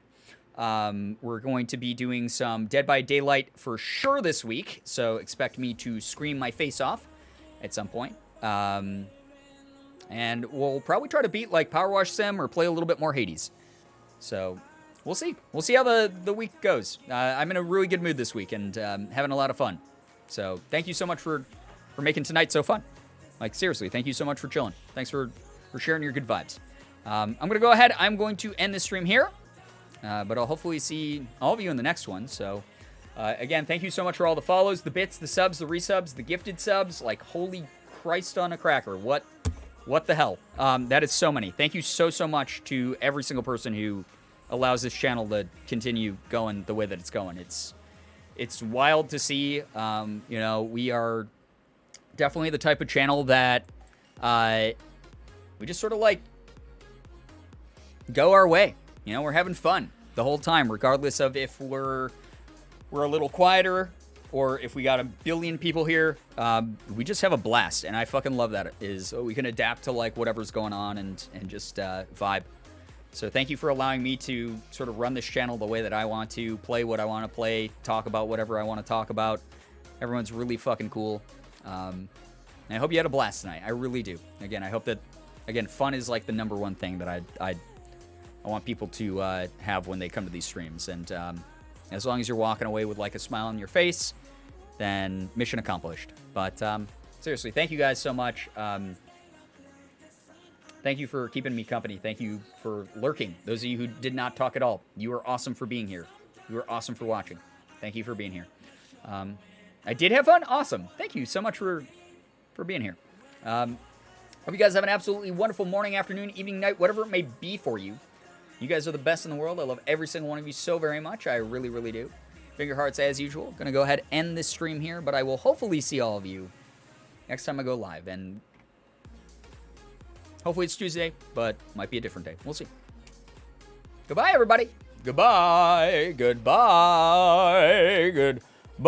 We're going to be doing some Dead by Daylight for sure this week. So expect me to scream my face off at some point. And we'll probably try to beat like Power Wash Sim or play a little bit more Hades. So we'll see. We'll see how the week goes. I'm in a really good mood this week and having a lot of fun. So thank you so much for making tonight so fun. Like, seriously, thank you so much for chilling. Thanks for sharing your good vibes. I'm going to go ahead. I'm going to end this stream here. But I'll hopefully see all of you in the next one. So, again, thank you so much for all the follows, the bits, the subs, the resubs, the gifted subs. Like, holy Christ on a cracker. What the hell? That is so many. Thank you so much to every single person who allows this channel to continue going the way that it's going. It's wild to see. You know, we are definitely the type of channel that we just sort of like go our way. You know, we're having fun the whole time, regardless of if we're a little quieter or if we got a billion people here. We just have a blast, and I fucking love that. We can adapt to like whatever's going on and just vibe. So thank you for allowing me to sort of run this channel the way that I want to, play what I want to play, talk about whatever I want to talk about. Everyone's really fucking cool. And I hope you had a blast tonight. I really do. Again, I hope that, fun is like the number one thing that I want people to have when they come to these streams. And as long as you're walking away with like a smile on your face, then mission accomplished. But seriously, thank you guys so much. Thank you for keeping me company. Thank you for lurking. Those of you who did not talk at all, you are awesome for being here. You are awesome for watching. Thank you for being here. I did have fun. Awesome. Thank you so much for being here. Hope you guys have an absolutely wonderful morning, afternoon, evening, night, whatever it may be for you. You guys are the best in the world. I love every single one of you so very much. I really, really do. Finger hearts as usual. Gonna go ahead and end this stream here, but I will hopefully see all of you next time I go live. And hopefully it's Tuesday, but might be a different day. We'll see. Goodbye, everybody. Goodbye. Goodbye. Goodbye.